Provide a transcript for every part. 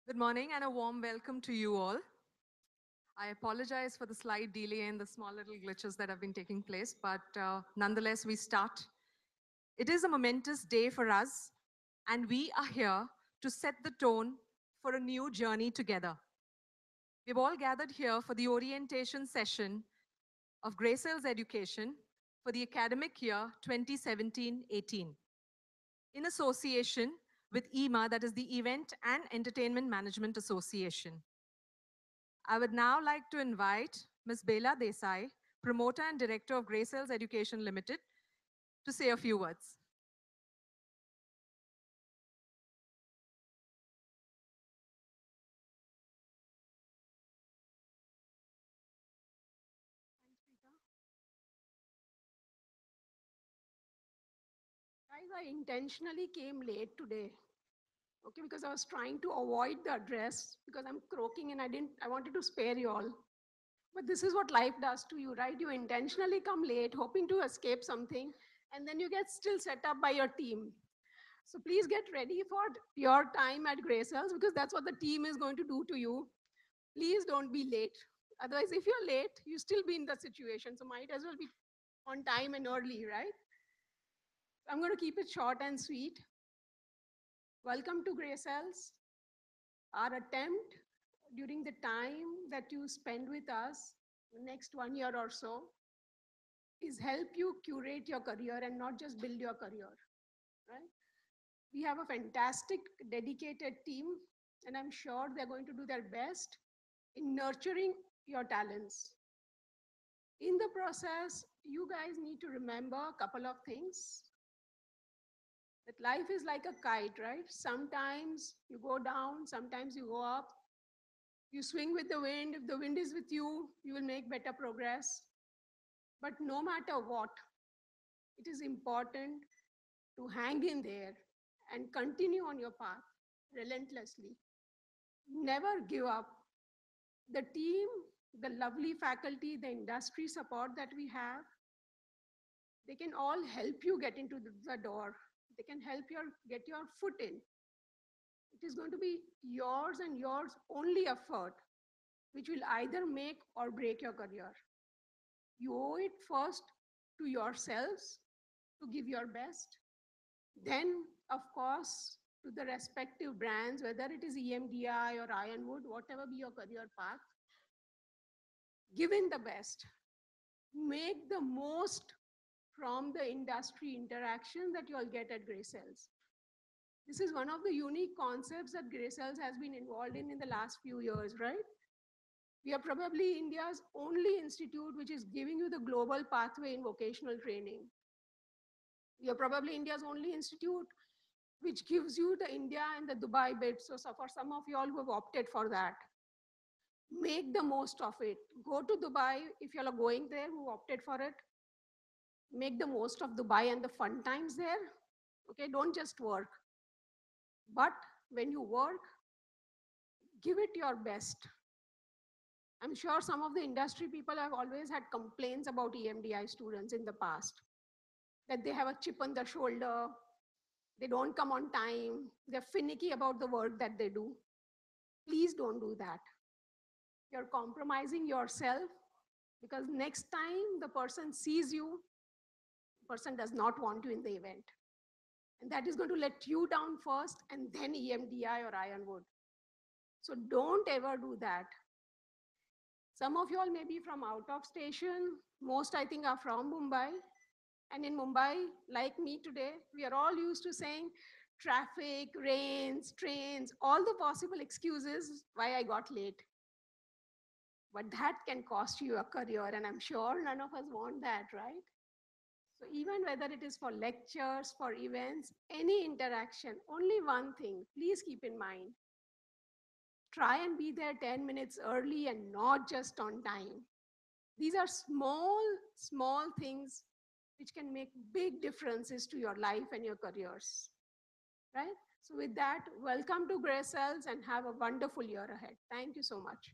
Good morning and a warm welcome to you all. I apologize for the slight delay and the small little glitches that have been taking place, but nonetheless, we start. It is a momentous day for us, and we are here to set the tone for a new journey together. We've all gathered here for the orientation session of Greycells Education for the academic year 2017-18 in association with EMA, that is the Event and Entertainment Management Association. I would now like to invite Ms. Bela Desai, Promoter and Director of Greycells Education Limited, to say a few words. Guys, I intentionally came late today, okay, because I was trying to avoid the address because I'm croaking and I wanted to spare you all. But this is what life does to you, right? You intentionally come late, hoping to escape something, and then you get still set up by your team. So please get ready for your time at Greycells because that's what the team is going to do to you. Please don't be late. Otherwise, if you're late, you still be in the situation. So might as well be on time and early, right? I'm going to keep it short and sweet. Welcome to Greycells. Our attempt during the time that you spend with us, the next 1 year or so, is help you curate your career and not just build your career, right? We have a fantastic, dedicated team, and I'm sure they're going to do their best in nurturing your talents. In the process, you guys need to remember a couple of things. That life is like a kite, right? Sometimes you go down, sometimes you go up. You swing with the wind. If the wind is with you, you will make better progress. But no matter what, it is important to hang in there and continue on your path relentlessly. Never give up. The team, the lovely faculty, the industry support that we have, they can all help you get into the door. They can help you get your foot in. It is going to be yours and yours only effort, which will either make or break your career. You owe it first to yourselves to give your best. Then, of course, to the respective brands, whether it is EMDI or Ironwood, whatever be your career path, give in the best. Make the most from the industry interaction that you'll get at Greycells. This is one of the unique concepts that Greycells has been involved in the last few years, right? We are probably India's only institute which is giving you the global pathway in vocational training. We are probably India's only institute which gives you the India and the Dubai bit. So for some of you all who have opted for that, make the most of it. Go to Dubai if you all are going there who opted for it. Make the most of Dubai and the fun times there. Okay, don't just work. But when you work, give it your best. I'm sure some of the industry people have always had complaints about EMDI students in the past, that they have a chip on their shoulder, they don't come on time, they're finicky about the work that they do. Please don't do that. You're compromising yourself because next time the person sees you, the person does not want you in the event. And that is going to let you down first and then EMDI or Ironwood. So don't ever do that. Some of you all may be from out of station. Most, I think, are from Mumbai. And in Mumbai, like me today, we are all used to saying traffic, rains, trains, all the possible excuses why I got late. But that can cost you a career, and I'm sure none of us want that, right? So even whether it is for lectures, for events, any interaction, only one thing, please keep in mind. Try and be there 10 minutes early and not just on time. These are small, small things which can make big differences to your life and your careers, right? So with that, welcome to Greycells and have a wonderful year ahead. Thank you so much.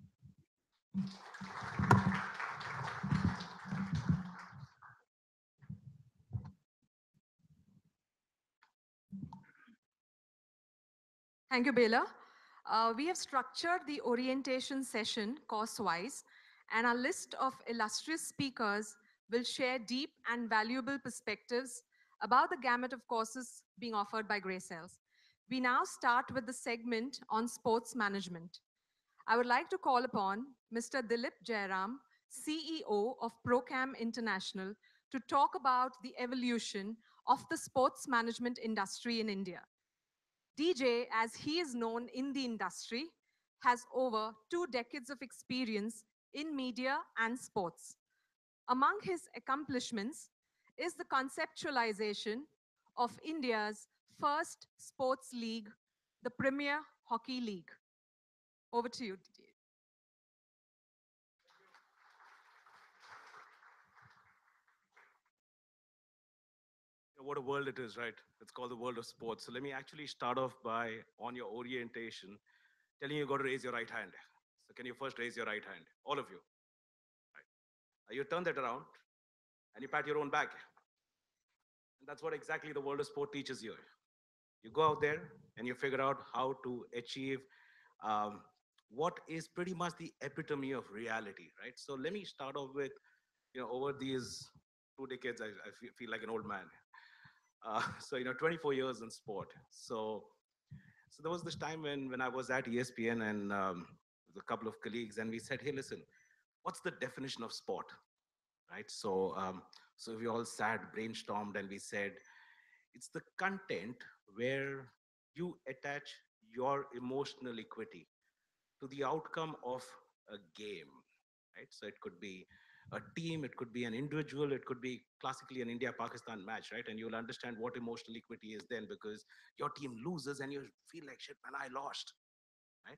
Thank you, Bela. We have structured the orientation session course-wise, and our list of illustrious speakers will share deep and valuable perspectives about the gamut of courses being offered by Greycells. We now start with the segment on sports management. I would like to call upon Mr. Dilip Jairam, CEO of Procam International, to talk about the evolution of the sports management industry in India. DJ, as he is known in the industry, has over 2 decades of experience in media and sports. Among his accomplishments is the conceptualization of India's first sports league, the Premier Hockey League. Over to you, DJ. What a world it is, right? It's called the world of sports. So let me actually start off by, on your orientation, telling you got to raise your right hand. So can you first raise your right hand? All of you. Right. You turn that around and you pat your own back. And that's what exactly the world of sport teaches you. You go out there and you figure out how to achieve um, what is pretty much the epitome of reality, right? So let me start off with, over these 2 decades, I feel like an old man. So 24 years in sport. So there was this time when I was at ESPN and with a couple of colleagues, and we said, hey, listen, what's the definition of sport, right? So we all sat, brainstormed, and we said it's the content where you attach your emotional equity to the outcome of a game, right? So it could be a team, it could be an individual, it could be classically an India-Pakistan match, right? And you'll understand what emotional equity is then because your team loses and you feel like, shit, man, I lost, right?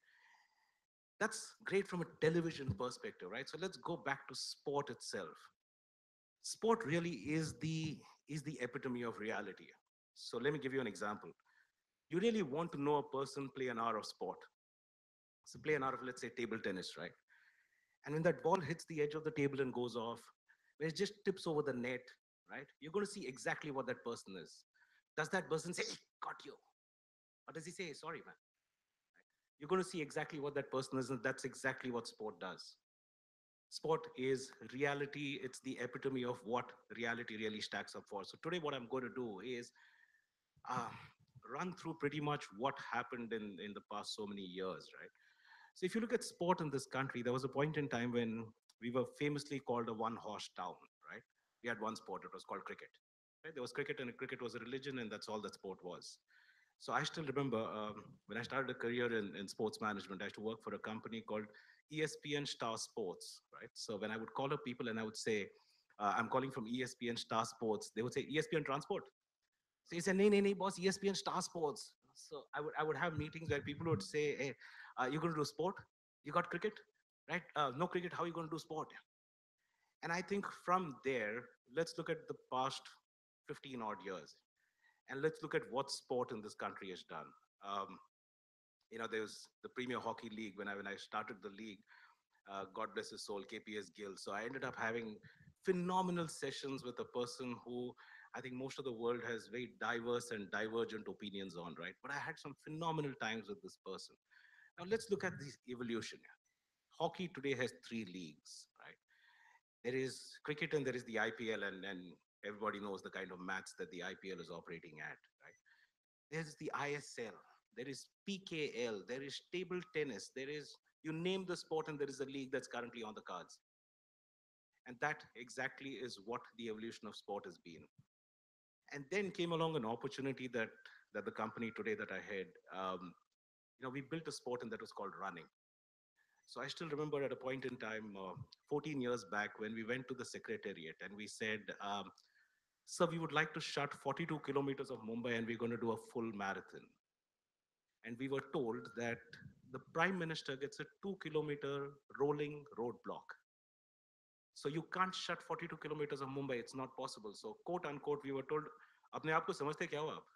That's great from a television perspective, right? So let's go back to sport itself. Sport really is the epitome of reality. So let me give you an example. You really want to know a person play an hour of sport. So play an hour of, let's say, table tennis, right? And when that ball hits the edge of the table and goes off, when it just tips over the net, right? You're going to see exactly what that person is. Does that person say, "Hey, got you"? Or does he say, sorry, man? You're going to see exactly what that person is, and that's exactly what sport does. Sport is reality. It's the epitome of what reality really stacks up for. So today, what I'm going to do is uh, run through pretty much what happened in the past so many years, right? So if you look at sport in this country, there was a point in time when we were famously called a one-horse town, right? We had one sport, it was called cricket. Right? There was cricket, and cricket was a religion, and that's all that sport was. So I still remember when I started a career in sports management, I used to work for a company called ESPN Star Sports, right? So when I would call up people and I would say, I'm calling from ESPN Star Sports, they would say, ESPN Transport. So he said, "Nee, nee, nee, boss, ESPN Star Sports." So I would have meetings where people would say, "Hey, you're going to do sport? You got cricket, right? No cricket. How are you going to do sport?" And I think from there, let's look at the past 15 odd years, and let's look at what sport in this country has done. Um, there's the Premier Hockey League. When I started the league, God bless his soul, KPS Gill. So I ended up having phenomenal sessions with a person who I think most of the world has very diverse and divergent opinions on, right? But I had some phenomenal times with this person. Now let's look at this evolution. Hockey today has three leagues, right? There is cricket and there is the IPL, and everybody knows the kind of maths that the IPL is operating at, right? There's the ISL, there is PKL, there is table tennis, there is, you name the sport and there is a league that's currently on the cards. And that exactly is what the evolution of sport has been. And then came along an opportunity that the company today that I had, we built a sport and that was called running. So I still remember at a point in time, 14 years back, when we went to the secretariat and we said, "Sir, we would like to shut 42 kilometers of Mumbai and we're going to do a full marathon." And we were told that the Prime Minister gets a 2 kilometer rolling roadblock. So you can't shut 42 kilometers of Mumbai. It's not possible. So quote unquote, we were told, "Apne aap ko samajhte kya ho aap?"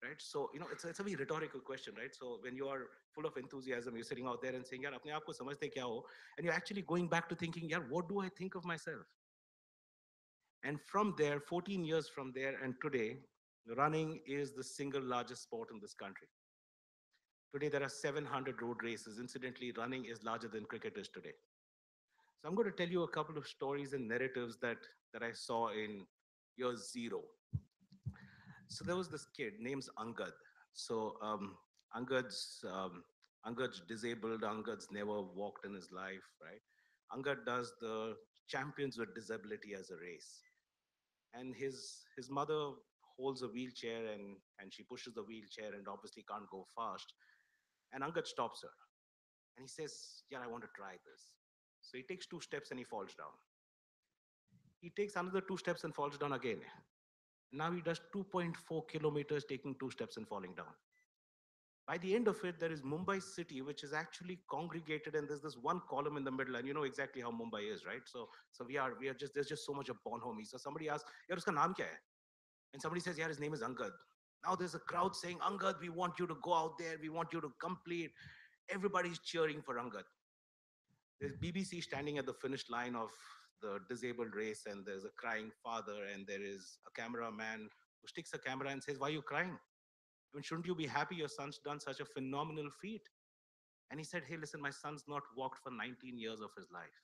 Right? So, it's a very rhetorical question, right? So when you are full of enthusiasm, you're sitting out there and saying, "Yaar, apne aap ko samajhte kya ho?" And you're actually going back to thinking, "Yaar, what do I think of myself?" And from there, 14 years from there and today, running is the single largest sport in this country. Today, there are 700 road races. Incidentally, running is larger than cricket is today. So I'm going to tell you a couple of stories and narratives that I saw in year zero. So there was this kid named Angad. So Angad's Angad's disabled. Angad's never walked in his life, right? Angad does the Champions with Disability as a race, and his mother holds a wheelchair and she pushes the wheelchair and obviously can't go fast. And Angad stops her and he says, "Yeah, I want to try this." So he takes two steps and he falls down. He takes another two steps and falls down again. Now he does 2.4 kilometers taking two steps and falling down. By the end of it, there is Mumbai city, which is actually congregated, and there's this one column in the middle, and you know exactly how Mumbai is, right? So we are just there's just so much of bonhomie. So somebody asks, "Yaar, uska naam kya hai?" And somebody says, "Yeah, his name is Angad." Now there's a crowd saying, "Angad, we want you to go out there. We want you to complete." Everybody's cheering for Angad. There's BBC standing at the finish line of the disabled race, and there's a crying father, and there is a cameraman who sticks a camera and says, "Why are you crying? I mean, shouldn't you be happy your son's done such a phenomenal feat?" And he said, "Hey, listen, my son's not walked for 19 years of his life,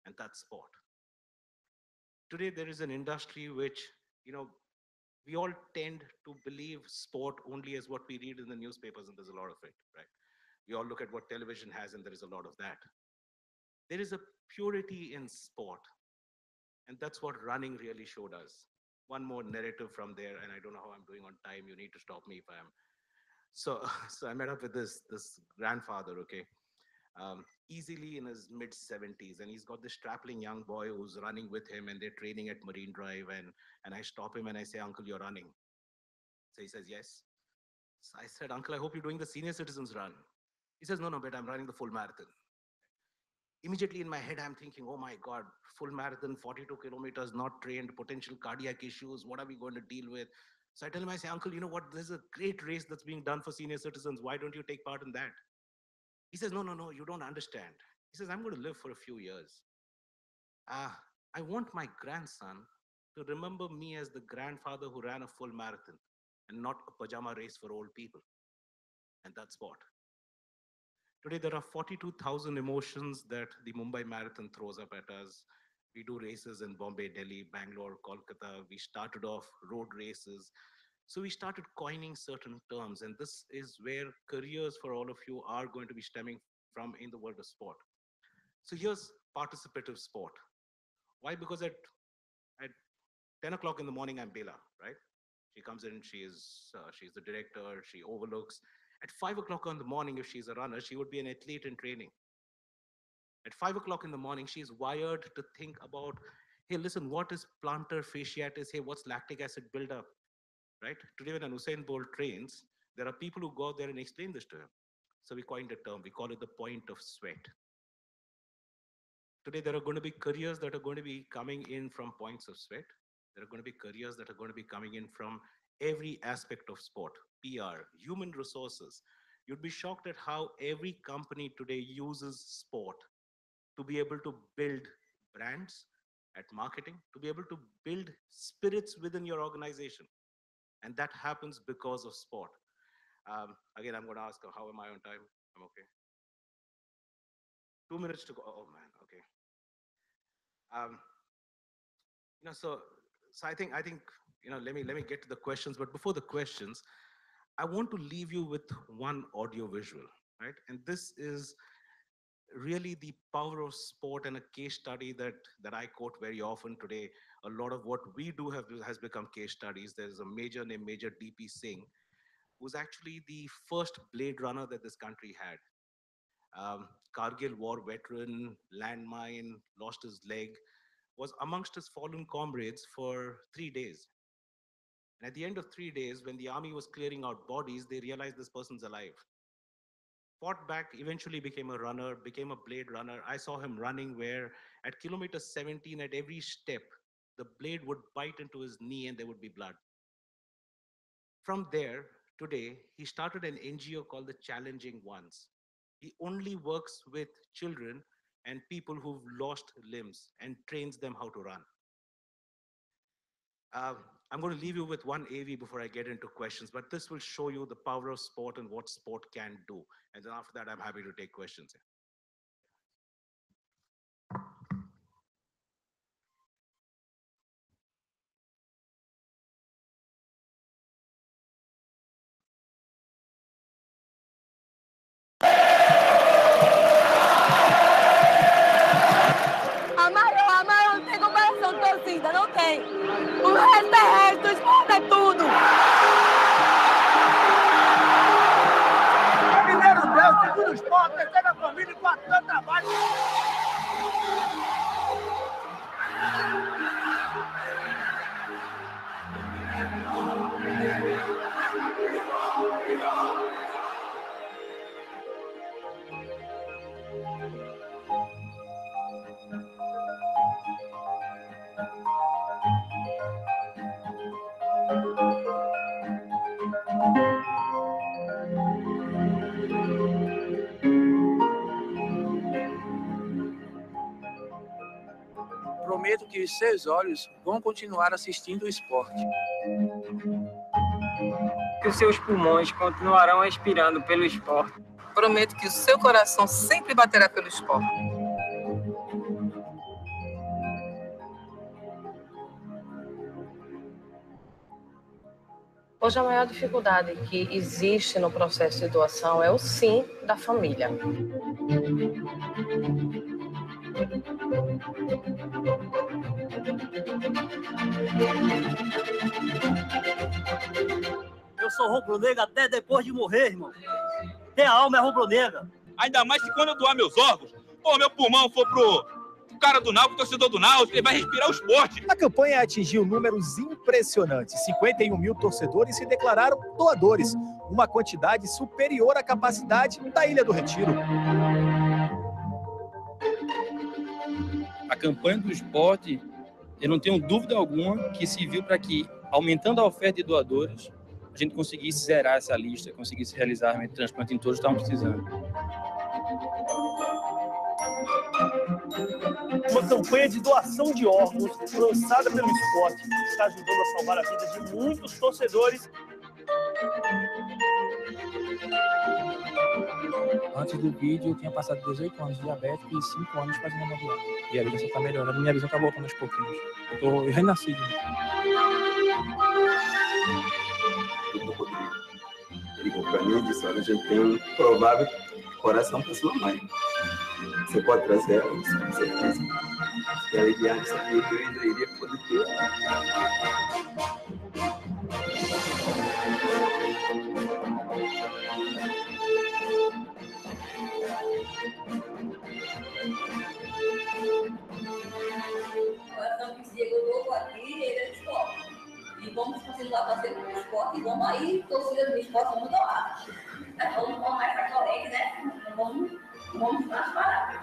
and that's sport." Today, there is an industry which, you know, we all tend to believe sport only as what we read in the newspapers, and there's a lot of it, right? We all look at what television has, and there is a lot of that. There is a purity in sport, and that's what running really showed us. One more narrative from there, and I don't know how I'm doing on time. You need to stop me if I am. So, so I met up with this grandfather, okay, easily in his mid 70s, and he's got this strapling young boy who's running with him, and they're training at Marine Drive, and I stop him and I say, "Uncle, you're running." So he says, "Yes." So I said, "Uncle, I hope you're doing the senior citizens run." He says, "No, no, but I'm running the full marathon." Immediately in my head, I'm thinking, "Oh my God, full marathon, 42 kilometers, not trained, potential cardiac issues. What are we going to deal with?" So I tell him, I say, "Uncle, you know what? There's a great race that's being done for senior citizens. Why don't you take part in that?" He says, "No, no, no, you don't understand." He says, "I'm going to live for a few years. I want my grandson to remember me as the grandfather who ran a full marathon and not a pajama race for old people." And that's what. Today, there are 42,000 emotions that the Mumbai Marathon throws up at us. We do races in Bombay, Delhi, Bangalore, Kolkata. We started off road races. So we started coining certain terms, and this is where careers for all of you are going to be stemming from in the world of sport. So here's participative sport. Why? Because at 10 o'clock in the morning, I'm Bela, right? She comes in, she's the director, she overlooks. At 5 o'clock in the morning, if she's a runner, she would be an athlete in training. At 5 o'clock in the morning, she's wired to think about, hey, listen, what is plantar fasciitis? Hey, what's lactic acid buildup, right? Today, when an Usain Bolt trains, there are people who go out there and explain this to him. So we coined a term, we call it the point of sweat. Today, there are going to be careers that are going to be coming in from points of sweat. There are going to be careers that are going to be coming in from every aspect of sport, PR, human resources. You'd be shocked at how every company today uses sport to be able to build brands at marketing, to be able to build spirits within your organization. And that happens because of sport. Again, I'm going to ask, how am I on time? I'm okay. 2 minutes to go. Oh, man. Okay. Um, so I think let me get to the questions. But before the questions, I want to leave you with one audio visual, right? And this is really the power of sport and a case study that I quote very often today. A lot of what we do has become case studies. There's a major named Major DP Singh, who's actually the first Blade Runner that this country had. Kargil war veteran, landmine, lost his leg, was amongst his fallen comrades for 3 days. And at the end of 3 days, when the army was clearing out bodies, they realized this person's alive. Fought back, eventually became a runner, became a blade runner. I saw him running where at kilometer 17, at every step, the blade would bite into his knee and there would be blood. From there, today, he started an NGO called the Challenging Ones. He only works with children and people who've lost limbs and trains them how to run. Uh, I'm going to leave you with one AV before I get into questions, but this will show you the power of sport and what sport can do. And then after that, I'm happy to take questions. A maior não tem comparação de torcida, não tem. O resto é resto, o esporte é tudo. Primeiro Deus, segundo esporte, terceira família, quarto trabalho. Prometo que os seus olhos vão continuar assistindo o esporte. Que os seus pulmões continuarão expirando pelo esporte. Prometo que o seu coração sempre baterá pelo esporte. Hoje, a maior dificuldade que existe no processo de doação é o sim da família. Eu sou rubro-negra até depois de morrer, irmão. Minha alma é rubro-negra. Ainda mais que quando eu doar meus órgãos, meu pulmão for pro cara do Náutico, torcedor do Náutico, ele vai respirar o esporte. A campanha atingiu números impressionantes. 51 mil torcedores se declararam doadores, uma quantidade superior à capacidade da Ilha do Retiro. A campanha do esporte, eu não tenho dúvida alguma que serviu para que, aumentando a oferta de doadores, a gente conseguisse zerar essa lista, conseguisse realizar o transplante em todos que estavam precisando. Uma campanha de doação de órgãos lançada pelo esporte está ajudando a salvar a vida de muitos torcedores. Antes do vídeo, eu tinha passado 18 anos de diabetes e 5 anos fazendo hemodiálise. E a visão está melhorando, minha visão está voltando aos pouquinhos. Eu renasci. Ligou para mim e disse, olha, a gente tem um provável coração para sua mãe. Você pode trazer ela? Com certeza. E a Eliane sabia que eu ainda iria poder ter. Então, Diego, eu estou aqui, ele é do esporte. E vamos continuar fazendo o esporte e vamos aí, torcida do esporte, vamos doar. Vamos mais sacolete, né? Vamos transparar.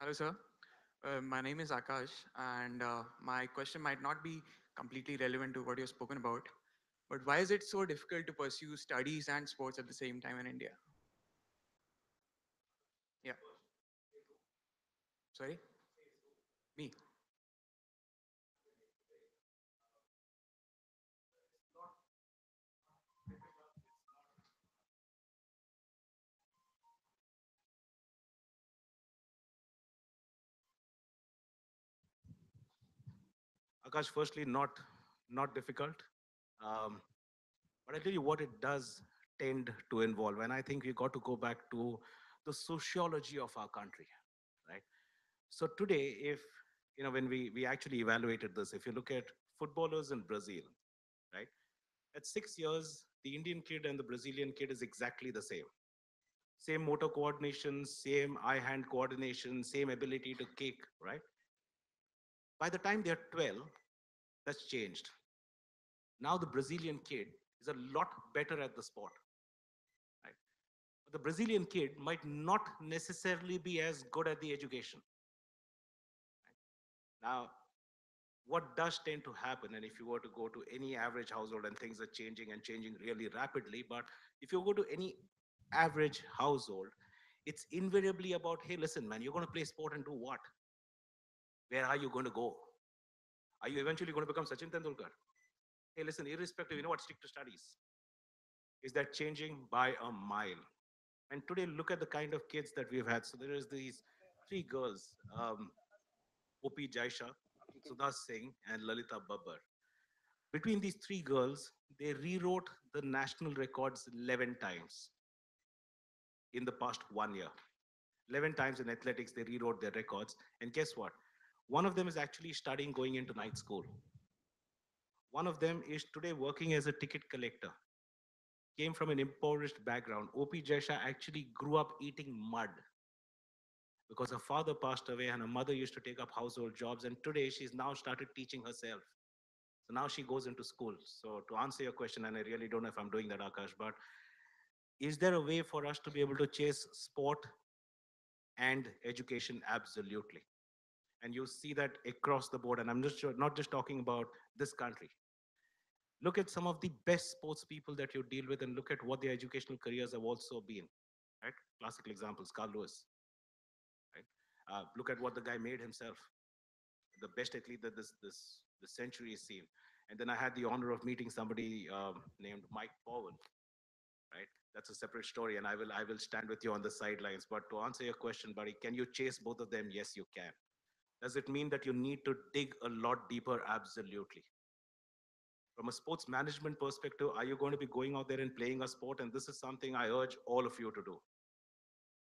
Hello, sir. My name is Akash, and my question might not be completely relevant to what you've spoken about, but why is it so difficult to pursue studies and sports at the same time in India? Yeah. Sorry? Me. Akash, firstly, not difficult. Um, but I tell you what it does tend to involve, and I think we got to go back to the sociology of our country, right? So today, if when we actually evaluated this, if you look at footballers in Brazil, right? At 6 years, the Indian kid and the Brazilian kid is exactly the same. Same motor coordination, same eye-hand coordination, same ability to kick, right? By the time they're 12, that's changed. Now the Brazilian kid is a lot better at the sport, right? But the Brazilian kid might not necessarily be as good at the education. Now, what does tend to happen, and if you were to go to any average household, and things are changing and changing really rapidly, but if you go to any average household, it's invariably about, hey, listen, man, you're going to play sport and do what? Where are you going to go? Are you eventually going to become Sachin Tendulkar? Hey, listen, irrespective, you know what? Stick to studies. Is that changing by a mile? And today, look at the kind of kids that we've had. So there is these three girls, Opi Jaisha, Sudha Singh, and Lalita Babbar. Between these three girls, they rewrote the national records 11 times in the past 1 year. 11 times in athletics, they rewrote their records. And guess what? One of them is actually studying going into night school. One of them is today working as a ticket collector. Came from an impoverished background. OP Jaisha actually grew up eating mud because her father passed away and her mother used to take up household jobs. And today she's now started teaching herself. So now she goes into school. So to answer your question, and I really don't know if I'm doing that, Akash, but is there a way for us to be able to chase sport and education? Absolutely. And you see that across the board. And I'm just not just talking about this country. Look at some of the best sports people that you deal with and look at what their educational careers have also been. Right? Classical examples, Carl Lewis. Right? Look at what the guy made himself. The best athlete that this century has seen. And then I had the honor of meeting somebody named Mike Powell. Right? That's a separate story, and I will stand with you on the sidelines. But to answer your question, buddy, can you chase both of them? Yes, you can. Does it mean that you need to dig a lot deeper? Absolutely. From a sports management perspective, are you going to be going out there and playing a sport? And this is something I urge all of you to do.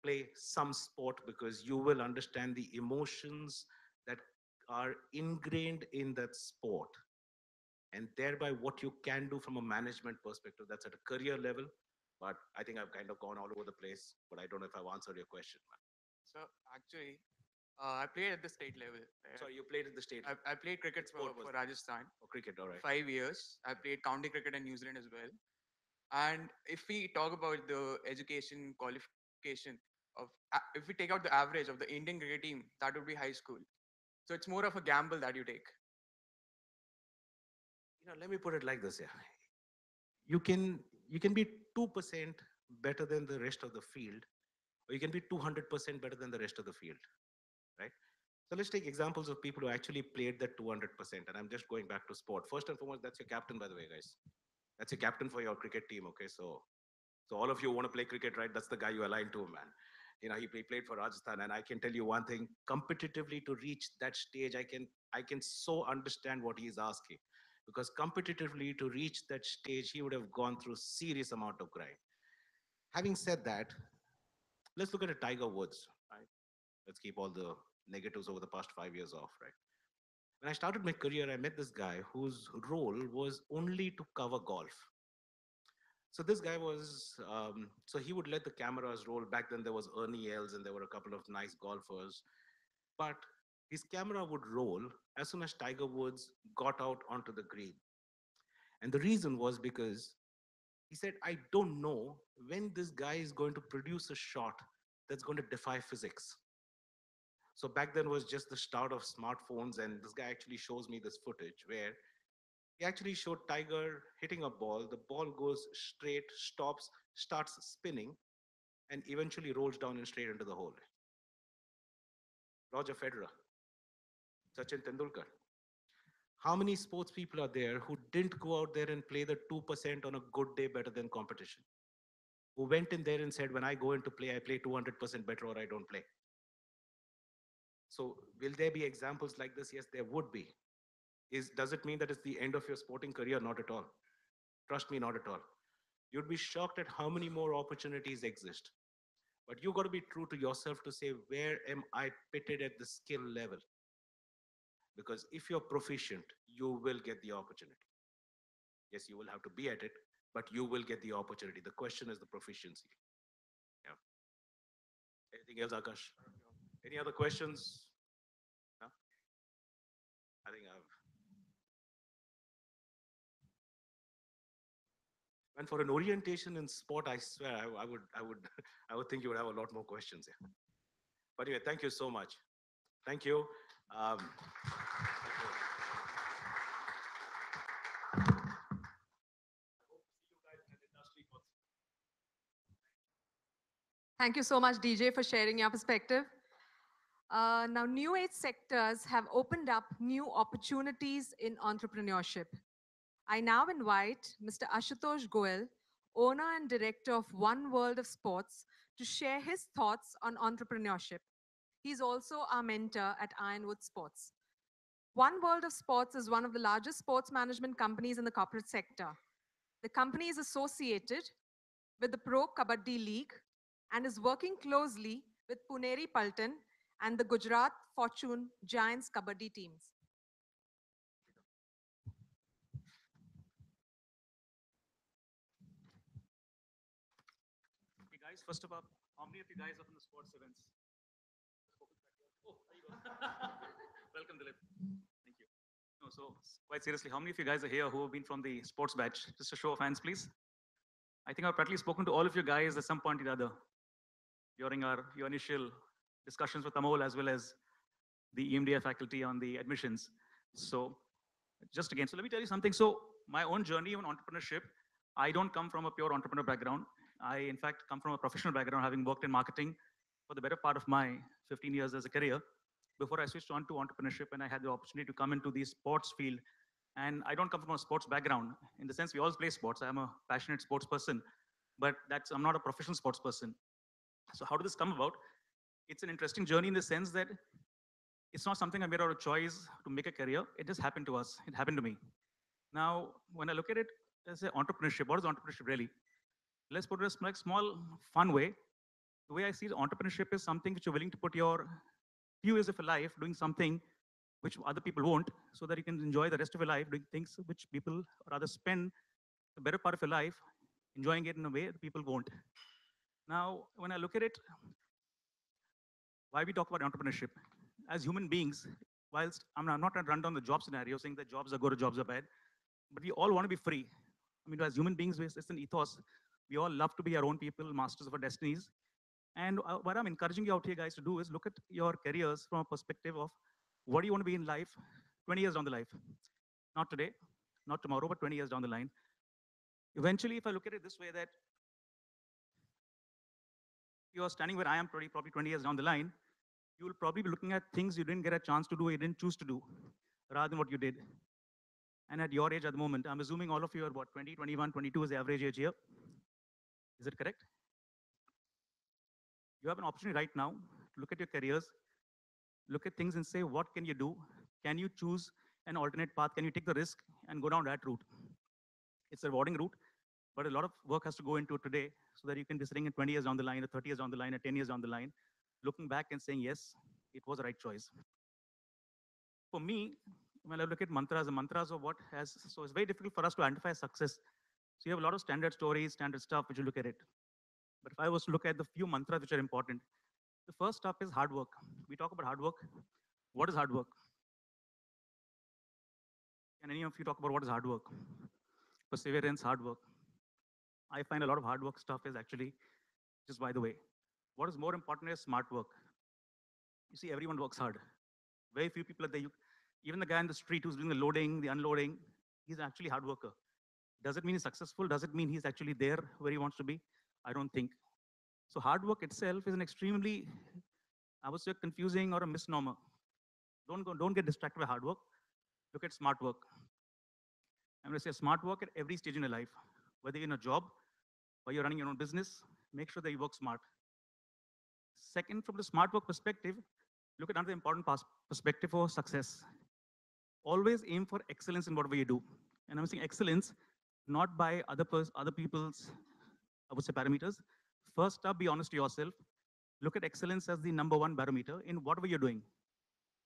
Play some sport because you will understand the emotions that are ingrained in that sport. And thereby what you can do from a management perspective, that's at a career level. But I think I've kind of gone all over the place, but I don't know if I've answered your question. So actually, I played at the state level. Sorry, you played at the state level. I played cricket for Rajasthan. For cricket, all right. 5 years. I played county cricket in New Zealand as well. And if we talk about the education qualification of, if we take out the average of the Indian cricket team, that would be high school. So it's more of a gamble that you take. Let me put it like this, yeah. You can be 2% better than the rest of the field, or you can be 200% better than the rest of the field, right? So let's take examples of people who actually played that 200%. And I'm just going back to sport. First and foremost, that's your captain, by the way, guys. That's your captain for your cricket team, okay? So all of you want to play cricket, right? That's the guy you align to, man. He played for Rajasthan, and I can tell you one thing: competitively to reach that stage, I can so understand what he's asking, because competitively to reach that stage, he would have gone through serious amount of grind. Having said that, let's look at a Tiger Woods, right? Let's keep all the negatives over the past 5 years off, right? When I started my career, I met this guy whose role was only to cover golf. So this guy was, so he would let the cameras roll. Back then there was Ernie Els and there were a couple of nice golfers. But his camera would roll as soon as Tiger Woods got out onto the green. And the reason was because he said, I don't know when this guy is going to produce a shot that's going to defy physics. So back then was just the start of smartphones. And this guy actually shows me this footage where he actually showed Tiger hitting a ball. The ball goes straight, stops, starts spinning, and eventually rolls down and straight into the hole. Roger Federer. Sachin Tendulkar. How many sports people are there who didn't go out there and play the 2% on a good day better than competition? Who went in there and said, when I go into play, I play 200% better or I don't play? So will there be examples like this? Yes, there would be. Does it mean that it's the end of your sporting career? Not at all. Trust me, not at all. You'd be shocked at how many more opportunities exist. But you got to be true to yourself to say, where am I pitted at the skill level? Because if you're proficient, you will get the opportunity. Yes, you will have to be at it, but you will get the opportunity. The question is the proficiency. Yeah. Anything else, Akash? Any other questions? No? I think I've. And for an orientation in sport, I swear I would think you would have a lot more questions. Yeah. But anyway, thank you so much. Thank you. Thank you. Thank you so much, DJ, for sharing your perspective. Now, new age sectors have opened up new opportunities in entrepreneurship. I now invite Mr. Ashutosh Goel, owner and director of One World of Sports, to share his thoughts on entrepreneurship. He's also our mentor at Ironwood Sports. One World of Sports is one of the largest sports management companies in the corporate sector. The company is associated with the Pro Kabaddi League and is working closely with Puneri Paltan and the Gujarat Fortune Giants Kabaddi teams. Hey guys, first of all, how many of you guys are from the sports events? Oh, there you go. Welcome, Dilip. Thank you. No, so quite seriously, how many of you guys are here who have been from the sports batch? Just a show of hands, please. I think I've practically spoken to all of you guys at some point or the other during your initial discussions with Amol as well as the EMDA faculty on the admissions. So just again, so let me tell you something. So my own journey on entrepreneurship, I don't come from a pure entrepreneur background. I, in fact, come from a professional background, having worked in marketing for the better part of my 15 years as a career before I switched on to entrepreneurship and I had the opportunity to come into the sports field. And I don't come from a sports background. In the sense, we all play sports. I'm a passionate sports person, but I'm not a professional sports person. So how did this come about? It's an interesting journey in the sense that it's not something I made out of choice to make a career. It just happened to us. It happened to me. Now, when I look at it as an entrepreneurship, what is entrepreneurship really? Let's put it in a small, fun way. The way I see entrepreneurship is something which you're willing to put your few years of your life doing something which other people won't, so that you can enjoy the rest of your life doing things which people rather spend the better part of your life enjoying it in a way that people won't. Now, when I look at it, why we talk about entrepreneurship? As human beings, whilst I'm not trying to run down the job scenario saying that jobs are good or jobs are bad, but we all want to be free. I mean, as human beings, it's an ethos. We all love to be our own people, masters of our destinies. And what I'm encouraging you out here guys to do is look at your careers from a perspective of what do you want to be in life 20 years down the line? Not today, not tomorrow, but 20 years down the line. Eventually, if I look at it this way, that you're standing where I am probably 20 years down the line, you will probably be looking at things you didn't get a chance to do, you didn't choose to do, rather than what you did. And at your age at the moment, I'm assuming all of you are what, 20, 21, 22 is the average age here. Is it correct? You have an opportunity right now to look at your careers, look at things and say, what can you do? Can you choose an alternate path? Can you take the risk and go down that route? It's a rewarding route, but a lot of work has to go into it today so that you can be sitting in 20 years down the line, or 30 years down the line, or 10 years down the line, looking back and saying, yes, it was the right choice. For me, when I look at mantras, the mantras of what has, so it's very difficult for us to identify success. So you have a lot of standard stories, standard stuff, which you look at it. But if I was to look at the few mantras which are important, the first stuff is hard work. We talk about hard work. What is hard work? Can any of you talk about what is hard work? Perseverance, hard work. I find a lot of hard work stuff is actually, just by the way, what is more important is smart work. You see, everyone works hard. Very few people are there. Even the guy in the street who's doing the loading, the unloading, he's actually a hard worker. Does it mean he's successful? Does it mean he's actually there where he wants to be? I don't think. So hard work itself is an extremely, I would say, confusing or a misnomer. Don't get distracted by hard work. Look at smart work. I'm going to say smart work at every stage in your life, whether you're in a job or you're running your own business, make sure that you work smart. Second, from the smart work perspective, look at another important perspective for success. Always aim for excellence in whatever you do. And I'm saying excellence, not by other people's, I would say, parameters. First up, be honest to yourself. Look at excellence as the number one barometer in whatever you're doing.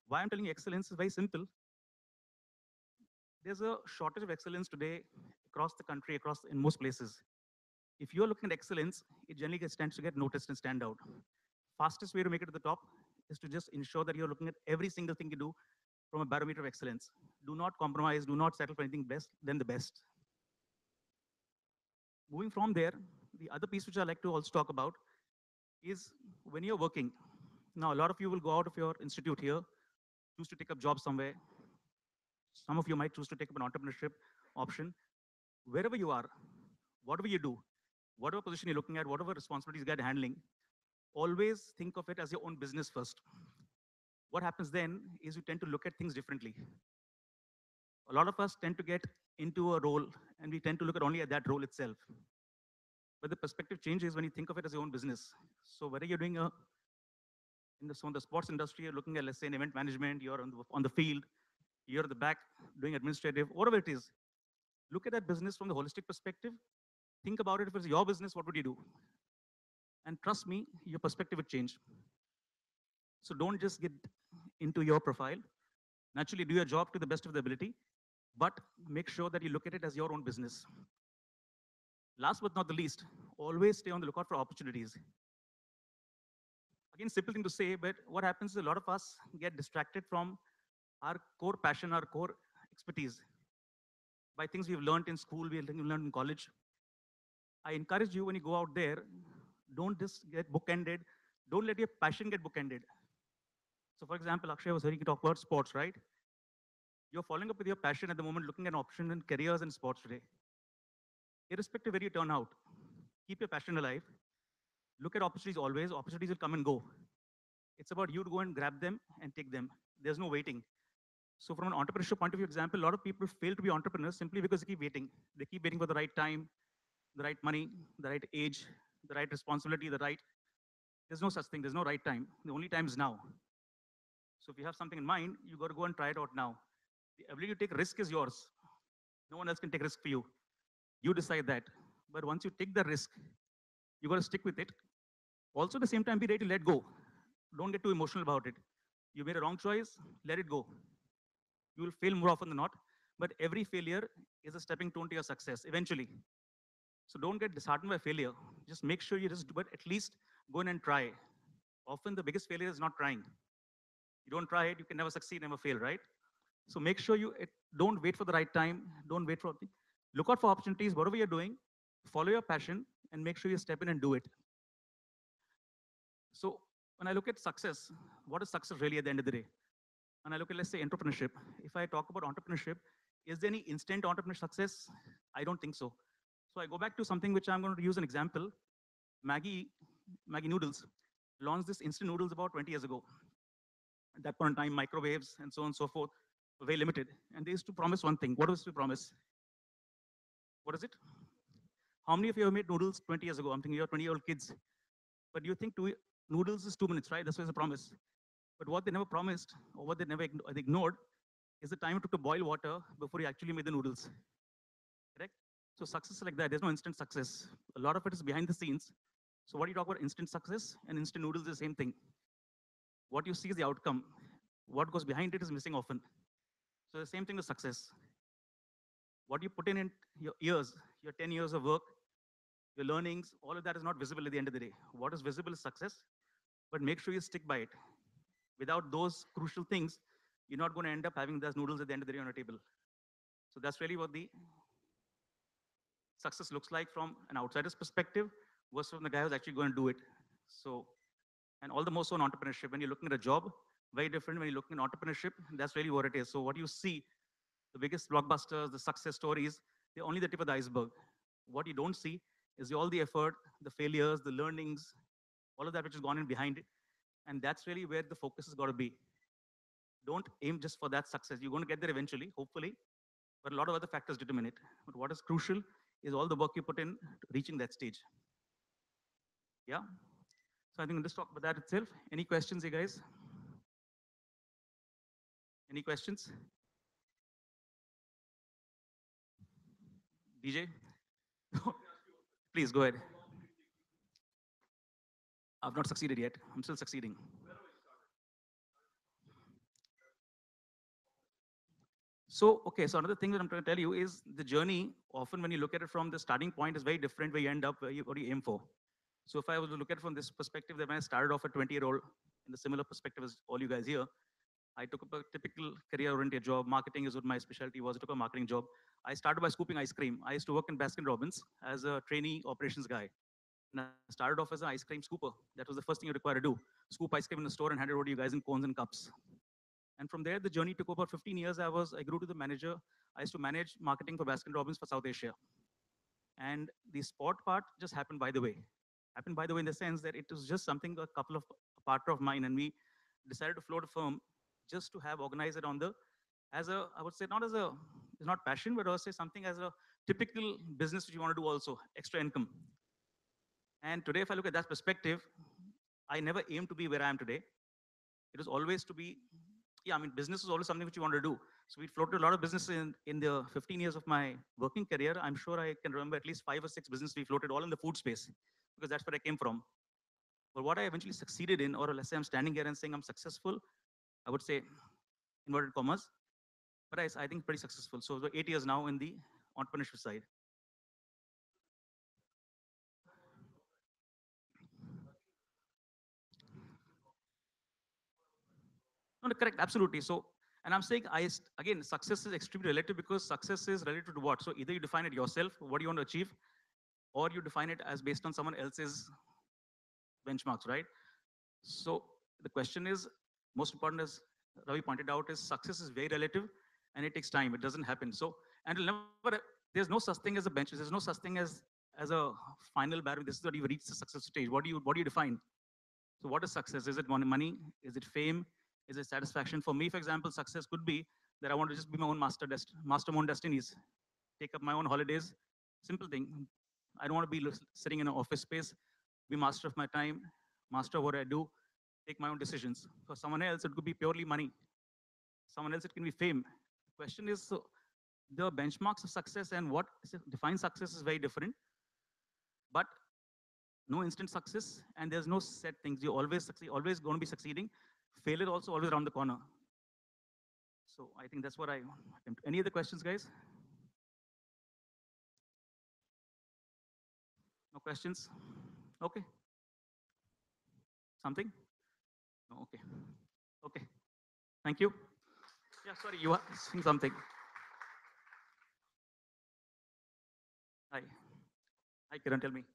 Why I'm telling you excellence is very simple. There's a shortage of excellence today across the country, in most places. If you're looking at excellence, it generally tends to get noticed and stand out. Fastest way to make it to the top is to just ensure that you're looking at every single thing you do from a barometer of excellence. Do not compromise, do not settle for anything less than the best. Moving from there, the other piece which I like to also talk about is when you're working. Now, a lot of you will go out of your institute here, choose to take up jobs somewhere. Some of you might choose to take up an entrepreneurship option. Wherever you are, whatever you do, whatever position you're looking at, whatever responsibilities you get handling, always think of it as your own business first. What happens then is you tend to look at things differently. A lot of us tend to get into a role and we tend to look at only at that role itself. But the perspective changes when you think of it as your own business. So whether you're doing in the sports industry, you're looking at, let's say, in event management, you're on the field, you're at the back doing administrative, whatever it is, look at that business from the holistic perspective. Think about it. If it's your business, what would you do? And trust me, your perspective would change. So don't just get into your profile. Naturally, do your job to the best of the ability, but make sure that you look at it as your own business. Last but not the least, always stay on the lookout for opportunities. Again, simple thing to say, but what happens is a lot of us get distracted from our core passion, our core expertise by things we've learned in school, we've learned in college. I encourage you when you go out there, don't just get bookended. Don't let your passion get bookended. So for example, Akshay was hearing you talk about sports, right? You're following up with your passion at the moment, looking at options and careers in sports today. Irrespective of where you turn out, keep your passion alive. Look at opportunities always. Opportunities will come and go. It's about you to go and grab them and take them. There's no waiting. So from an entrepreneurship point of view, example, a lot of people fail to be entrepreneurs simply because they keep waiting. They keep waiting for the right time, the right money, the right age, the right responsibility, there's no such thing. There's no right time. The only time is now. So if you have something in mind, you got to go and try it out now. The ability to take risk is yours. No one else can take risk for you. You decide that. But once you take the risk, you got to stick with it. Also, at the same time, be ready to let go. Don't get too emotional about it. You made a wrong choice, let it go. You will fail more often than not, but every failure is a stepping stone to your success eventually. So don't get disheartened by failure. Just make sure you just do it, at least go in and try. Often the biggest failure is not trying. You don't try it, you can never succeed, never fail, right? So make sure don't wait for the right time. Don't wait for, look out for opportunities, whatever you're doing, follow your passion and make sure you step in and do it. So when I look at success, what is success really at the end of the day? And I look at, let's say, entrepreneurship. If I talk about entrepreneurship, is there any instant entrepreneur success? I don't think so. So I go back to something which I'm going to use an example. Maggie Noodles launched this instant noodles about 20 years ago. At that point in time, microwaves and so on and so forth were very limited. And they used to promise one thing. What was to promise? What is it? How many of you have made noodles 20 years ago? I'm thinking you're 20-year-old kids. But do you think noodles is 2 minutes, right? That's what it's a promise. But what they never promised, or what they never ignored, is the time it took to boil water before you actually made the noodles. Correct? So success is like that. There's no instant success. A lot of it is behind the scenes. So what you talk about instant success and instant noodles is the same thing. What you see is the outcome. What goes behind it is missing often. So the same thing with success. What you put in your years, your 10 years of work, your learnings, all of that is not visible at the end of the day. What is visible is success, but make sure you stick by it. Without those crucial things, you're not going to end up having those noodles at the end of the day on a table. So that's really what the success looks like from an outsider's perspective versus from the guy who's actually going to do it. So, and all the more so in entrepreneurship, when you're looking at a job, very different when you're looking at entrepreneurship, that's really what it is. So what you see, the biggest blockbusters, the success stories, they're only the tip of the iceberg. What you don't see is all the effort, the failures, the learnings, all of that which has gone in behind it. And that's really where the focus has got to be. don't aim just for that success. You're going to get there eventually, hopefully, but a lot of other factors determine it. But what is crucial is all the work you put in to reaching that stage. Yeah. So I think we'll just talk about that itself. Any questions, you guys? Any questions? DJ? Please go ahead. I've not succeeded yet. I'm still succeeding. So, okay, so another thing that I'm trying to tell you is the journey, often when you look at it from the starting point, is very different where you end up, what you aim for. So if I was to look at it from this perspective, that when I started off a 20-year-old, in the similar perspective as all you guys here, I took up a typical career-oriented job. Marketing is what my specialty was. I took a marketing job. I started by scooping ice cream. I used to work in Baskin Robbins as a trainee operations guy. And I started off as an ice cream scooper. That was the first thing you require to do. Scoop ice cream in the store and hand it over to you guys in cones and cups. And from there, the journey took about 15 years. I grew to the manager. I used to manage marketing for Baskin Robbins for South Asia. And the sport part just happened by the way. Happened by the way in the sense that it was just something a partner of mine, and we decided to float a firm just to have organized it on the, as a, I would say not as a, it's not passion, but I would say something as a typical business which you want to do also, extra income. And today, if I look at that perspective, I never aimed to be where I am today. It was always to be, yeah, I mean, business is always something which you want to do. So we floated a lot of businesses in the 15 years of my working career. I'm sure I can remember at least 5 or 6 businesses we floated, all in the food space, because that's where I came from. But what I eventually succeeded in, or let's say I'm standing here and saying I'm successful, I would say inverted commas, but I think pretty successful. So 8 years now in the entrepreneurship side. No, correct, absolutely. So, and I'm saying, again, success is extremely relative because success is related to what? So either you define it yourself, what do you want to achieve, or you define it as based on someone else's benchmarks, right? So the question is, most important, as Ravi pointed out, is success is very relative and it takes time. It doesn't happen. So, and it'll never, there's no such thing as a bench. There's no such thing as a final barrier. This is what you've reached the success stage. What do you define? So what is success? Is it money? Is it fame? Is it satisfaction? For me, for example, success could be that I want to just be my own master my own destinies, take up my own holidays. Simple thing. I don't want to be sitting in an office space, be master of my time, master of what I do, take my own decisions. For someone else, it could be purely money. Someone else, it can be fame. The question is, so the benchmarks of success and what defines success is very different. But no instant success, and there's no set things. You always succeed, always going to be succeeding. Failure also always around the corner. So I think that's what I attempt. Any other questions, guys? No questions? Okay. Something? No, okay. Okay. Thank you. Yeah, sorry, you are saying something. Hi. Hi, Kiran, tell me.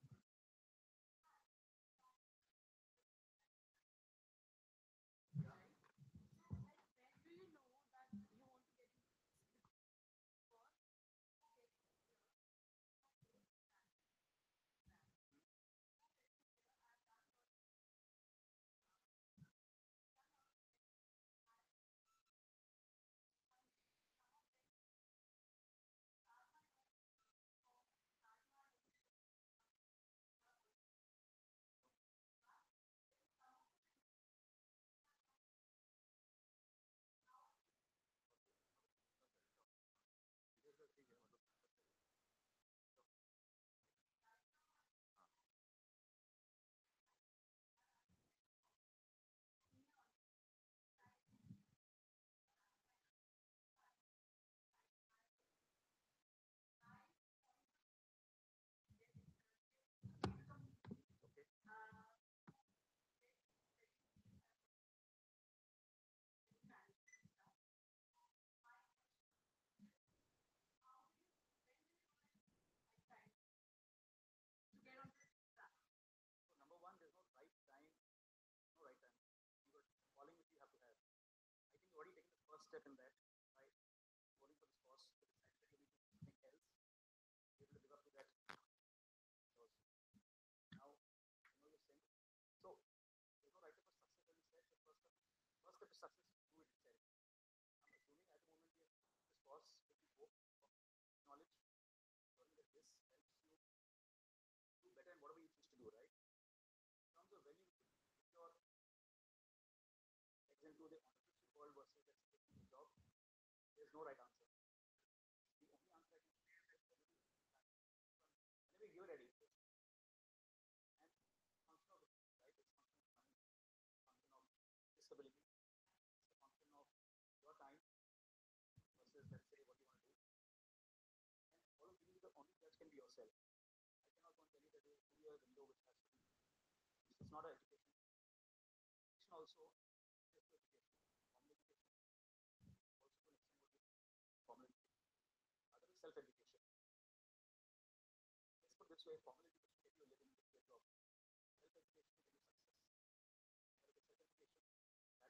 First step in that, right? Going for this course, to decide that you need to do something else, be able to live up to that. Because now, you're saying, so there's no right of success, as you said. The first step is success, do it itself. There's no right answer. The only answer I can say is that whenever you give it education, and function of it, right? It's function of money, function of disability, it's a function of your time versus, let's say, what you want to do. And all of these, the only judge can be yourself. I cannot go and tell you that there's a 2 year window which has to be. It's not an education. Education also is to education. Formal education also to an extent would be formal education. Other is self-education. Let's put this way, formal education get you a living, get you a job. Self-education will give you success. Where with self-education, that will come from experience.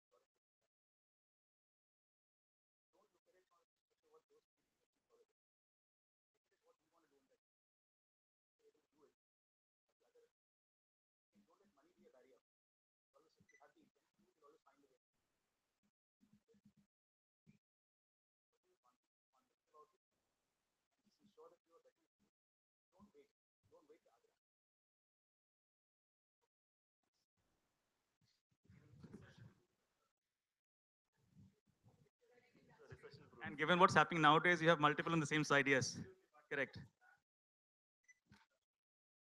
When you go out and take up a job somewhere, you're letting a client, you're a client. Don't look at it from the perspective of what those people think for it. Look at it what you want to do in life. You're able to do it. But the other, don't let money be a barrier. Always, if you have the intention, you will always find a way. Confident about it, and just ensure that you are ready. Don't wait. Don't wait the other. And given what's happening nowadays, you have multiple on the same side. Yes, correct.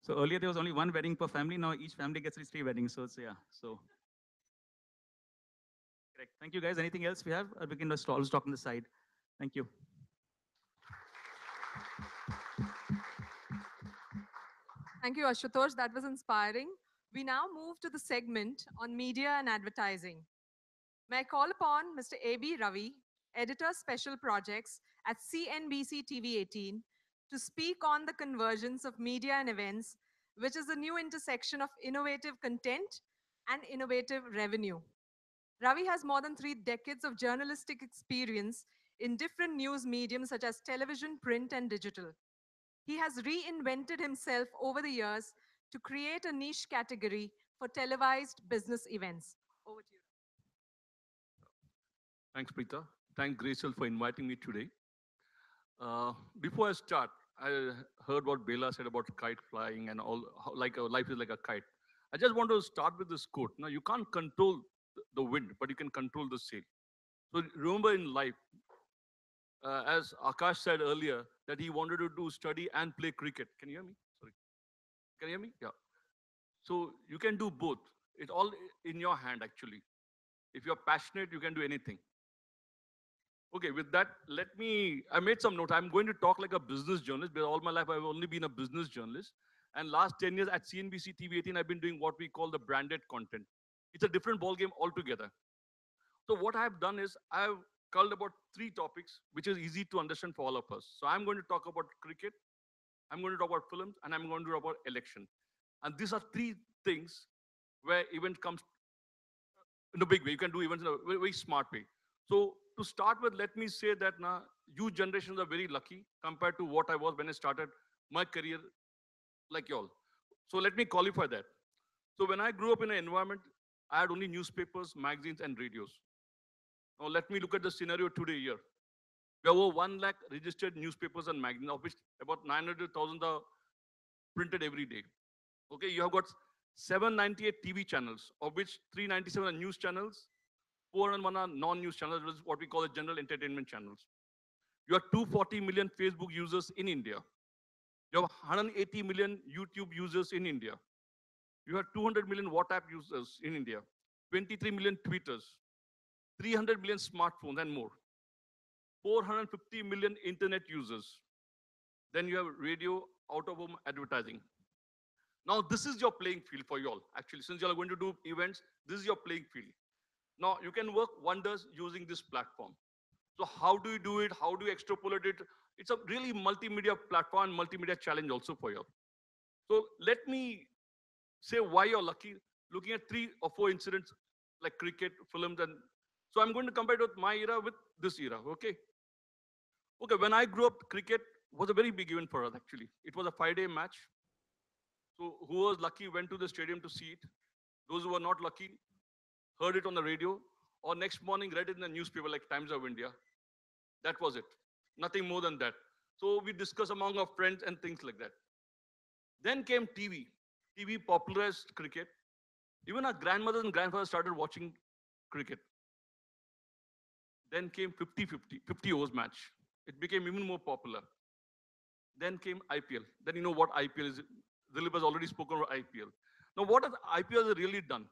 So earlier there was only one wedding per family. Now each family gets at least 3 weddings. So it's, yeah. So correct. Thank you guys. Anything else we have? We can just always talk on the side. Thank you. Thank you, Ashutosh. That was inspiring. We now move to the segment on media and advertising. May I call upon Mr. A.B. Ravi, Editor Special Projects at CNBC TV 18, to speak on the convergence of media and events, which is the new intersection of innovative content and innovative revenue. Ravi has more than 3 decades of journalistic experience in different news mediums such as television, print, and digital. He has reinvented himself over the years to create a niche category for televised business events. Over to you. Thanks, Preeta. Thank Greycells for inviting me today. Before I start, I heard what Bela said about kite flying and all, like life is like a kite. I just want to start with this quote. Now, you can't control the wind, but you can control the sail. So remember in life, as Akash said earlier, that he wanted to do study and play cricket. Can you hear me? Sorry. Can you hear me? Yeah. So you can do both. It's all in your hand, actually. If you're passionate, you can do anything. Okay, with that, I made some notes. I'm going to talk like a business journalist, because all my life I've only been a business journalist. And last 10 years at CNBC TV 18, I've been doing what we call the branded content. It's a different ballgame altogether. So what I've done is I've culled about 3 topics, which is easy to understand for all of us. So I'm going to talk about cricket, I'm going to talk about films, and I'm going to talk about election. And these are 3 things where event comes in a big way. You can do events in a very, very smart way. So to start with, let me say that now you generations are very lucky compared to what I was when I started my career like y'all. So let me qualify that. So when I grew up in an environment, I had only newspapers, magazines, and radios. Now let me look at the scenario today here. We have over 1 lakh registered newspapers and magazines, of which about 900,000 are printed every day. Okay, you have got 798 TV channels, of which 397 are news channels, 401 are non-news channels, which is what we call the general entertainment channels. You have 240 million Facebook users in India. You have 180 million YouTube users in India. You have 200 million WhatsApp users in India, 23 million Twitters, 300 million smartphones and more, 450 million internet users. Then you have radio, out-of-home advertising. Now, this is your playing field for you all. Actually, since you are going to do events, this is your playing field. Now, you can work wonders using this platform. So how do you do it? How do you extrapolate it? It's a really multimedia platform, multimedia challenge also for you. So let me say why you're lucky, looking at 3 or 4 incidents like cricket, films, and so I'm going to compare it with my era with this era, okay? Okay, when I grew up, cricket was a very big event for us, actually. It was a 5-day match. So who was lucky went to the stadium to see it. Those who were not lucky heard it on the radio, or next morning read it in the newspaper like Times of India. That was it. Nothing more than that. So we discuss among our friends and things like that. Then came TV. TV popularized cricket. Even our grandmothers and grandfathers started watching cricket. Then came 50-50, 50 overs match. It became even more popular. Then came IPL. Then you know what IPL is. Dilip has already spoken about IPL. Now, what has IPL really done?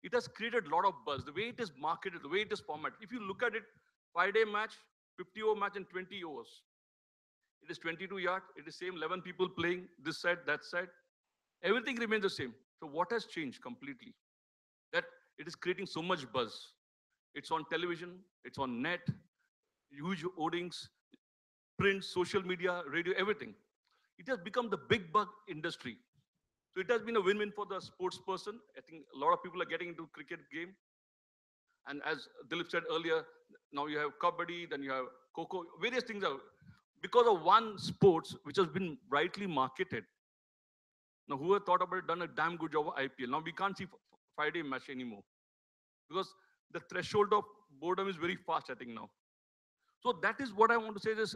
It has created a lot of buzz. The way it is marketed, the way it is formatted. If you look at it, 5-day match, 50-over match, and 20 overs. It is 22 yards. It is same 11 people playing this side, that side. Everything remains the same. So what has changed completely? That it is creating so much buzz. It's on television, it's on net, huge hoardings, print, social media, radio, everything. It has become the big bug industry. So it has been a win-win for the sports person. I think a lot of people are getting into cricket game. And as Dilip said earlier, now you have kabaddi, then you have kho, various things are because of one sports which has been rightly marketed. Now, whoever thought about it, done a damn good job of IPL. Now we can't see 5-day match anymore because the threshold of boredom is very fast, I think now. So that is what I want to say is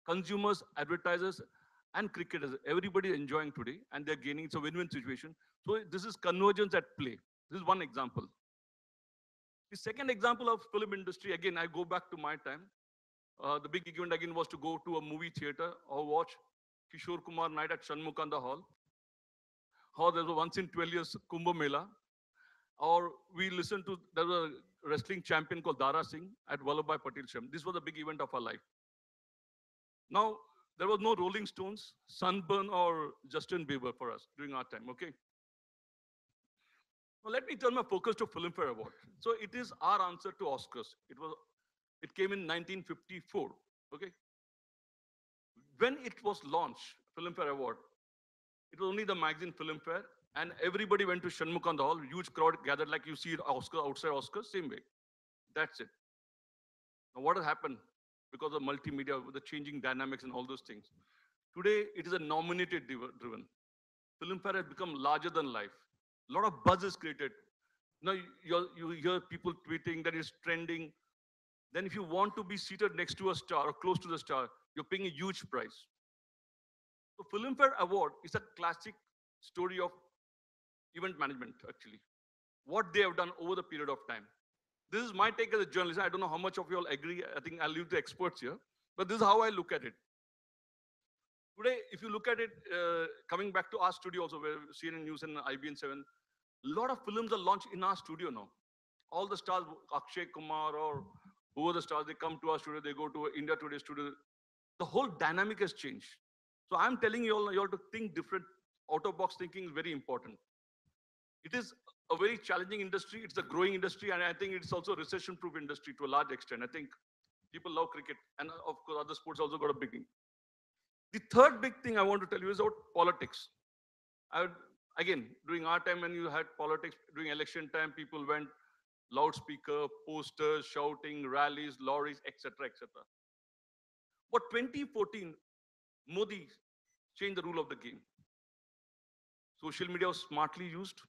consumers, advertisers, and cricketers, everybody is enjoying today and they're gaining. It's a win-win situation. So this is convergence at play. This is one example. The second example of film industry, again, I go back to my time. The big event again was to go to a movie theater or watch Kishore Kumar night at Shanmukanda Hall. Or there was once in 12 years Kumbh Mela. Or we listened to, there was a wrestling champion called Dara Singh at Vallabhbhai Patel Stadium. This was a big event of our life. Now, there was no Rolling Stones, Sunburn, or Justin Bieber for us during our time, okay? Now, let me turn my focus to Filmfare Award. So it is our answer to Oscars. It came in 1954, okay? When it was launched, Filmfare Award, it was only the magazine Filmfare, and everybody went to Shanmukanda Hall, huge crowd gathered like you see Oscar outside Oscars, same way. That's it. Now, what has happened? Because of multimedia, with the changing dynamics and all those things. Today, it is a nominated driven. Filmfare has become larger than life. A lot of buzz is created. Now you hear people tweeting that is trending. Then if you want to be seated next to a star or close to the star, you're paying a huge price. So Filmfare Award is a classic story of event management, actually. What they have done over the period of time. This is my take as a journalist. I don't know how much of you all agree. I think I'll leave the experts here. But this is how I look at it. Today, if you look at it, coming back to our studio also, where CNN News and IBN7, a lot of films are launched in our studio now. All the stars, Akshay Kumar or who are the stars, they come to our studio, they go to India Today studio. The whole dynamic has changed. So I'm telling you all to think different. Out-of-box thinking is very important. It is a very challenging industry. It's a growing industry, and I think it's also a recession-proof industry to a large extent. I think people love cricket, and of course, other sports also got a big thing. The third big thing I want to tell you is about politics. Again, during our time when you had politics, during election time, people went loudspeaker, posters, shouting, rallies, lorries, etc., etc. But 2014, Modi changed the rule of the game. Social media was smartly used.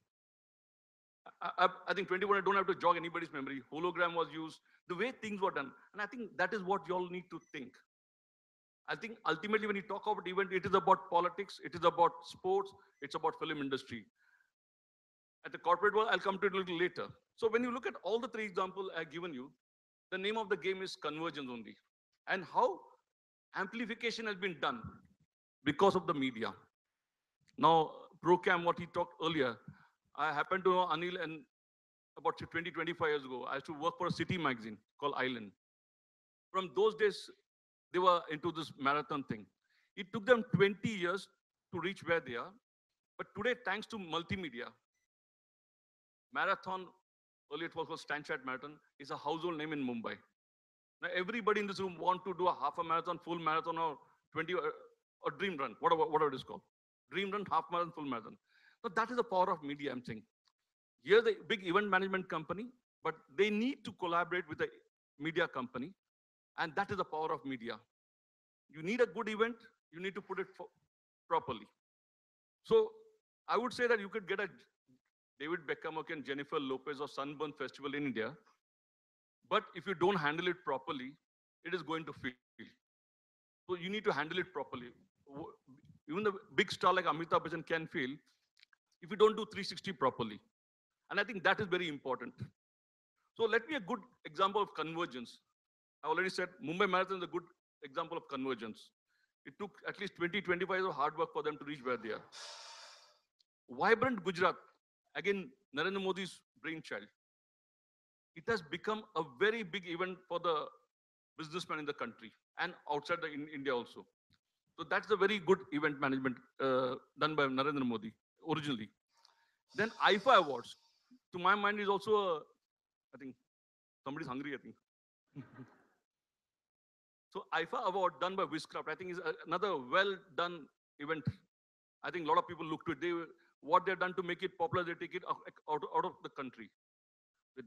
I think 21, I don't have to jog anybody's memory. Hologram was used. The way things were done. And I think that is what you all need to think. I think ultimately when you talk about event, it is about politics, it is about sports, it's about film industry. At the corporate world, I'll come to it a little later. So when you look at all the three examples I've given you, the name of the game is convergence only. And how amplification has been done because of the media. Now, ProCam, what he talked earlier, I happened to know Anil, and about 20, 25 years ago, I used to work for a city magazine called Island. From those days, they were into this marathon thing. It took them 20 years to reach where they are. But today, thanks to multimedia, marathon, earlier it was called Stanchart Marathon, is a household name in Mumbai. Now, everybody in this room want to do a half a marathon, full marathon, or 20, or dream run, whatever it is called. Dream run, half marathon, full marathon. So that is the power of media, I'm saying. Here's a big event management company, but they need to collaborate with a media company. And that is the power of media. You need a good event, you need to put it properly. So I would say that you could get a David Beckham or Jennifer Lopez or Sunburn Festival in India. But if you don't handle it properly, it is going to fail. So you need to handle it properly. Even the big star like Amitabh Bachchan can fail. if you don't do 360 properly. And I think that is very important. So let me a good example of convergence. I already said Mumbai Marathon is a good example of convergence. It took at least 20, 25 years of hard work for them to reach where they are. Vibrant Gujarat, again, Narendra Modi's brainchild. It has become a very big event for the businessmen in the country and outside in India also. So that's a very good event management done by Narendra Modi originally. Then IFA Awards, to my mind, is also I think, somebody's hungry, I think. So IFA Award done by Wizcraft, I think is another well done event. I think a lot of people look to it. What they've done to make it popular, they take it out of the country.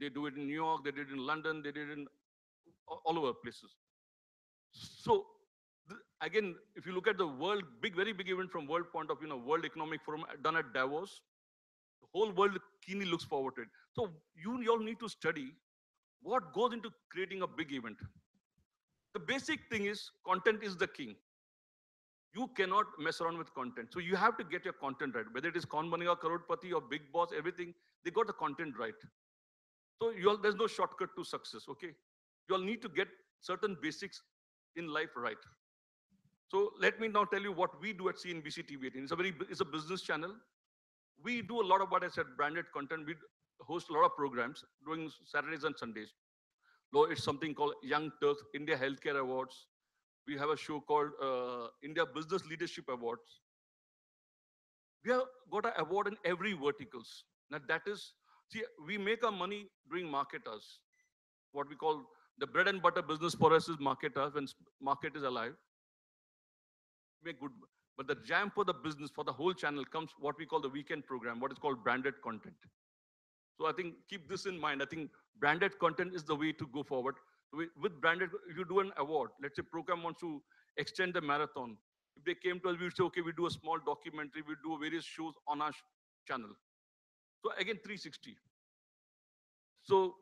They do it in New York, they did it in London, they did it in all over places. So again, if you look at the world, very big event from world point of view, World Economic Forum done at Davos, the whole world keenly looks forward to it. So you all need to study what goes into creating a big event. The basic thing is content is the king. You cannot mess around with content. So you have to get your content right. Whether it is Kaun Banega Crorepati or Big Boss, everything, they got the content right. So there's no shortcut to success, okay? You all need to get certain basics in life right. So let me now tell you what we do at CNBC TV18. It's a business channel. We do a lot of what I said, branded content. We host a lot of programs during Saturdays and Sundays. It's something called Young Turks India Healthcare Awards. We have a show called India Business Leadership Awards. We have got an award in every verticals. Now that is, see, we make our money doing marketers. What we call the bread and butter business for us is marketers. When market is alive, make good. But the jam for the business, for the whole channel comes what we call the weekend program, what is called branded content. So I think keep this in mind. I think branded content is the way to go forward. With branded, if you do an award, let's say program wants to extend the marathon. If they came to us, we would say, okay, we do a small documentary, we do various shows on our channel. So again, 360. So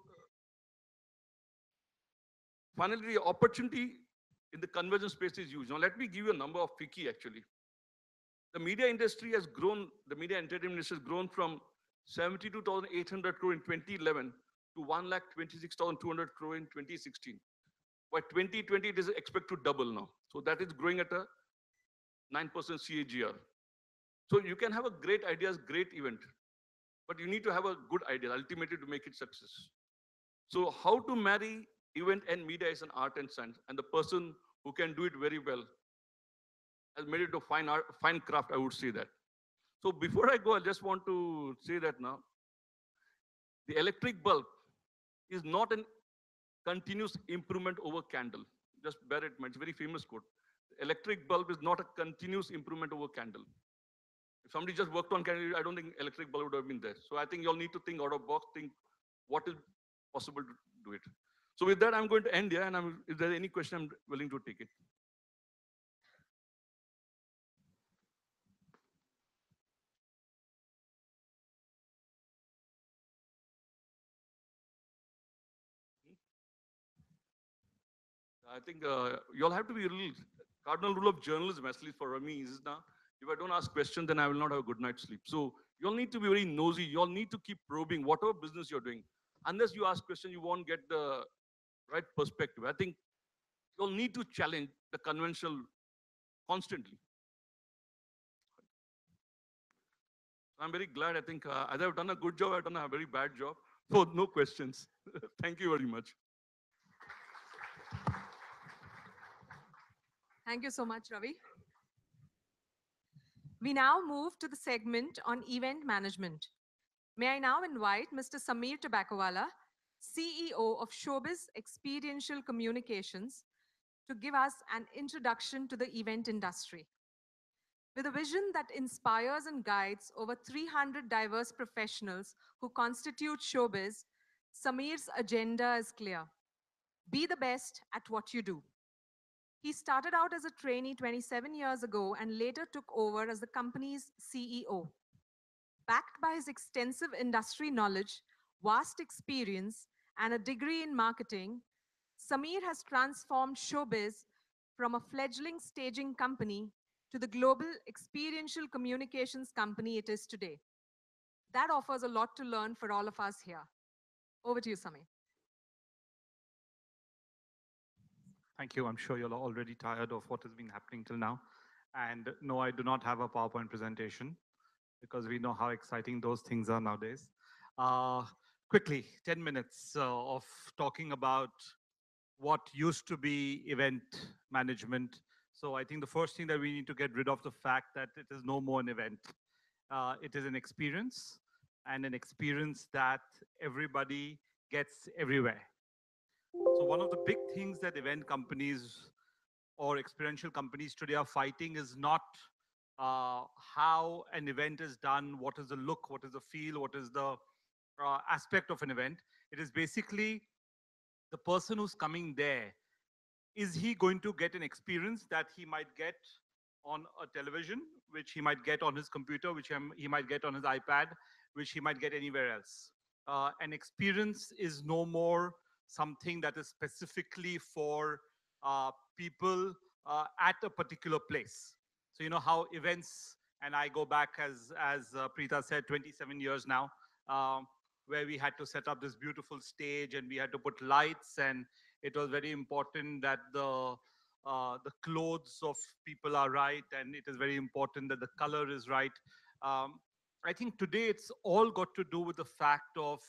finally, the opportunity in the convergence space is huge. Now let me give you a number of FICCI actually. The media industry has grown, the media entertainment industry has grown from 72,800 crore in 2011 to 1,26,200 crore in 2016. By 2020, it is expected to double now. So that is growing at a 9% CAGR. So you can have a great ideas, great event, but you need to have a good idea ultimately to make it success. So how to marry event and media is an art and science, and the person who can do it very well has made it a fine art, fine craft, I would say that. So before I go, I just want to say that now, the electric bulb is not a continuous improvement over candle. Just bear it in mind, it's a very famous quote. The electric bulb is not a continuous improvement over candle. If somebody just worked on candle, I don't think electric bulb would have been there. So I think you all need to think out of box, think what is possible to do it. So with that, I'm going to end here, and if there's any question, I'm willing to take it. I think you all have to be a little, cardinal rule of journalism, at least for me, is now, if I don't ask questions, then I will not have a good night's sleep. So you all need to be very nosy. You all need to keep probing whatever business you're doing. Unless you ask questions, you won't get the right perspective. I think you all need to challenge the conventional constantly. I'm very glad. I think either I've done a good job, I've done a very bad job. So no questions. Thank you very much. Thank you so much, Ravi. We now move to the segment on event management. May I now invite Mr. Sameer Tabakwala, CEO of Showbiz Experiential Communications, to give us an introduction to the event industry. With a vision that inspires and guides over 300 diverse professionals who constitute Showbiz, Sameer's agenda is clear. Be the best at what you do. He started out as a trainee 27 years ago and later took over as the company's CEO. Backed by his extensive industry knowledge, vast experience, and a degree in marketing, Sameer has transformed Showbiz from a fledgling staging company to the global experiential communications company it is today. that offers a lot to learn for all of us here. Over to you, Sami. Thank you. I'm sure you're already tired of what has been happening till now. And no, I do not have a PowerPoint presentation because we know how exciting those things are nowadays. Uh, Quickly, 10 minutes of talking about what used to be event management. So I think the first thing that we need to get rid of the fact that it is no more an event. It is an experience, and an experience that everybody gets everywhere. So one of the big things that event companies or experiential companies today are fighting is not how an event is done, what is the look, what is the feel, what is the aspect of an event. It is basically the person who's coming there. Is he going to get an experience that he might get on a television, which he might get on his computer, which he might get on his iPad, which he might get anywhere else? An experience is no more something that is specifically for people at a particular place. So you know how events, and I go back as Preeta said, 27 years now, where we had to set up this beautiful stage and we had to put lights, and it was very important that the clothes of people are right, and it is very important that the color is right. I think today it's all got to do with the fact of,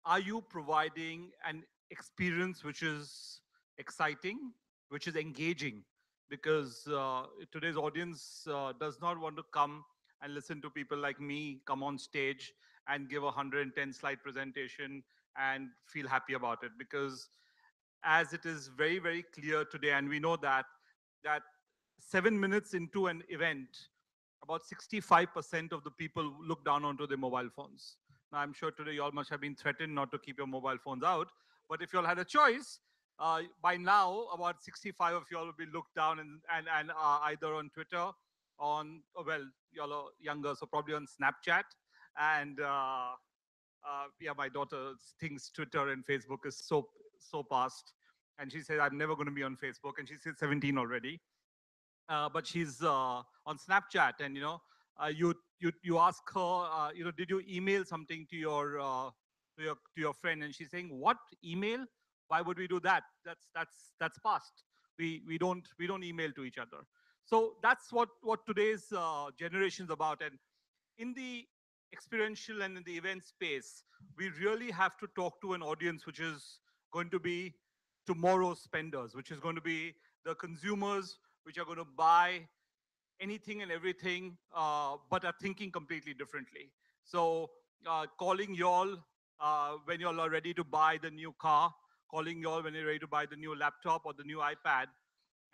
are you providing an experience which is exciting, which is engaging? Because today's audience does not want to come and listen to people like me come on stage and give a 110 slide presentation and feel happy about it. Because as it is very, very clear today, and we know that 7 minutes into an event, about 65% of the people look down onto their mobile phones. Now, I'm sure today you all must have been threatened not to keep your mobile phones out. But if you all had a choice, by now, about 65 of you all will be looked down and either on Twitter, well, you all are younger, so probably on Snapchat. And yeah, my daughter thinks Twitter and Facebook is so past. And she says, I'm never going to be on Facebook. And she's 17 already. But she's on Snapchat, and you ask her, did you email something to your friend? And she's saying, what, email? Why would we do that? That's past. We don't email to each other. So that's what today's generation is about. And in the experiential and in the event space, we really have to talk to an audience which is going to be tomorrow's spenders, which is going to be the consumers which are going to buy anything and everything, but are thinking completely differently. So calling y'all when y'all are ready to buy the new car, calling y'all when you're ready to buy the new laptop or the new iPad,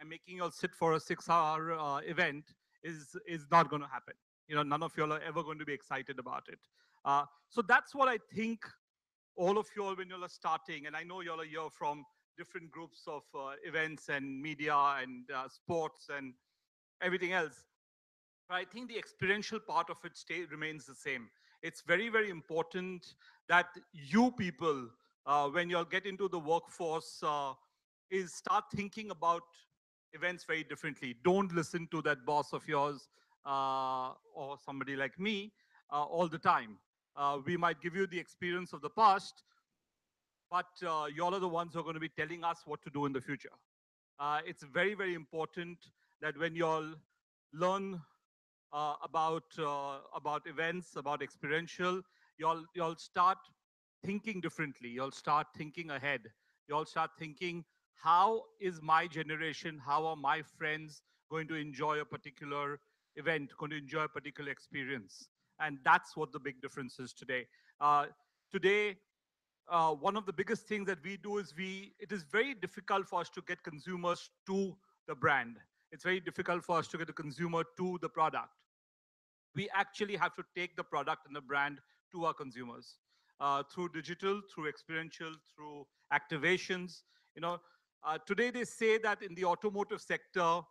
and making y'all sit for a 6-hour event is not going to happen. None of y'all are ever going to be excited about it. So that's what I think all of y'all, when y'all are starting, and I know y'all are here from different groups of events and media and sports and everything else. But I think the experiential part of it remains the same. It's very, very important that you people, when you'll get into the workforce, is start thinking about events very differently. Don't listen to that boss of yours or somebody like me all the time. We might give you the experience of the past, but y'all are the ones who are going to be telling us what to do in the future. It's very, very important that when y'all learn about events, about experiential, y'all start thinking differently. Y'all start thinking ahead. Y'all start thinking, how is my generation, how are my friends going to enjoy a particular event, going to enjoy a particular experience? And that's what the big difference is today. Today, one of the biggest things that we do is it is very difficult for us to get consumers to the brand. It's very difficult for us to get the consumer to the product. We actually have to take the product and the brand to our consumers through digital, through experiential, through activations. Today they say that in the automotive sector,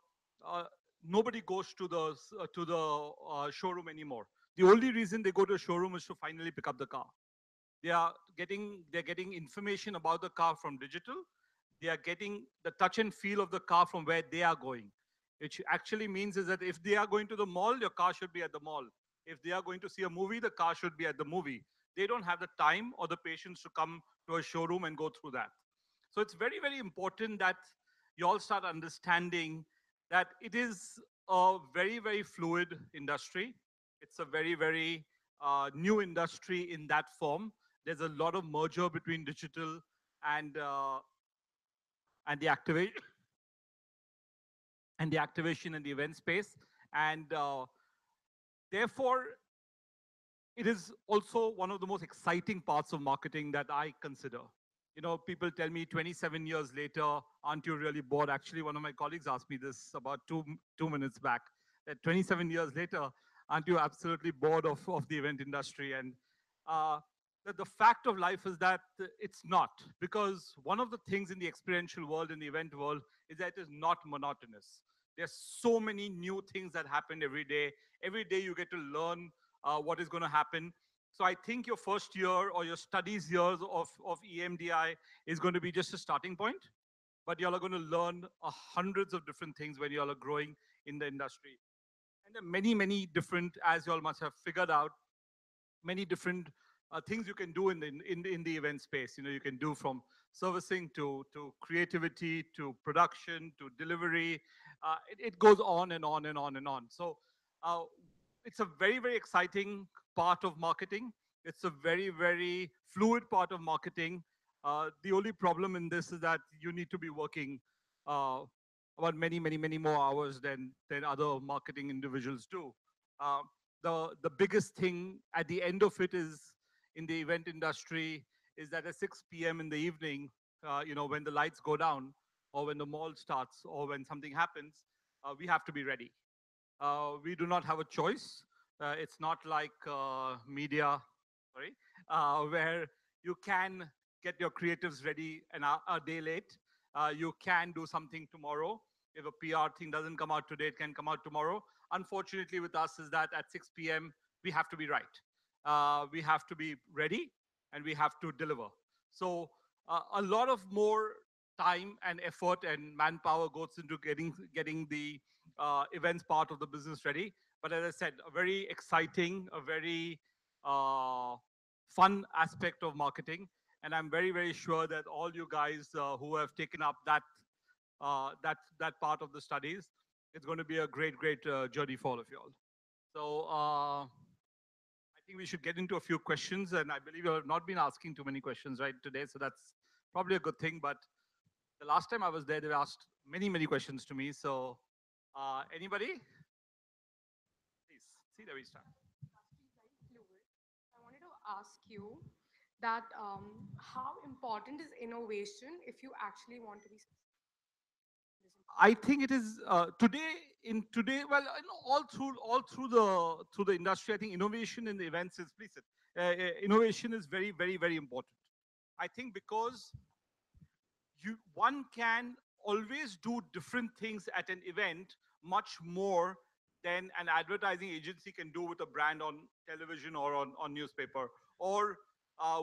nobody goes to the showroom anymore. The only reason they go to a showroom is to finally pick up the car. They're getting information about the car from digital. They are getting the touch and feel of the car from where they are going. Which actually means is that if they are going to the mall, your car should be at the mall. If they are going to see a movie, the car should be at the movie. They don't have the time or the patience to come to a showroom and go through that. So it's very, very important that you all start understanding that it is a very, very fluid industry. It's a very, very new industry in that form. There's a lot of merger between digital and uh, and the activation and the event space, and therefore it is also one of the most exciting parts of marketing that I consider. You know, people tell me 27 years later, aren't you really bored? Actually, one of my colleagues asked me this about two minutes back, that 27 years later, aren't you absolutely bored of the event industry? And uh, the fact of life is that it's not, because one of the things in the experiential world, in the event world, is that it is not monotonous. There's so many new things that happen every day. Every day you get to learn what is going to happen. So I think your first year or your studies years of EMDI is going to be just a starting point, but y'all are going to learn hundreds of different things when y'all are growing in the industry. And there are many, many different, as y'all must have figured out, many different things you can do in the event space. You know, you can do from servicing to creativity to production to delivery. It goes on and on and on and on. So uh, it's a very, very exciting part of marketing. It's a very, very fluid part of marketing. The only problem in this is that you need to be working uh, about many, many, many more hours than other marketing individuals do. Uh, the biggest thing at the end of it is, in the event industry, is that at 6 p.m. in the evening, you know, when the lights go down, or when the mall starts, or when something happens, we have to be ready. We do not have a choice. It's not like media, sorry, where you can get your creatives ready a day late. You can do something tomorrow. If a PR thing doesn't come out today, it can come out tomorrow. Unfortunately, with us is that at 6 p.m. we have to be right. We have to be ready, and we have to deliver. So a lot of more time and effort and manpower goes into getting the events part of the business ready. But as I said, a very exciting, a very fun aspect of marketing. And I'm very, very sure that all you guys who have taken up that part of the studies, it's going to be a great, great journey for all of you all. So I think we should get into a few questions. And I believe you have not been asking too many questions right today. So that's probably a good thing. But the last time I was there, they asked many, many questions to me. So anybody? Please, see that we start. I wanted to ask you that how important is innovation if you actually want to be I think it is today. Well, you know, all through the industry, I think innovation in the events is, please, innovation is very, very, very important. I think because one can always do different things at an event much more than an advertising agency can do with a brand on television or on newspaper, or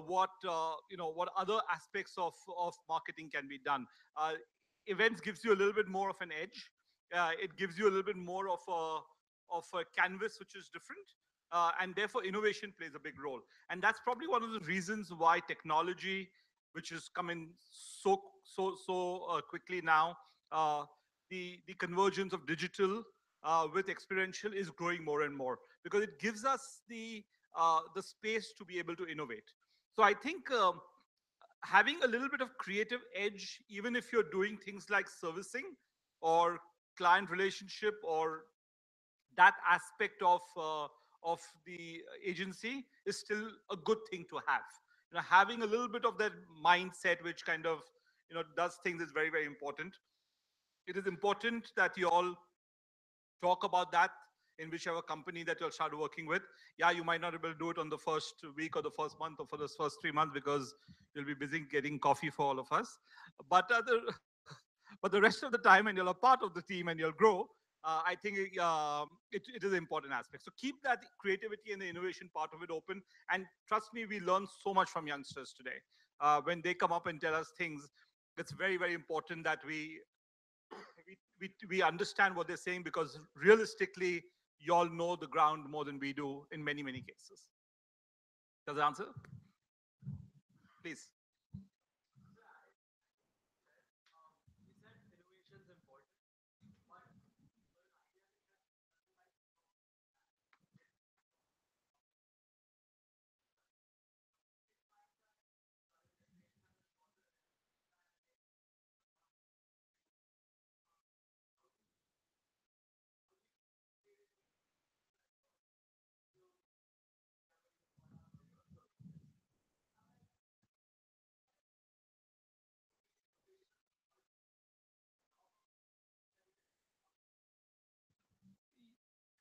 what other aspects of marketing can be done. Events gives you a little bit more of an edge. It gives you a little bit more of a canvas which is different, and therefore innovation plays a big role. And that's probably one of the reasons why technology, which is coming so quickly now, the convergence of digital with experiential is growing more and more, because it gives us the space to be able to innovate. So I think having a little bit of creative edge, even if you're doing things like servicing or client relationship or that aspect of the agency, is still a good thing to have. You know, having a little bit of that mindset, which kind of does things, is very, very important. It is important that you all talk about that in whichever company that you'll start working with. Yeah, you might not be able to do it on the first week or the first month or for the first 3 months, because you'll be busy getting coffee for all of us. But but the rest of the time, and you're a part of the team and you'll grow, I think it is an important aspect. So keep that creativity and the innovation part of it open. And trust me, we learn so much from youngsters today. When they come up and tell us things, it's very, very important that we understand what they're saying, because realistically, you all know the ground more than we do in many, many cases. Does that answer? Please.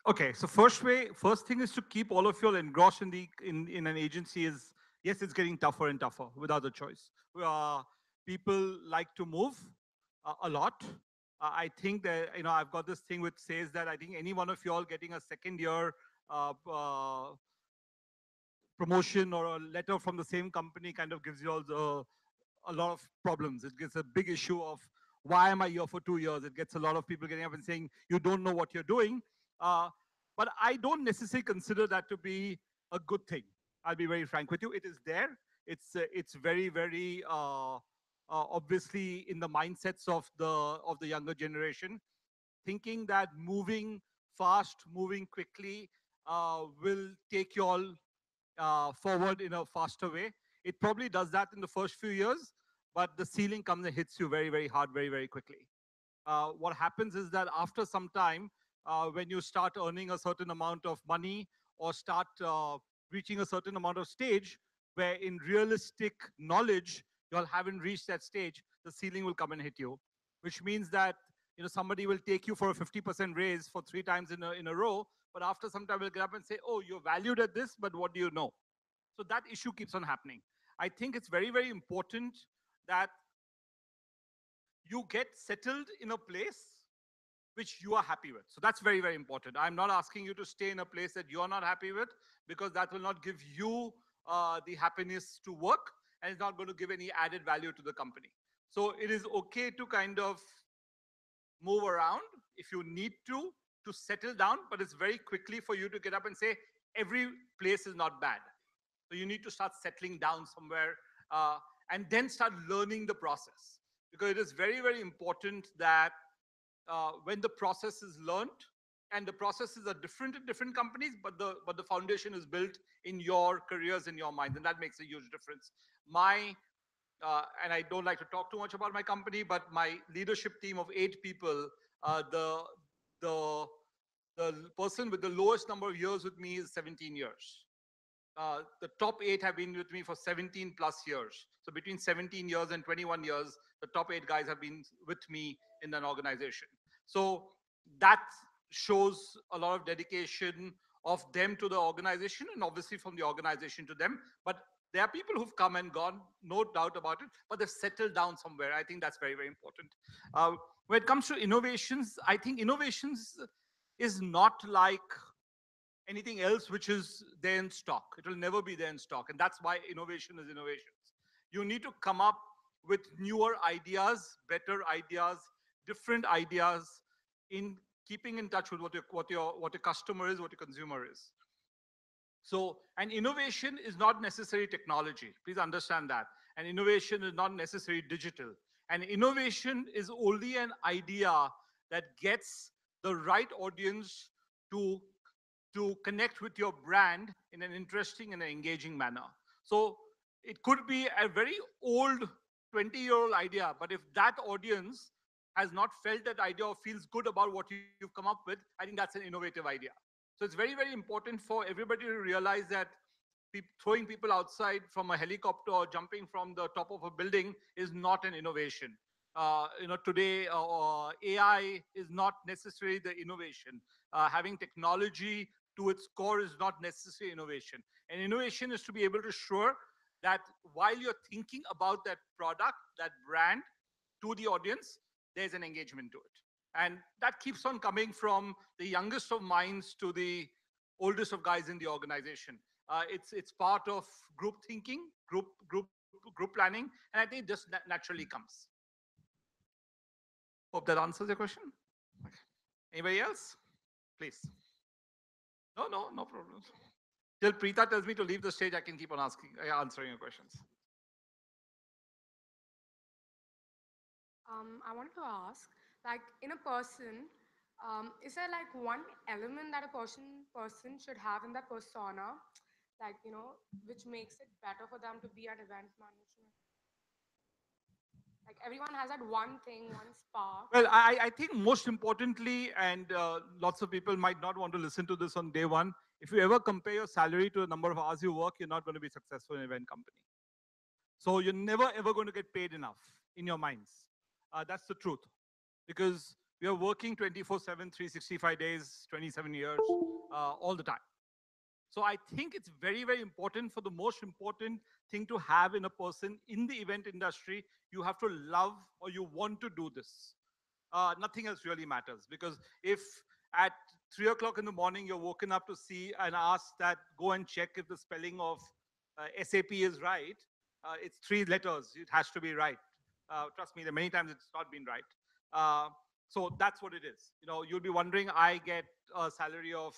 Okay, so first thing is to keep all of you all engrossed in in an agency is, yes, it's getting tougher and tougher without a choice. People like to move a lot. I think that, I've got this thing which says that I think any one of you all getting a second year promotion or a letter from the same company kind of gives you all a lot of problems. It gets a big issue of, why am I here for 2 years? It gets a lot of people getting up and saying, you don't know what you're doing. But I don't necessarily consider that to be a good thing. I'll be very frank with you. It is there. It's very, very obviously in the mindsets of the younger generation, thinking that moving fast, moving quickly will take you all forward in a faster way. It probably does that in the first few years, but the ceiling comes and hits you very, very hard, very, very quickly. What happens is that after some time, when you start earning a certain amount of money or start reaching a certain amount of stage, where in realistic knowledge, you all haven't reached that stage, the ceiling will come and hit you, which means that somebody will take you for a 50% raise for 3 times in a row, but after some time will get up and say, oh, you're valued at this, but what do you know? So that issue keeps on happening. I think it's very, very important that you get settled in a place which you are happy with. So that's very, very important. I'm not asking you to stay in a place that you're not happy with, because that will not give you the happiness to work, and it's not going to give any added value to the company. So it is okay to kind of move around if you need to settle down, but it's very quickly for you to get up and say, every place is not bad. So you need to start settling down somewhere and then start learning the process. Because it is very, very important that when the process is learned, and the processes are different in different companies, but the foundation is built in your careers, in your minds, and that makes a huge difference. And I don't like to talk too much about my company, but my leadership team of 8 people, the person with the lowest number of years with me is 17 years. The top 8 have been with me for 17 plus years. So between 17 years and 21 years, the top 8 guys have been with me in an organization. So that shows a lot of dedication of them to the organization, and obviously from the organization to them. But there are people who've come and gone, no doubt about it, but they've settled down somewhere. I think that's very, very important. When it comes to innovations, I think innovations is not like anything else which is there in stock. It will never be there in stock. And that's why innovation is innovations. You need to come up with newer ideas, better ideas, different ideas, in keeping in touch with what your customer is, what your consumer is. So, and innovation is not necessarily technology. Please understand that. And innovation is not necessarily digital. And innovation is only an idea that gets the right audience to connect with your brand in an interesting and an engaging manner. So it could be a very old 20-year-old idea, but if that audience has not felt that idea or feels good about what you've come up with, I think that's an innovative idea. So it's very, very important for everybody to realize that throwing people outside from a helicopter or jumping from the top of a building is not an innovation. Today, AI is not necessarily the innovation. Having technology to its core is not necessarily innovation. And innovation is to be able to ensure that while you're thinking about that product, that brand, to the audience, there's an engagement to it. And that keeps on coming from the youngest of minds to the oldest of guys in the organization. It's part of group thinking, group planning, and I think it just naturally comes. Hope that answers your question. Okay. Anybody else? Please. No problem. Till Preeta tells me to leave the stage, I can keep on answering your questions. I wanted to ask, like, in a person, is there like one element that a person should have in their persona, like, which makes it better for them to be at event management? Like, everyone has that one thing, one spark. Well, I think most importantly, and lots of people might not want to listen to this on day one, if you ever compare your salary to the number of hours you work, you're not going to be successful in an event company. So you're never ever going to get paid enough in your minds. That's the truth. Because we are working 24/7, 365 days, 27 years, all the time. So I think it's very, very important. For the most important thing to have in a person in the event industry, you have to love or you want to do this. Nothing else really matters, because if at 3 o'clock in the morning you're woken up to see and asked that go and check if the spelling of SAP is right, it's 3 letters, it has to be right. Trust me, there are many times it's not been right. So that's what it is. You'll be wondering, I get a salary of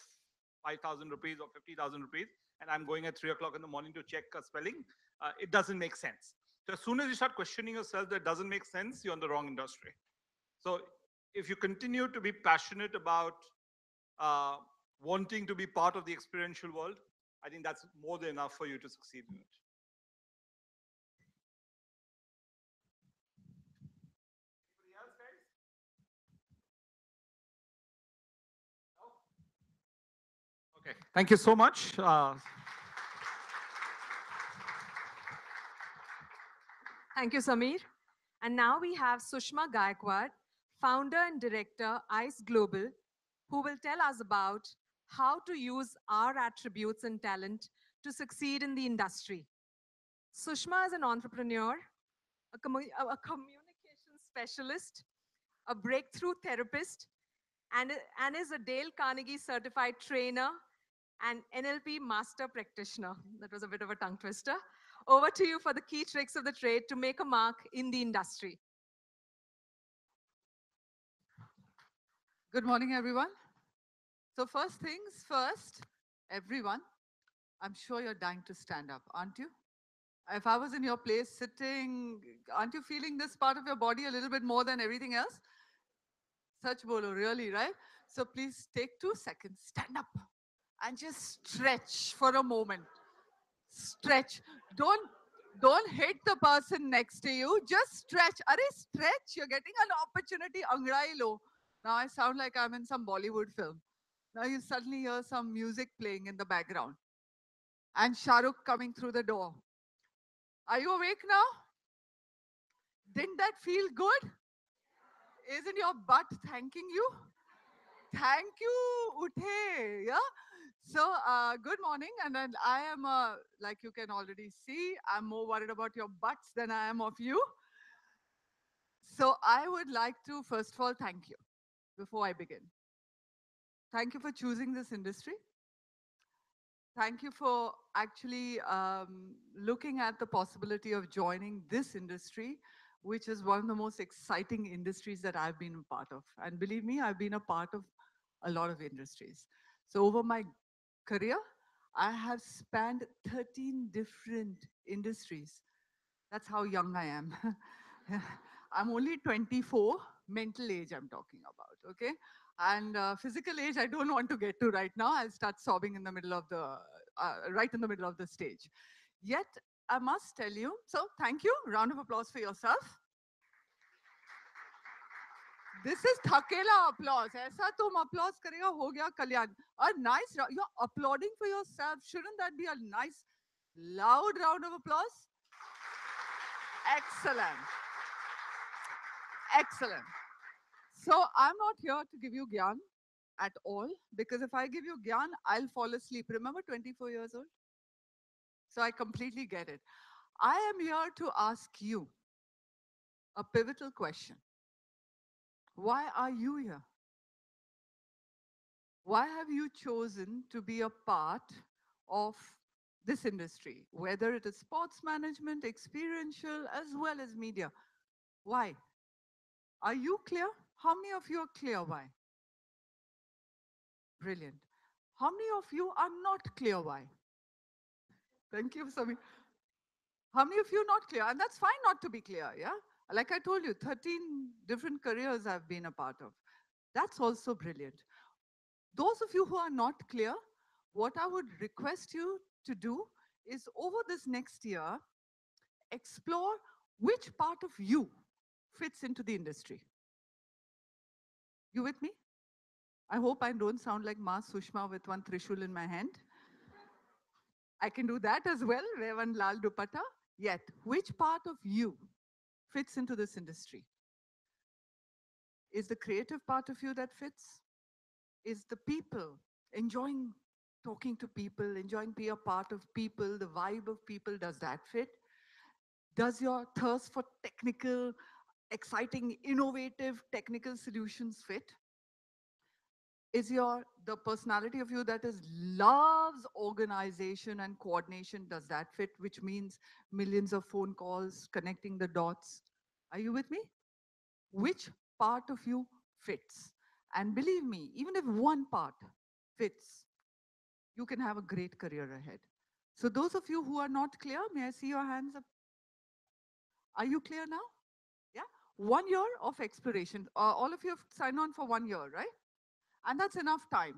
5,000 rupees or 50,000 rupees, and I'm going at 3 o'clock in the morning to check a spelling. It doesn't make sense. So as soon as you start questioning yourself that doesn't make sense, you're in the wrong industry. So if you continue to be passionate about wanting to be part of the experiential world, I think that's more than enough for you to succeed in it. Anybody else, guys? No? Okay, thank you so much. Thank you, Samir. And now we have Sushma Gaikwad, founder and director, ICE Global, who will tell us about how to use our attributes and talent to succeed in the industry. Sushma is an entrepreneur, a communication specialist, a breakthrough therapist, and is a Dale Carnegie certified trainer and NLP master practitioner. That was a bit of a tongue twister. Over to you for the key tricks of the trade to make a mark in the industry. Good morning, everyone. So first things first, everyone, I'm sure you're dying to stand up, aren't you? If I was in your place sitting, aren't you feeling this part of your body a little bit more than everything else? Such bolo, really, right? So please take 2 seconds, stand up and just stretch for a moment. Stretch. Don't hit the person next to you. Just stretch. Are stretch? You're getting an opportunity. Angrai lo. Now I sound like I'm in some Bollywood film. Now you suddenly hear some music playing in the background. And Shahrukh coming through the door. Are you awake now? Didn't that feel good? Isn't your butt thanking you? Thank you, Uthe. Yeah. So good morning. And then I am, like you can already see, I'm more worried about your butts than I am of you. So I would like to, first of all, thank you before I begin. Thank you for choosing this industry. Thank you for actually looking at the possibility of joining this industry, which is one of the most exciting industries that I've been a part of. And believe me, I've been a part of a lot of industries. So over my career, I have spanned 13 different industries. That's how young I am. I'm only 24, mental age I'm talking about, okay? And physical age, I don't want to get to right now. I'll start sobbing in the middle of the, right in the middle of the stage. Yet, I must tell you, so thank you, round of applause for yourself. This is thakela applause. Aisa tum applause karega ho gaya kalyan. A nice, you're applauding for yourself. Shouldn't that be a nice, loud round of applause? Excellent. Excellent. So I'm not here to give you gyan at all, because if I give you gyan, I'll fall asleep. Remember 24 years old? So I completely get it. I am here to ask you a pivotal question. Why are you here? Why have you chosen to be a part of this industry, whether it is sports management, experiential, as well as media? Why? Are you clear? How many of you are clear why? Brilliant. How many of you are not clear why? Thank you, Sami. How many of you are not clear? And that's fine not to be clear, yeah? Like I told you, 13 different careers I've been a part of. That's also brilliant. Those of you who are not clear, what I would request you to do is over this next year, explore which part of you fits into the industry. You with me? I hope I don't sound like Ma Sushma with one trishul in my hand. I can do that as well, wear one lal dupatta. Yet, which part of you fits into this industry? Is the creative part of you that fits? Is the people, enjoying talking to people, enjoying being a part of people, the vibe of people, does that fit? Does your thirst for technical, exciting, innovative technical solutions fit? Is the personality of you that is loves organization and coordination, does that fit? Which means millions of phone calls, connecting the dots. Are you with me? Which part of you fits? And believe me, even if one part fits, you can have a great career ahead. So those of you who are not clear, may I see your hands up? Are you clear now? Yeah? 1 year of exploration. All of you have signed on for 1 year, right? And that's enough time.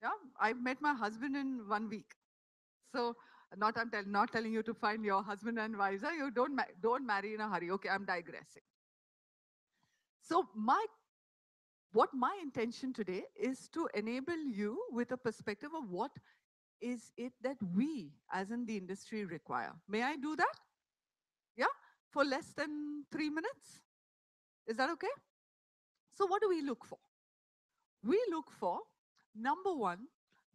Yeah, I met my husband in 1 week. So not telling you to find your husband and wives. You don't marry in a hurry. Okay, I'm digressing. So what my intention today is to enable you with a perspective of what is it that we, as in the industry, require. May I do that? Yeah, for less than 3 minutes. Is that okay? So what do we look for? We look for, number one,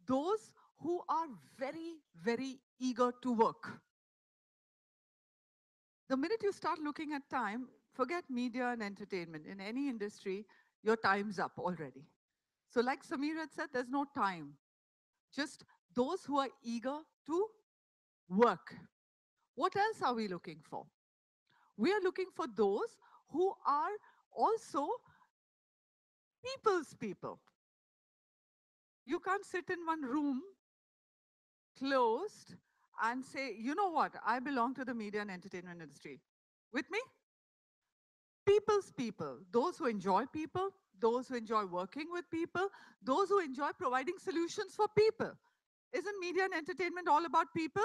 those who are very, very eager to work. The minute you start looking at time, forget media and entertainment. In any industry, your time's up already. So like Samir had said, there's no time. Just those who are eager to work. What else are we looking for? We are looking for those who are also people's people. You can't sit in one room closed and say, you know what, I belong to the media and entertainment industry. With me? People's people, those who enjoy people, those who enjoy working with people, those who enjoy providing solutions for people. Isn't media and entertainment all about people?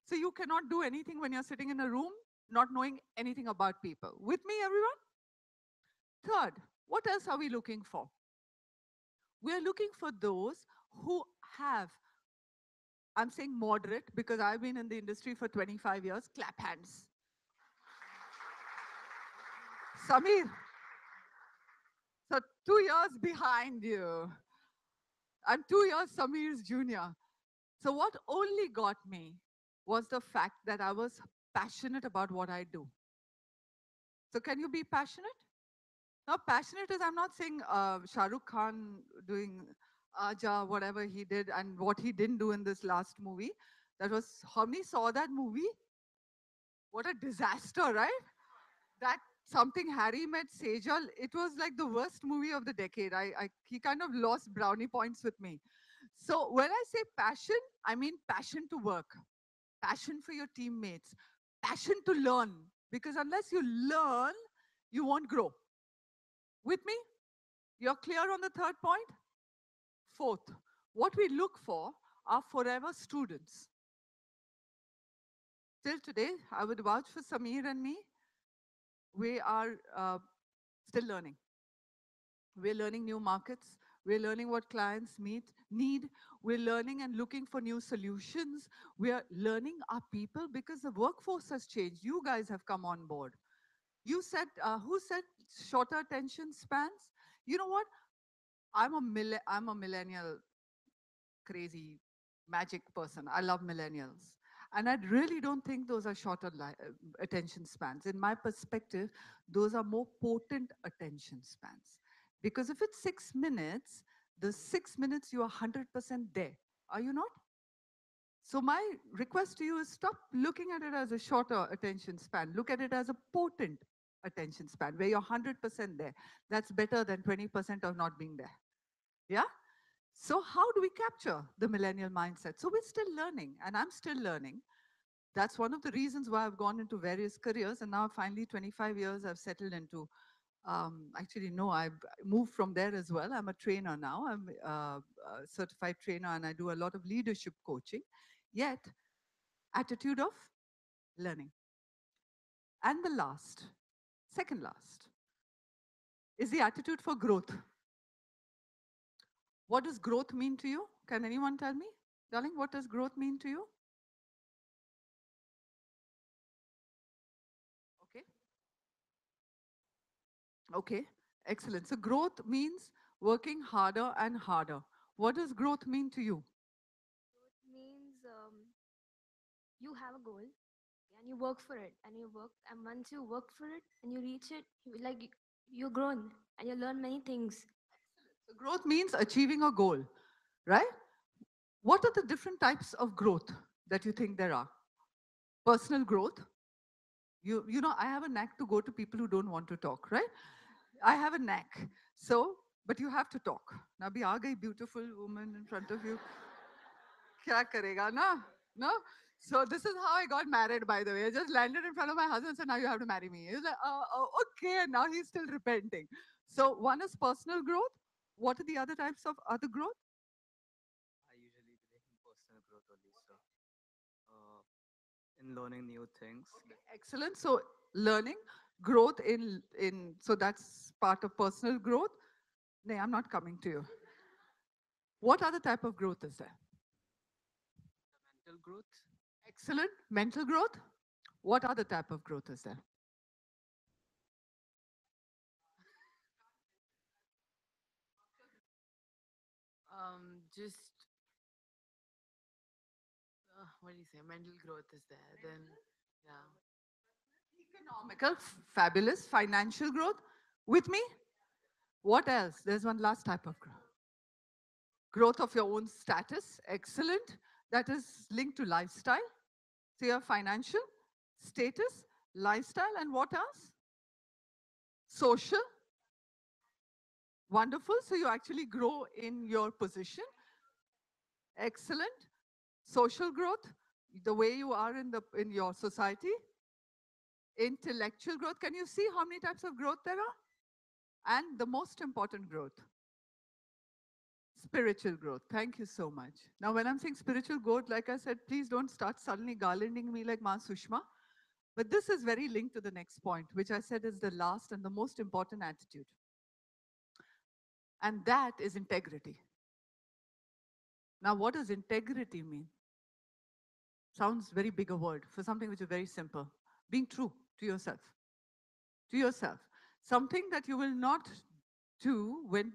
So you cannot do anything when you're sitting in a room not knowing anything about people. With me, everyone? Third, what else are we looking for? We are looking for those who have, I'm saying moderate because I've been in the industry for 25 years, clap hands. Samir, so 2 years behind you. I'm 2 years Samir's junior. So what only got me was the fact that I was passionate about what I do. So can you be passionate? Now, passionate is, I'm not saying Shah Rukh Khan doing Aja, whatever he did, and what he didn't do in this last movie. That was, how many saw that movie? What a disaster, right? That Something Harry Met Sejal, it was like the worst movie of the decade. He kind of lost brownie points with me. So when I say passion, I mean passion to work, passion for your teammates, passion to learn. Because unless you learn, you won't grow. With me? You're clear on the third point? Fourth, what we look for are forever students. Till today, I would vouch for Samir and me. We are still learning. We're learning new markets. We're learning what clients need. We're learning and looking for new solutions. We're learning our people because the workforce has changed. You guys have come on board. You said, who said shorter attention spans? You know what? I'm a millennial crazy magic person. I love millennials. And I really don't think those are shorter attention spans. In my perspective, those are more potent attention spans. Because if it's 6 minutes, the 6 minutes you are 100% there. Are you not? So my request to you is stop looking at it as a shorter attention span. Look at it as a potent attention span where you're 100% there. That's better than 20% of not being there. Yeah? So how do we capture the millennial mindset? So we're still learning, and I'm still learning. That's one of the reasons why I've gone into various careers, and now finally 25 years I've settled into. Actually, no, I've moved from there as well. I'm a trainer now. I'm a certified trainer, and I do a lot of leadership coaching. Yet, attitude of learning. And the last, second last, is the attitude for growth. What does growth mean to you? Can anyone tell me? Darling, what does growth mean to you? Okay. Okay, excellent. So growth means working harder and harder. What does growth mean to you? Means you have a goal and you work for it and you work, and once you work for it and you reach it, you're grown and you learn many things. So growth means achieving a goal, right? What are the different types of growth that you think there are? Personal growth. You know, I have a knack to go to people who don't want to talk, right? I have a knack. So, but you have to talk. Now, be a beautiful woman in front of you. Kya karega, na? No? So this is how I got married, by the way. I just landed in front of my husband and said, now you have to marry me. He's like, oh, okay. And now he's still repenting. So one is personal growth. What are the other types of other growth? I usually believe in personal growth only, so in learning new things. Okay, excellent. So learning, growth in so that's part of personal growth. No, I'm not coming to you. What other type of growth is there? Mental growth. Excellent. Mental growth. What other type of growth is there? Just what do you say? Mental growth is there. Then, yeah. Economical, fabulous. Financial growth. With me? What else? There's one last type of growth. Growth of your own status. Excellent. That is linked to lifestyle. So you have financial, status, lifestyle, and what else? Social. Wonderful. So you actually grow in your position. Excellent. Social growth, the way you are in your society. Intellectual growth. Can you see how many types of growth there are? And the most important growth, spiritual growth. Thank you so much. Now, when I'm saying spiritual growth, like I said, please don't start suddenly garlanding me like Ma Sushma. But this is very linked to the next point, which I said is the last and the most important attitude. And that is integrity. Now, what does integrity mean? Sounds very big a word for something which is very simple. Being true to yourself. To yourself. Something that you will not do when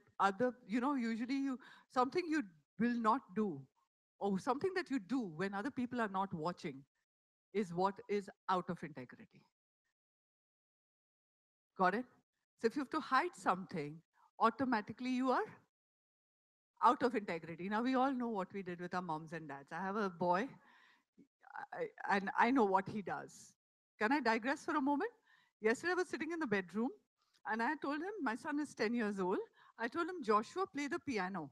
usually something you will not do, or something that you do when other people are not watching is what is out of integrity. Got it? So if you have to hide something, automatically you are out of integrity. Now we all know what we did with our moms and dads. I have a boy, and I know what he does. Can I digress for a moment? Yesterday I was sitting in the bedroom and I told him, my son is 10 years old. I told him, Joshua, play the piano.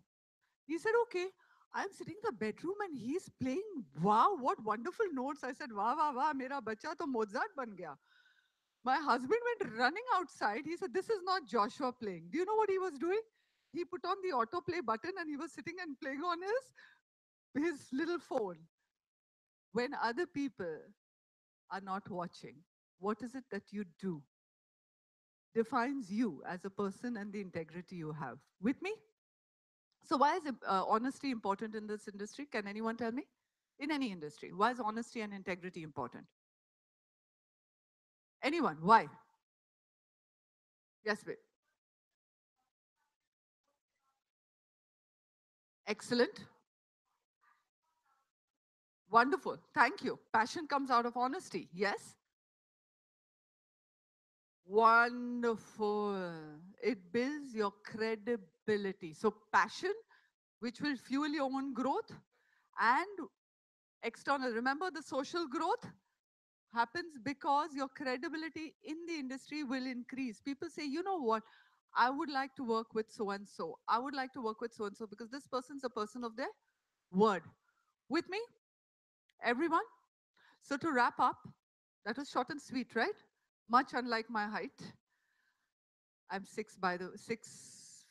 He said, okay. I'm sitting in the bedroom and he's playing, wow, what wonderful notes. I said, wow, wow, wow, mera bacha to Mozart ban gaya. My husband went running outside. He said, this is not Joshua playing. Do you know what he was doing? He put on the autoplay button and he was sitting and playing on his little phone. When other people are not watching, what is it that you do? Defines you as a person and the integrity you have. With me? So why is honesty important in this industry? Can anyone tell me? In any industry, why is honesty and integrity important? Anyone? Why? Yes, babe. Excellent. Wonderful. Thank you. Passion comes out of honesty. Yes? Wonderful. It builds your credibility. So passion, which will fuel your own growth, and external. Remember, the social growth happens because your credibility in the industry will increase. People say, you know what? I would like to work with so and so. I would like to work with so and so because this person's a person of their word. With me, everyone? So to wrap up, that was short and sweet, right? Much unlike my height. I'm 6'5",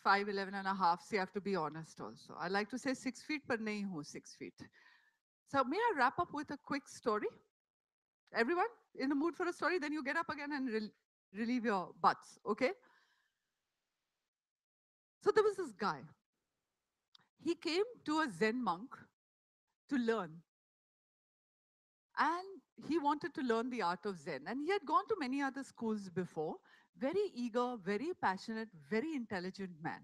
11.5. See, I have to be honest also. I like to say 6 feet, but nahi hu 6 feet. So may I wrap up with a quick story? Everyone in the mood for a story? Then you get up again and relieve your butts, okay? So there was this guy. He came to a Zen monk to learn. And he wanted to learn the art of Zen. And he had gone to many other schools before. Very eager, very passionate, very intelligent man.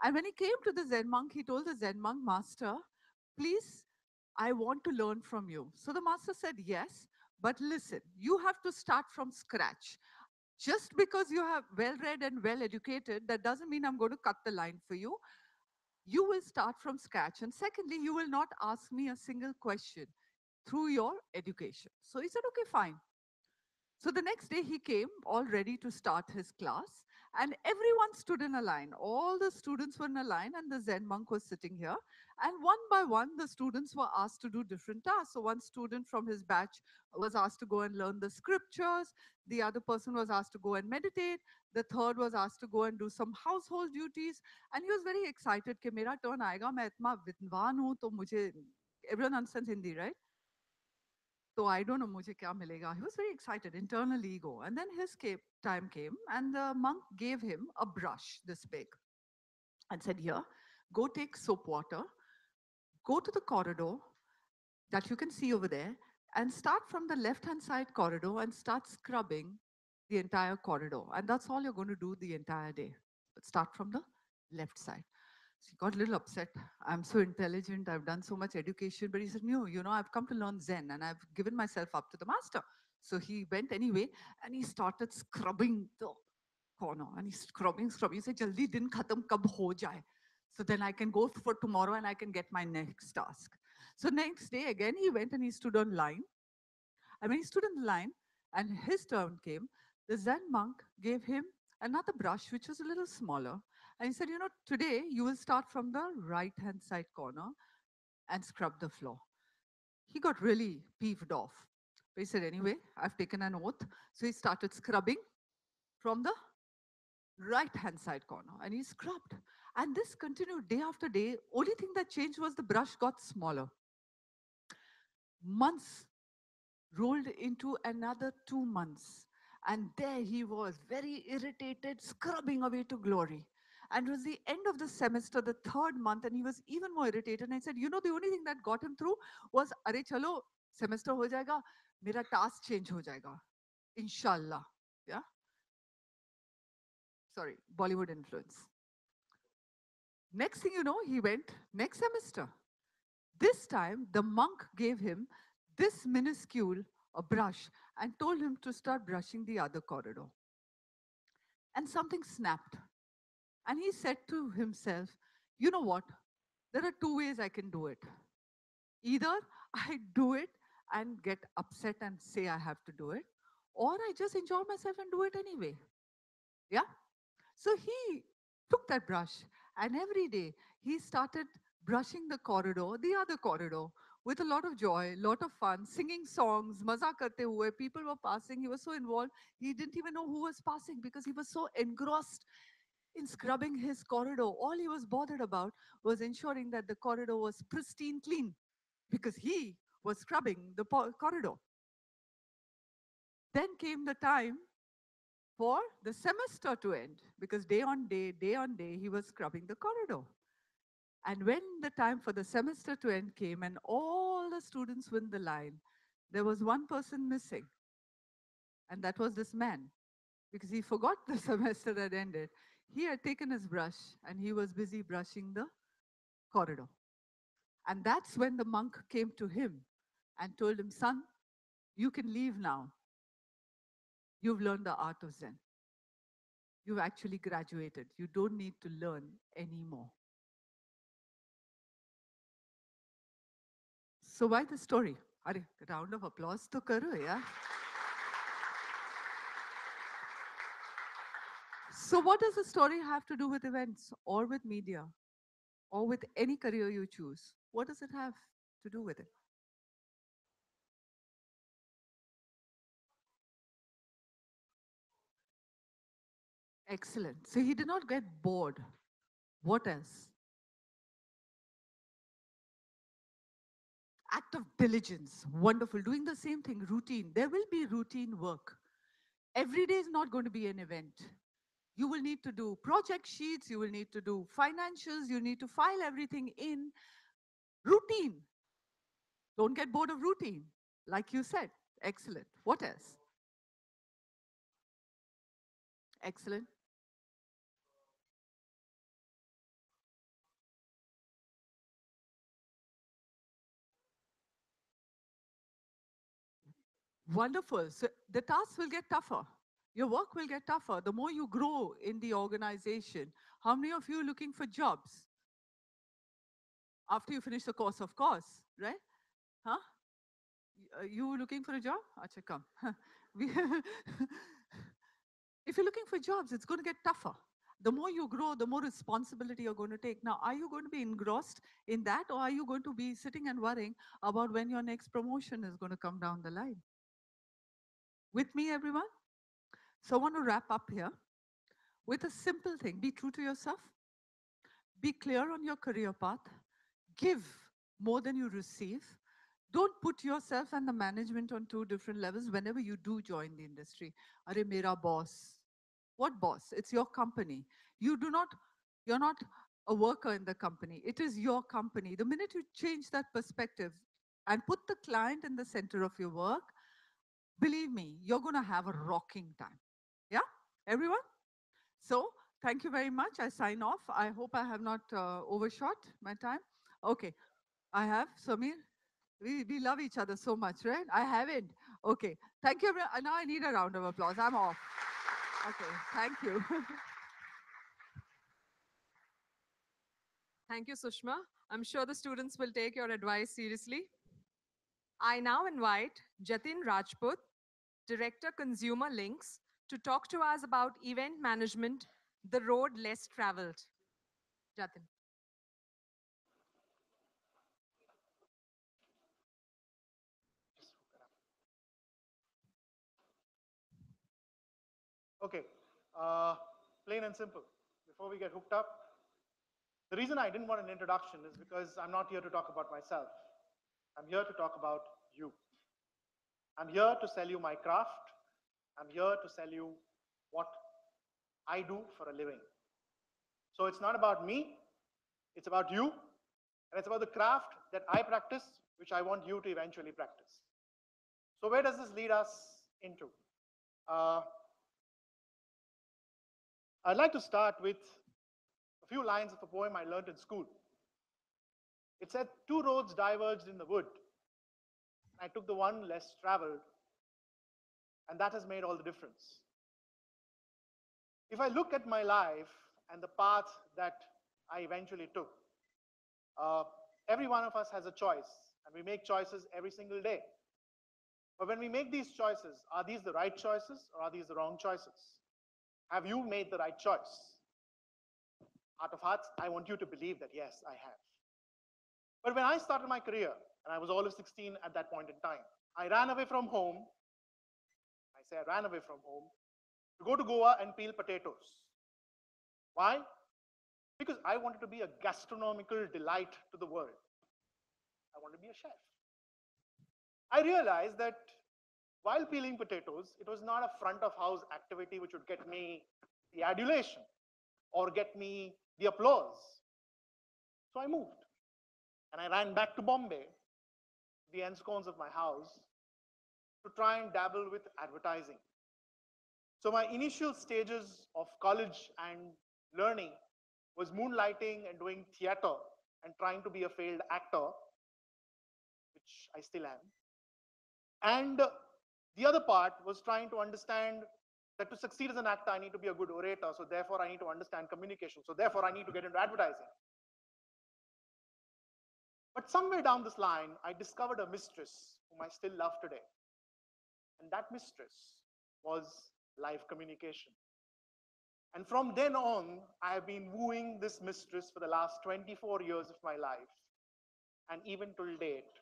And when he came to the Zen monk, he told the Zen monk, Master, please, I want to learn from you. So the master said, yes, but listen, you have to start from scratch. Just because you are well read and well educated, that doesn't mean I'm going to cut the line for you. You will start from scratch. And secondly, you will not ask me a single question through your education. So he said, okay, fine. So the next day he came all ready to start his class and everyone stood in a line. All the students were in a line and the Zen monk was sitting here. And one by one, the students were asked to do different tasks. So one student from his batch was asked to go and learn the scriptures. The other person was asked to go and meditate. The third was asked to go and do some household duties. And he was very excited कि मेरा turn आएगा मैं इतना विद्वान हूँ तो मुझे everyone understands Hindi, right? So I don't know मुझे क्या मिलेगा. He was very excited, internal ego. And then his time came and the monk gave him a brush this big and said, here, go take soap water, go to the corridor that you can see over there and start from the left-hand side corridor and start scrubbing the entire corridor. And that's all you're going to do the entire day. But start from the left side. So he got a little upset. I'm so intelligent. I've done so much education. But he said, no, I've come to learn Zen and I've given myself up to the master. So he went anyway and he started scrubbing the corner and he's scrubbing. He said, jaldi din khatam kab ho jaye. So then I can go for tomorrow and I can get my next task. So next day again, he went and he stood on line. And when he stood in the line and his turn came, the Zen monk gave him another brush, which was a little smaller. And he said, today you will start from the right-hand side corner and scrub the floor. He got really peeved off. But he said, anyway, I've taken an oath. So he started scrubbing from the right-hand side corner and he scrubbed. And this continued day after day. Only thing that changed was the brush got smaller. Months rolled into another 2 months. And there he was, very irritated, scrubbing away to glory. And it was the end of the semester, the 3rd month, and he was even more irritated. And I said, the only thing that got him through was, Are chalo, semester ho jayega, mera task change ho jayega. Inshallah. Yeah? Sorry, Bollywood influence. Next thing you know, he went next semester. This time, the monk gave him this minuscule a brush and told him to start brushing the other corridor. And something snapped. And he said to himself, you know what? There are 2 ways I can do it. Either I do it and get upset and say I have to do it, or I just enjoy myself and do it anyway. Yeah? So he took that brush and every day he started brushing the corridor, the other corridor, with a lot of joy, lot of fun, singing songs, maza karte hue, people were passing, he was so involved, he didn't even know who was passing because he was so engrossed in scrubbing his corridor. All he was bothered about was ensuring that the corridor was pristine clean because he was scrubbing the corridor. Then came the time for the semester to end because day on day, he was scrubbing the corridor. And when the time for the semester to end came and all the students were in the line, there was one person missing. And that was this man because he forgot the semester had ended. He had taken his brush and he was busy brushing the corridor. And that's when the monk came to him and told him, son, you can leave now. You've learned the art of Zen. You've actually graduated. You don't need to learn anymore. So why the story? Are round of applause to karo, yeah? So what does the story have to do with events or with media or with any career you choose? What does it have to do with it? Excellent. So he did not get bored. What else? Act of diligence. Wonderful. Doing the same thing, routine. There will be routine work. Every day is not going to be an event. You will need to do project sheets, you will need to do financials, you need to file everything in. Routine. Don't get bored of routine. Like you said. Excellent. What else? Excellent. Wonderful. So the tasks will get tougher. Your work will get tougher. The more you grow in the organization. How many of you are looking for jobs? After you finish the course, of course, right? Huh? You looking for a job? Acha, come. We if you're looking for jobs, it's going to get tougher. The more you grow, the more responsibility you're going to take. Now, are you going to be engrossed in that, or are you going to be sitting and worrying about when your next promotion is going to come down the line? With me, everyone? So I want to wrap up here with a simple thing. Be true to yourself. Be clear on your career path. Give more than you receive. Don't put yourself and the management on two different levels whenever you do join the industry. Are mera boss. What boss? It's your company. You're not a worker in the company. It is your company. The minute you change that perspective and put the client in the center of your work, believe me, you're going to have a rocking time. Yeah? Everyone? So thank you very much. I sign off. I hope I have not overshot my time. Okay. I have, Samir. We love each other so much, right? I haven't. Okay. Thank you. Now I need a round of applause. I'm off. Okay. Thank you. Thank you, Sushma. I'm sure the students will take your advice seriously. I now invite Jatin Rajput, Director Consumer Links, to talk to us about event management, the road less traveled. Jatin. Okay, plain and simple. Before we get hooked up, the reason I didn't want an introduction is because I'm not here to talk about myself. I'm here to talk about you. I'm here to sell you my craft. I'm here to sell you what I do for a living. So it's not about me, it's about you, and it's about the craft that I practice, which I want you to eventually practice. So where does this lead us into? I'd like to start with a few lines of a poem I learned in school. It said, two roads diverged in the wood. I took the one less traveled, and that has made all the difference. If I look at my life and the path that I eventually took, every one of us has a choice, and we make choices every single day. But when we make these choices, are these the right choices or are these the wrong choices? Have you made the right choice? Heart of hearts, I want you to believe that yes, I have. But when I started my career, and I was all of 16 at that point in time, I ran away from home. I say I ran away from home to go to Goa and peel potatoes. Why? Because I wanted to be a gastronomical delight to the world. I wanted to be a chef. I realized that while peeling potatoes, it was not a front of house activity which would get me the adulation or get me the applause. So I moved and I ran back to Bombay, the enscones of my house, to try and dabble with advertising. So my initial stages of college and learning was moonlighting and doing theater and trying to be a failed actor, which I still am. And the other part was trying to understand that to succeed as an actor, I need to be a good orator. So therefore, I need to understand communication. So therefore, I need to get into advertising. But somewhere down this line, I discovered a mistress whom I still love today. And that mistress was live communication. And from then on, I have been wooing this mistress for the last 24 years of my life. And even till date,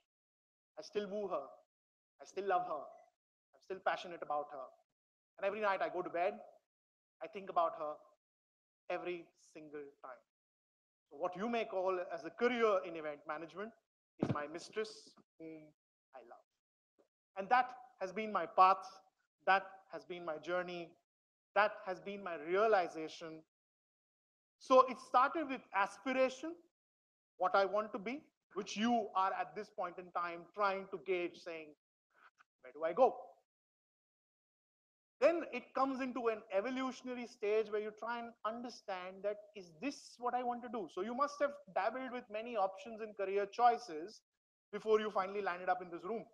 I still woo her. I still love her. I'm still passionate about her. And every night I go to bed, I think about her every single time. So what you may call as a career in event management is my mistress whom I love. And that has been my path. That has been my journey. That has been my realization. So it started with aspiration, what I want to be, which you are at this point in time trying to gauge, saying, where do I go? Then it comes into an evolutionary stage where you try and understand that, is this what I want to do? So you must have dabbled with many options in career choices before you finally landed up in this room.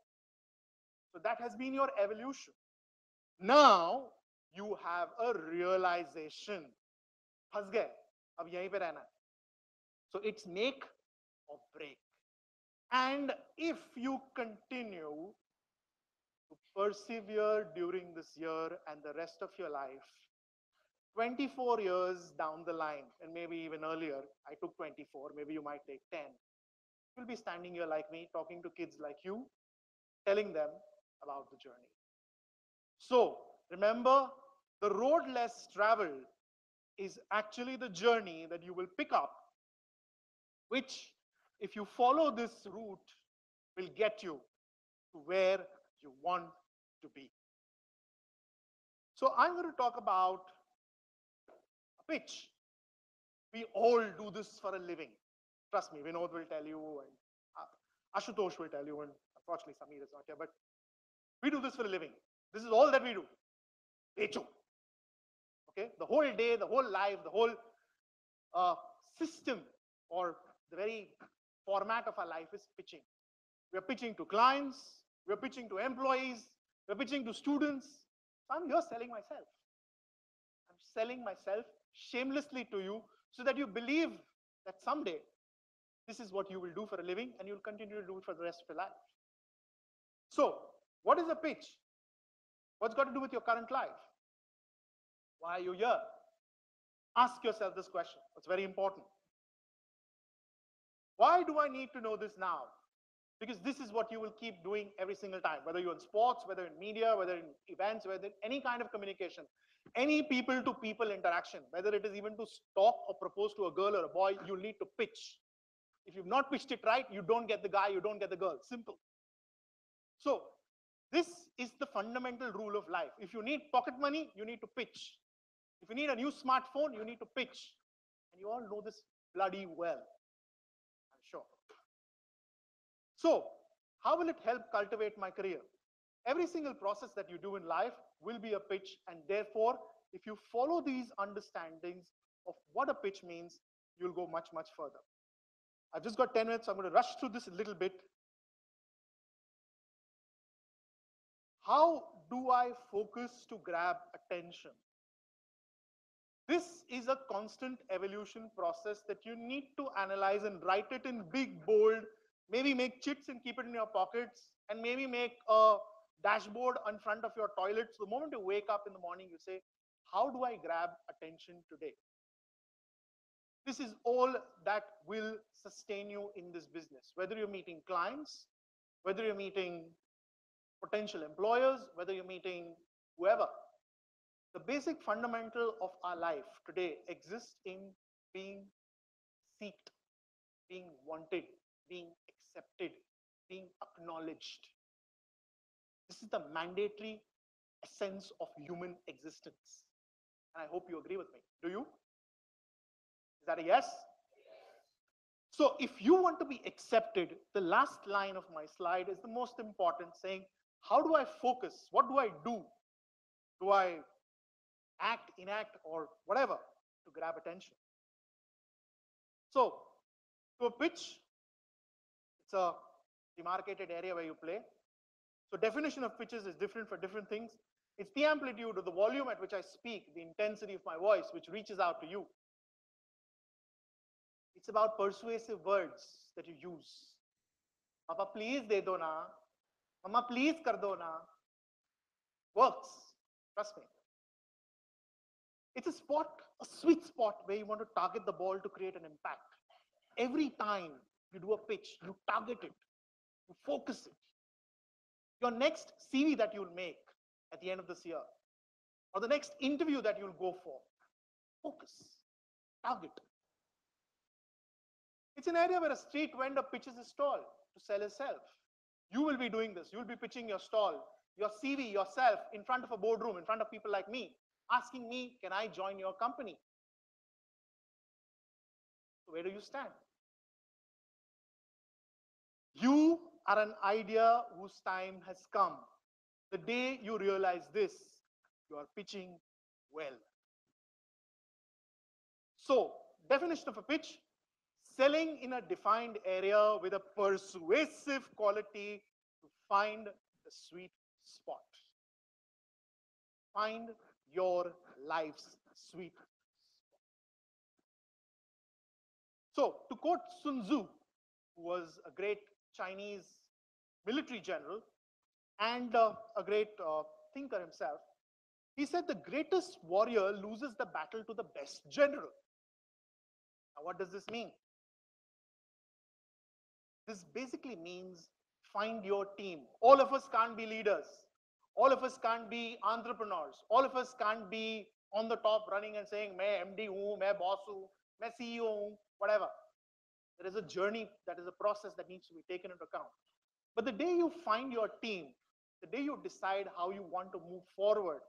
So that has been your evolution. Now you have a realization. फंस गए, अब यहीं पे रहना है. So it's make or break. And if you continue to persevere during this year and the rest of your life, 24 years down the line, and maybe even earlier, I took 24, maybe you might take 10, you'll be standing here like me, talking to kids like you, telling them about the journey. So remember, the road less traveled is actually the journey that you will pick up, which, if you follow this route, will get you to where you want to be. So I'm going to talk about a pitch. We all do this for a living. Trust me, Vinod will tell you, and Ashutosh will tell you, and unfortunately Samir is not here, but we do this for a living. This is all that we do. Becho. Okay? The whole day, the whole life, the whole system, or the very format of our life is pitching. We are pitching to clients, we are pitching to employees, we are pitching to students. So I'm here selling myself. I'm selling myself shamelessly to you so that you believe that someday this is what you will do for a living and you'll continue to do it for the rest of your life. So, what is a pitch? What's got to do with your current life? Why are you here? Ask yourself this question. It's very important. Why do I need to know this now? Because this is what you will keep doing every single time, whether you're in sports, whether in media, whether in events, whether in any kind of communication, any people-to-people interaction, whether it is even to talk or propose to a girl or a boy, you need to pitch. If you've not pitched it right, you don't get the guy, you don't get the girl. Simple. So this is the fundamental rule of life. If you need pocket money, you need to pitch. If you need a new smartphone, you need to pitch. And you all know this bloody well, I'm sure. So how will it help cultivate my career? Every single process that you do in life will be a pitch, and therefore, if you follow these understandings of what a pitch means, you'll go much, much further. I've just got 10 minutes, so I'm going to rush through this a little bit. How do I focus to grab attention? This is a constant evolution process that you need to analyze and write it in big, bold, maybe make chits and keep it in your pockets, and maybe make a dashboard in front of your toilet. So the moment you wake up in the morning, you say, how do I grab attention today? This is all that will sustain you in this business, whether you're meeting clients, whether you're meeting potential employers, whether you're meeting whoever. The basic fundamental of our life today exists in being seeked, being wanted, being accepted, being acknowledged. This is the mandatory essence of human existence. And I hope you agree with me. Do you? Is that a yes? So if you want to be accepted, the last line of my slide is the most important, saying, how do I focus? What do I do? Do I act, enact, or whatever to grab attention? So to a pitch, it's a demarcated area where you play. So definition of pitches is different for different things. It's the amplitude or the volume at which I speak, the intensity of my voice, which reaches out to you. It's about persuasive words that you use. Papa, please de do na. Mama, please kar do na. Works. Trust me. It's a spot, a sweet spot where you want to target the ball to create an impact. Every time you do a pitch, you target it, you focus it. Your next CV that you'll make at the end of this year, or the next interview that you'll go for, focus, target. It's an area where a street vendor pitches his stall to sell himself. You will be doing this. You'll be pitching your stall, your CV, yourself in front of a boardroom, in front of people like me, asking me, can I join your company? So where do you stand? You are an idea whose time has come. The day you realize this, you are pitching well. So, definition of a pitch: selling in a defined area with a persuasive quality to find the sweet spot. Find your life's sweet spot. So, to quote Sun Tzu, who was a great Chinese military general and a great thinker himself, he said the greatest warrior loses the battle to the best general. Now, what does this mean? This basically means find your team. All of us can't be leaders. All of us can't be entrepreneurs. All of us can't be on the top running and saying, "Main MD hu, main boss hu, main CEO hu," whatever. There is a journey, that is a process that needs to be taken into account. But the day you find your team, the day you decide how you want to move forward,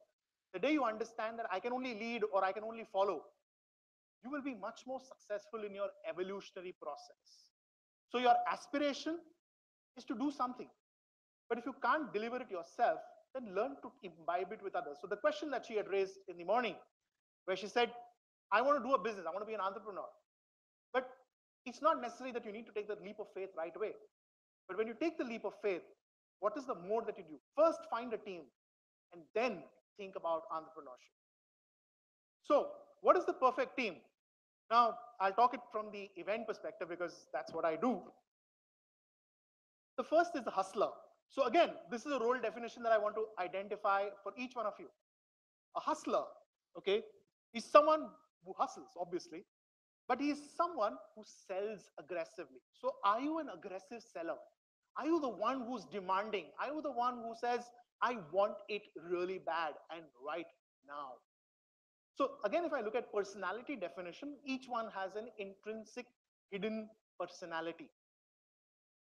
the day you understand that I can only lead or I can only follow, you will be much more successful in your evolutionary process. So your aspiration is to do something. But if you can't deliver it yourself, then learn to imbibe it with others. So the question that she had raised in the morning, where she said, I want to do a business, I want to be an entrepreneur. But it's not necessary that you need to take the leap of faith right away. But when you take the leap of faith, what is the more that you do? First, find a team, and then think about entrepreneurship. So, what is the perfect team? Now, I'll talk it from the event perspective because that's what I do. The first is the hustler. So again, this is a role definition that I want to identify for each one of you. A hustler, okay, is someone who hustles, obviously, but he is someone who sells aggressively. So are you an aggressive seller? Are you the one who's demanding? Are you the one who says, I want it really bad and right now? So again, if I look at personality definition, each one has an intrinsic hidden personality.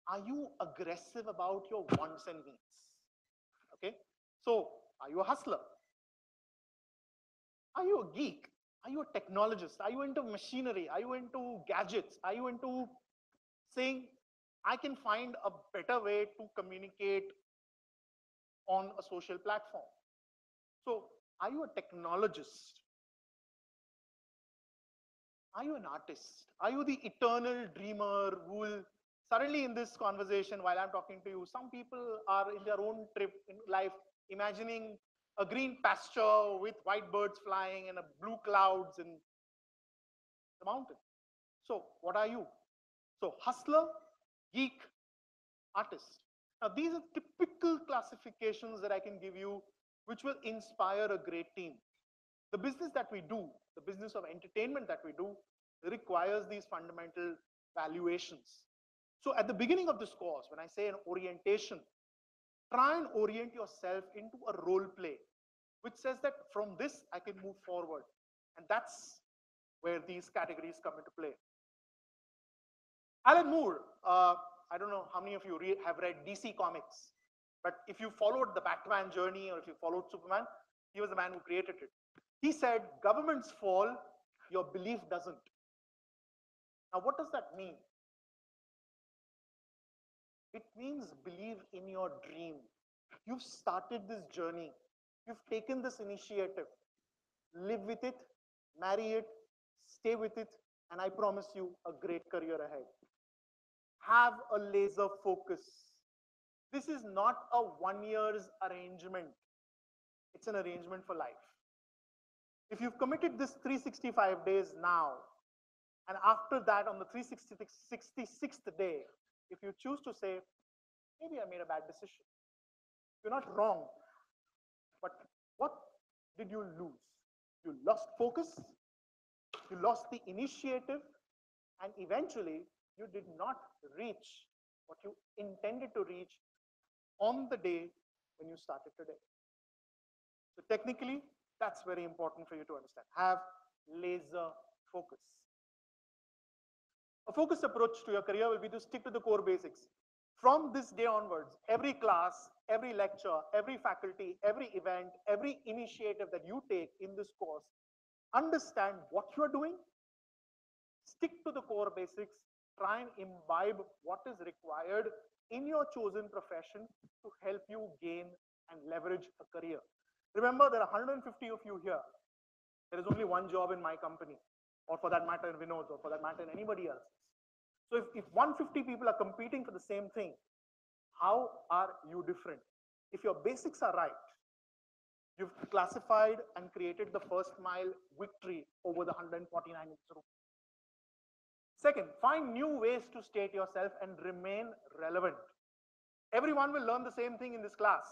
Are you aggressive about your wants and needs? Okay, so are you a hustler? Are you a geek? Are you a technologist? Are you into machinery? Are you into gadgets? Are you into saying, I can find a better way to communicate on a social platform? So are you a technologist? Are you an artist? Are you the eternal dreamer who will suddenly in this conversation while I'm talking to you, some people are in their own trip in life imagining a green pasture with white birds flying and a blue clouds in the mountain. So what are you? So hustler, geek, artist. Now these are typical classifications that I can give you which will inspire a great team. The business that we do, the business of entertainment that we do, requires these fundamental valuations. So at the beginning of this course, when I say an orientation, try and orient yourself into a role play, which says that from this I can move forward. And that's where these categories come into play. Alan Moore, I don't know how many of you have read DC Comics, but if you followed the Batman journey or if you followed Superman, he was the man who created it. He said, governments fall, your belief doesn't. Now, what does that mean? It means believe in your dream. You've started this journey. You've taken this initiative. Live with it, marry it, stay with it, and I promise you a great career ahead. Have a laser focus. This is not a 1 year's arrangement. It's an arrangement for life. If you've committed this 365 days now, and after that on the 366th day, if you choose to say, maybe I made a bad decision, you're not wrong, but what did you lose? You lost focus, you lost the initiative, and eventually you did not reach what you intended to reach on the day when you started today. So technically, that's very important for you to understand. Have laser focus. A focused approach to your career will be to stick to the core basics. From this day onwards, every class, every lecture, every faculty, every event, every initiative that you take in this course, understand what you are doing, stick to the core basics, try and imbibe what is required in your chosen profession to help you gain and leverage a career. Remember, there are 150 of you here. There is only one job in my company, or for that matter in Vinod's, or for that matter in anybody else's. So if 150 people are competing for the same thing, how are you different? If your basics are right, you've classified and created the first mile victory over the 149 in this room. Second, find new ways to state yourself and remain relevant. Everyone will learn the same thing in this class.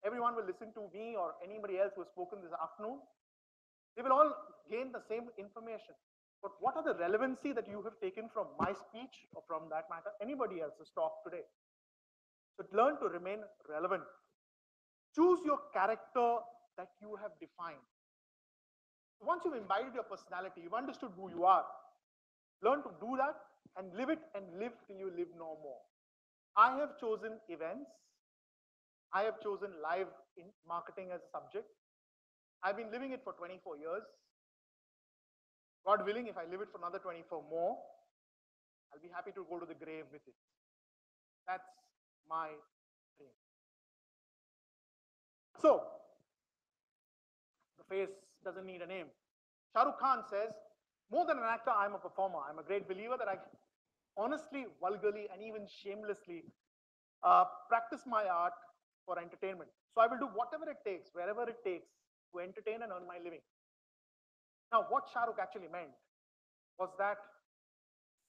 Everyone will listen to me or anybody else who has spoken this afternoon. They will all gain the same information. But what are the relevancy that you have taken from my speech or from that matter, anybody else's talk today? So learn to remain relevant. Choose your character that you have defined. Once you've imbibed your personality, you've understood who you are, learn to do that and live it and live till you live no more. I have chosen events. I have chosen live in marketing as a subject. I've been living it for 24 years. God willing, if I live it for another 24 more, I'll be happy to go to the grave with it. That's my dream. So, the face doesn't need a name. Shah Rukh Khan says, more than an actor, I'm a performer. I'm a great believer that I honestly, vulgarly, and even shamelessly practice my art for entertainment. So I will do whatever it takes, wherever it takes, to entertain and earn my living. Now, what Shah Rukh actually meant was that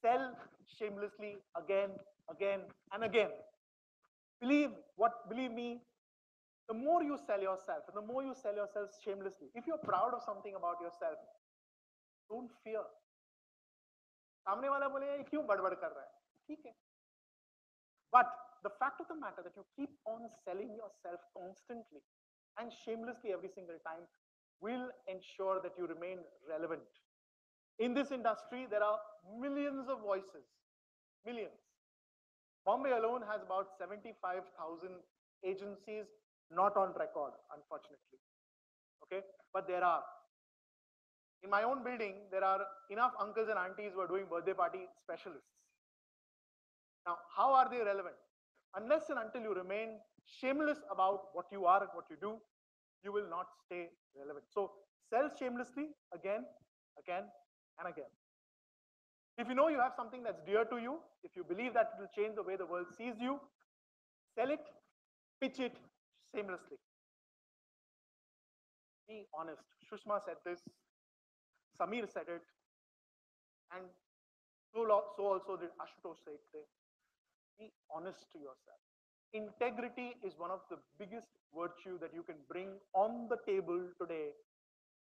sell shamelessly again, and again. Believe me, the more you sell yourself, and the more you sell yourself shamelessly, if you're proud of something about yourself, don't fear. सामने वाला बोलेगा क्यों बड़बड़ कर रहा है? ठीक है. But the fact of the matter that you keep on selling yourself constantly and shamelessly every single time will ensure that you remain relevant. In this industry, there are millions of voices, millions. Bombay alone has about 75,000 agencies not on record, unfortunately. Okay, but there are. In my own building, there are enough uncles and aunties who are doing birthday party specialists. Now, how are they relevant? Unless and until you remain shameless about what you are and what you do, you will not stay relevant. So, sell shamelessly again, and again. If you know you have something that's dear to you, if you believe that it will change the way the world sees you, sell it, pitch it shamelessly. Be honest. Shushma said this, Samir said it, and so also did Ashutosh say it today. Be honest to yourself. Integrity is one of the biggest virtue that you can bring on the table today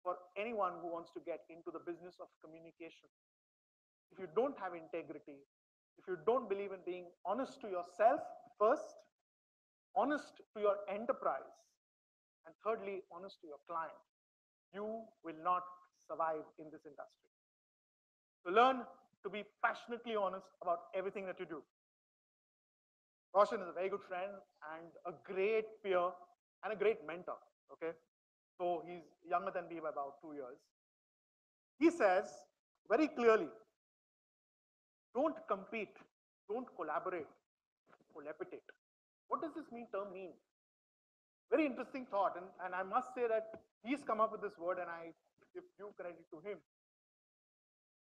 for anyone who wants to get into the business of communication. If you don't have integrity, if you don't believe in being honest to yourself first, honest to your enterprise, and thirdly, honest to your client, you will not survive in this industry. So learn to be passionately honest about everything that you do. Roshan is a very good friend and a great peer and a great mentor, okay? So he's younger than me by about 2 years. He says very clearly, don't compete, don't collaborate, collaborate. What does this term mean? Very interesting thought, and I must say that he's come up with this word and I give due credit to him.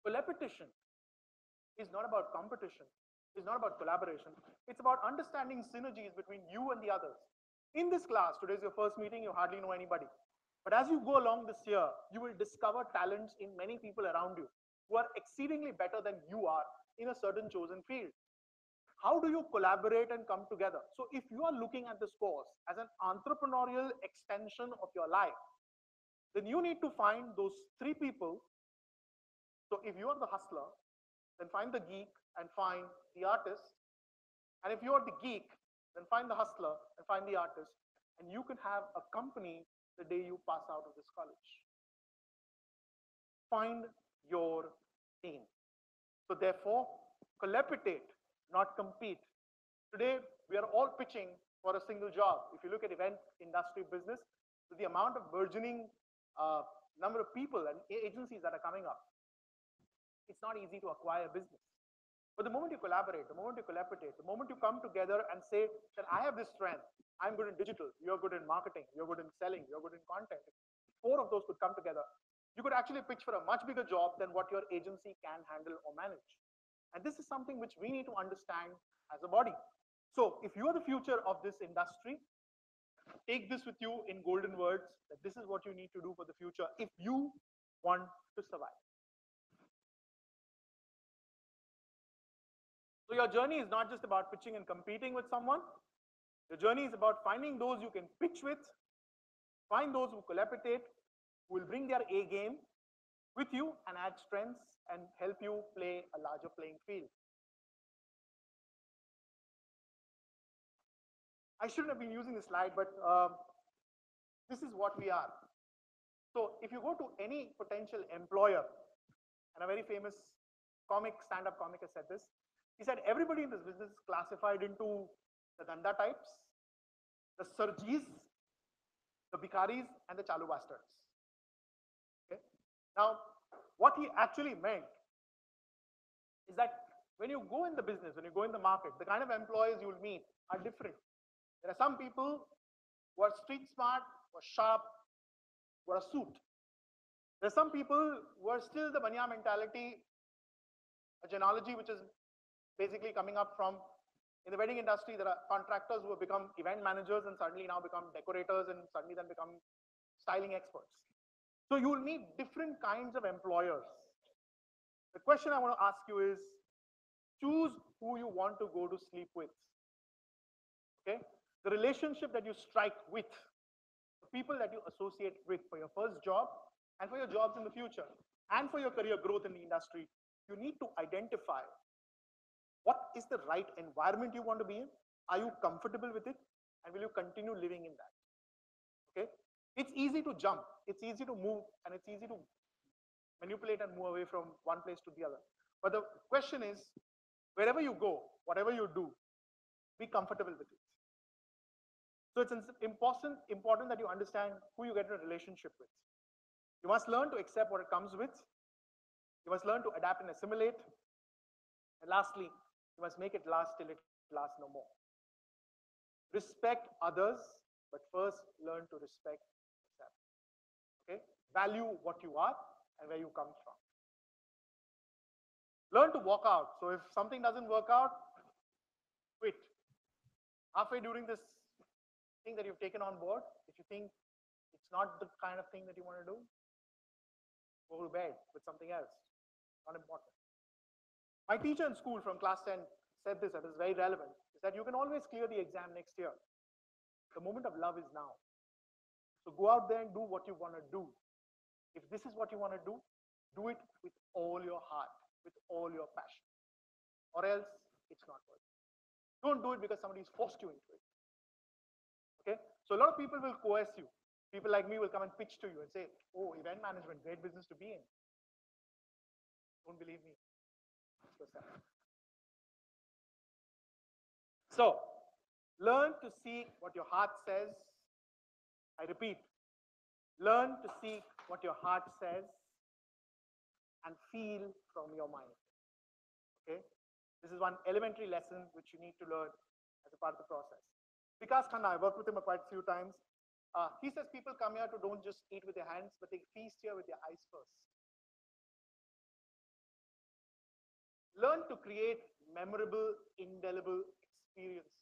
Collaboration is not about competition, it's not about collaboration, it's about understanding synergies between you and the others. In this class, today is your first meeting, you hardly know anybody. But as you go along this year, you will discover talents in many people around you who are exceedingly better than you are in a certain chosen field. How do you collaborate and come together? So if you are looking at this course as an entrepreneurial extension of your life, then you need to find those three people. So if you are the hustler, then find the geek and find the artist. And if you are the geek, then find the hustler and find the artist. And you can have a company the day you pass out of this college. Find your team. So therefore, collaborate, not compete. Today, we are all pitching for a single job. If you look at event industry business, with the amount of burgeoning number of people and agencies that are coming up, it's not easy to acquire business. But the moment you collaborate, the moment you collaborate, the moment you come together and say that I have this strength, I'm good in digital, you're good in marketing, you're good in selling, you're good in content. Four of those could come together. You could actually pitch for a much bigger job than what your agency can handle or manage. And this is something which we need to understand as a body. So if you are the future of this industry, take this with you in golden words, that this is what you need to do for the future if you want to survive. So your journey is not just about pitching and competing with someone. Your journey is about finding those you can pitch with, find those who collaborate, who will bring their A game with you and add strengths and help you play a larger playing field. I shouldn't have been using this slide, but this is what we are. So if you go to any potential employer, and a very famous stand-up comic has said this, he said everybody in this business is classified into the Danda types, the Sarjis, the Bikaris, and the Chalu bastards. Okay? Now, what he actually meant is that when you go in the business, when you go in the market, the kind of employees you will meet are different. There are some people who are street smart, who are sharp, who are a suit. There are some people who are still the Banya mentality, a genealogy which is basically coming up from, in the wedding industry, there are contractors who have become event managers and suddenly now become decorators and suddenly then become styling experts. So you will meet different kinds of employers. The question I want to ask you is, choose who you want to go to sleep with. Okay? The relationship that you strike with, the people that you associate with for your first job and for your jobs in the future and for your career growth in the industry, you need to identify what is the right environment you want to be in. Are you comfortable with it? And will you continue living in that? Okay? It's easy to jump, it's easy to move, and it's easy to manipulate and move away from one place to the other. But the question is, wherever you go, whatever you do, be comfortable with it. So it's important that you understand who you get in a relationship with. You must learn to accept what it comes with. You must learn to adapt and assimilate. And lastly, you must make it last till it lasts no more. Respect others, but first learn to respect yourself. Okay? Value what you are and where you come from. Learn to walk out. So if something doesn't work out, quit. Halfway during this thing that you've taken on board, if you think it's not the kind of thing that you want to do, go to bed with something else. Not important. My teacher in school from class 10 said this, and it's very relevant, is that you can always clear the exam next year. The moment of love is now. So go out there and do what you want to do. If this is what you want to do it with all your heart, with all your passion. Or else, it's not worth it. Don't do it because somebody's forced you into it. Okay? So a lot of people will coerce you. People like me will come and pitch to you and say, oh, event management, great business to be in. Don't believe me. So, learn to seek what your heart says. I repeat, learn to seek what your heart says and feel from your mind. Okay? This is one elementary lesson which you need to learn as a part of the process. Vikas Khanna, I worked with him quite a few times. He says people come here to don't just eat with their hands, but they feast here with their eyes first. Learn to create memorable, indelible experiences.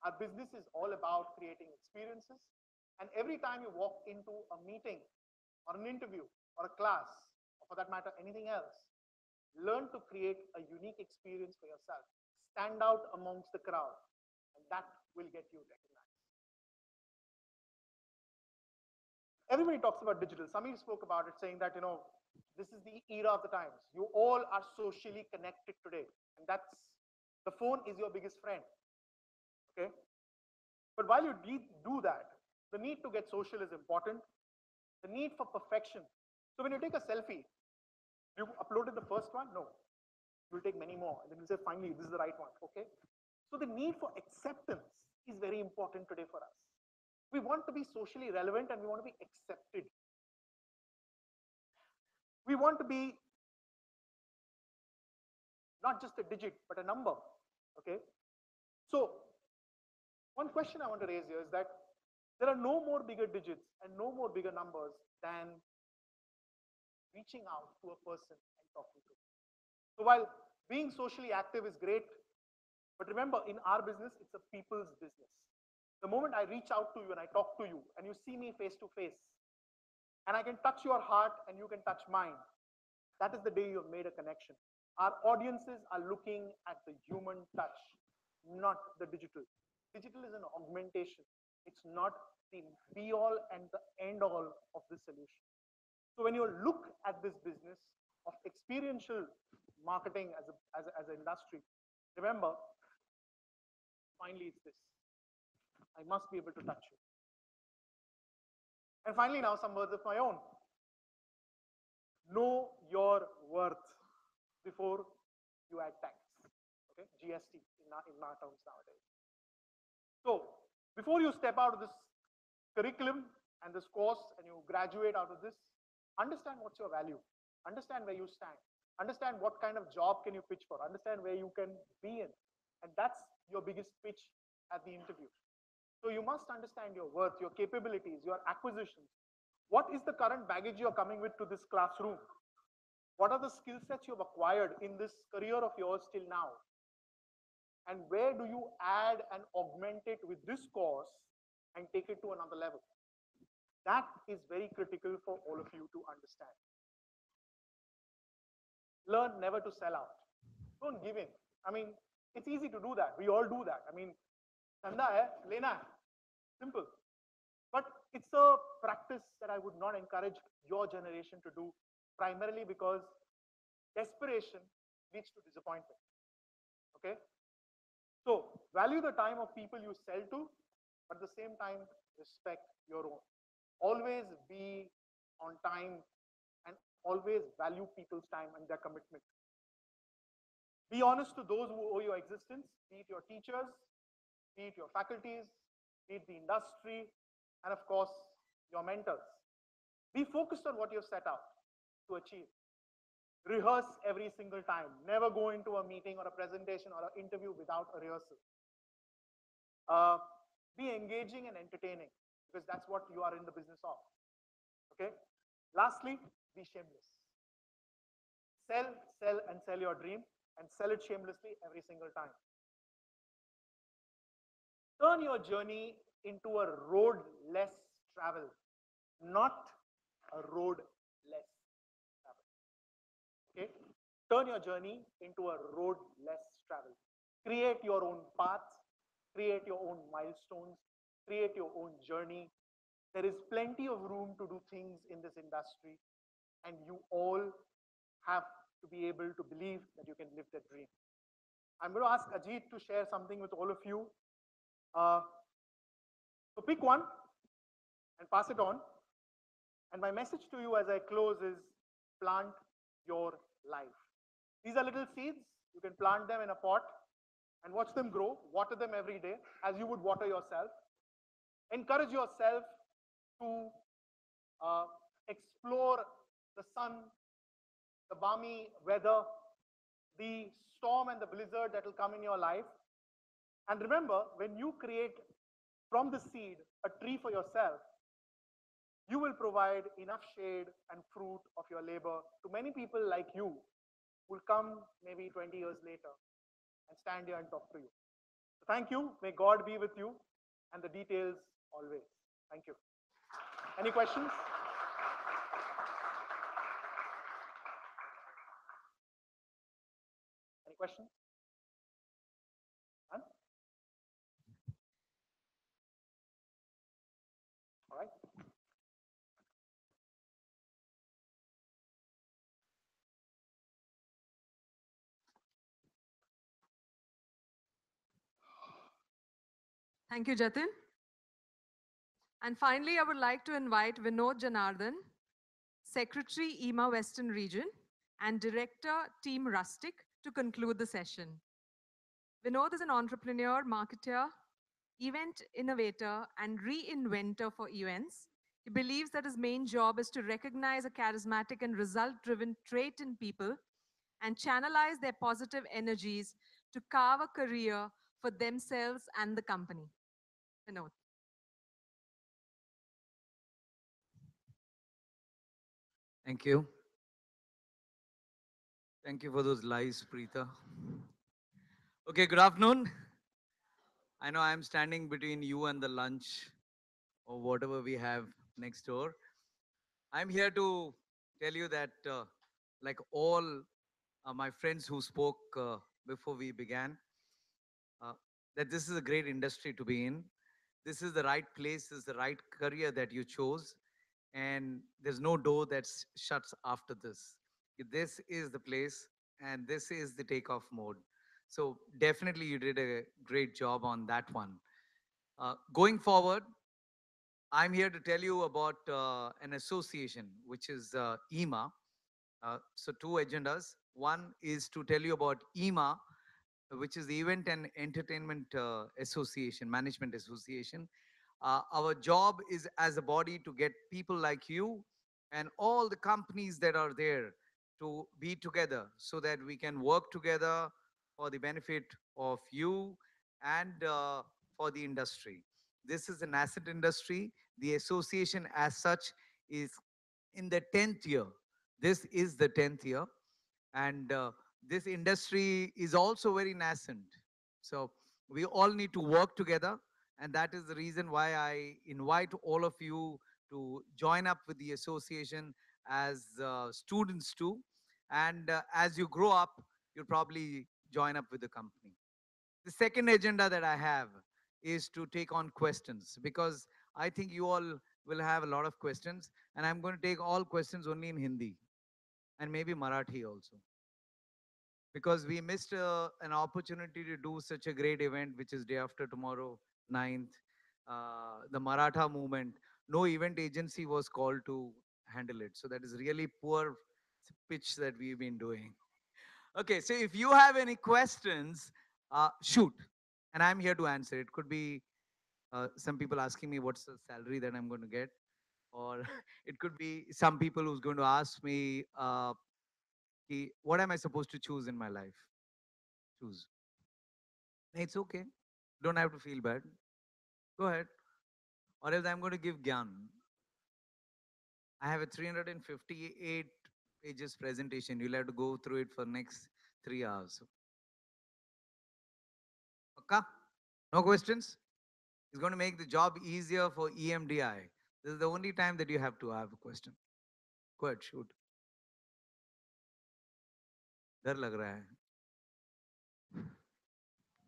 Our business is all about creating experiences. And every time you walk into a meeting or an interview or a class, or for that matter, anything else, learn to create a unique experience for yourself. Stand out amongst the crowd, and that will get you recognized. everybody talks about digital. Samir spoke about it, saying that, this is the era of the times. You all are socially connected today. And the phone is your biggest friend. Okay? But while you do that, the need to get social is important. The need for perfection. So when you take a selfie, you uploaded the first one? No. You'll take many more. And then you say, finally, this is the right one. Okay? So the need for acceptance is very important today for us. We want to be socially relevant and we want to be accepted. We want to be not just a digit, but a number. Okay? So one question I want to raise here is that there are no more bigger digits and no more bigger numbers than reaching out to a person and talking to them. So while being socially active is great, but remember, in our business, it's a people's business. The moment I reach out to you and I talk to you and you see me face to face, and I can touch your heart and you can touch mine, that is the day you have made a connection. Our audiences are looking at the human touch, not the digital. Digital is an augmentation. It's not the be-all and the end-all of this solution. So when you look at this business of experiential marketing as an industry, remember, finally it's this. I must be able to touch you. And finally now, some words of my own. Know your worth before you add tax. Okay, GST in our terms nowadays. So before you step out of this curriculum and this course and you graduate out of this, understand what's your value. Understand where you stand. Understand what kind of job can you pitch for. Understand where you can be in. And that's your biggest pitch at the interview. So you must understand your worth, your capabilities, your acquisitions. What is the current baggage you're coming with to this classroom? What are the skill sets you've acquired in this career of yours till now? And where do you add and augment it with this course and take it to another level? That is very critical for all of you to understand. Learn never to sell out. Don't give in. I mean, it's easy to do that. We all do that. I mean, dhanda hai, lena hai. Simple. But it's a practice that I would not encourage your generation to do, primarily because desperation leads to disappointment. Okay? So value the time of people you sell to, but at the same time, respect your own. Always be on time and always value people's time and their commitment. Be honest to those who owe your existence, be it your teachers, be it your faculties, be it the industry, and of course, your mentors. Be focused on what you've set out to achieve. Rehearse every single time. Never go into a meeting or a presentation or an interview without a rehearsal. Be engaging and entertaining, because that's what you are in the business of. Okay? Lastly, be shameless. Sell, and sell your dream, and sell it shamelessly every single time. Turn your journey into a road less travel, not a road less travel. Okay? Turn your journey into a road less travel. Create your own path, create your own milestones, create your own journey. There is plenty of room to do things in this industry, and you all have to be able to believe that you can live that dream. I'm going to ask Ajit to share something with all of you. So pick one and pass it on. And my message to you as I close is plant your life. These are little seeds. You can plant them in a pot and watch them grow. Water them every day as you would water yourself. Encourage yourself to explore the sun, the balmy weather, the storm and the blizzard that will come in your life. And remember, when you create from the seed a tree for yourself, you will provide enough shade and fruit of your labor to many people like you who will come maybe 20 years later and stand here and talk to you. So thank you. May God be with you, and the details always. Thank you. Any questions? Any questions? None? All right. Thank you, Jatin. And finally, I would like to invite Vinod Janardhan, Secretary, EMA Western Region, and Director, Team Rustic, to conclude the session. Vinod is an entrepreneur, marketer, event innovator, and reinventor for events. He believes that his main job is to recognize a charismatic and result-driven trait in people and channelize their positive energies to carve a career for themselves and the company. Vinod. Thank you. Thank you for those lies, Preeta. Okay, good afternoon. I know I'm standing between you and the lunch or whatever we have next door. I'm here to tell you that, like all my friends who spoke before we began, uh, that this is a great industry to be in. This is the right place, this is the right career that you chose, and there's no door that shuts after this. This is the place, and this is the takeoff mode. So definitely you did a great job on that one. Going forward, I'm here to tell you about an association, which is EMA. So two agendas. One is to tell you about EMA, which is the Event and Entertainment Association, Management Association. Our job is as a body to get people like you and all the companies that are there to be together so that we can work together for the benefit of you and for the industry. This is an asset industry. The association as such is in the 10th year. This is the 10th year. And this industry is also very nascent. So we all need to work together. And that is the reason why I invite all of you to join up with the association as students too. And as you grow up, you'll probably join up with the company. The second agenda that I have is to take on questions because I think you all will have a lot of questions. And I'm going to take all questions only in Hindi and maybe Marathi also, because we missed an opportunity to do such a great event, which is day after tomorrow, 9th, the Maratha movement. No event agency was called to handle it. So that is really poor pitch that we've been doing. Okay, so if you have any questions, shoot. And I'm here to answer. It could be some people asking me what's the salary that I'm going to get. Or it could be some people who's going to ask me, what am I supposed to choose in my life? Choose. It's okay. Don't have to feel bad. Go ahead. Or else I'm going to give Gyan. I have a 358 pages presentation. You'll have to go through it for next 3 hours. Okay? No questions? It's going to make the job easier for EMDI. This is the only time that you have to have a question. Go ahead, shoot. डर लग रहा है.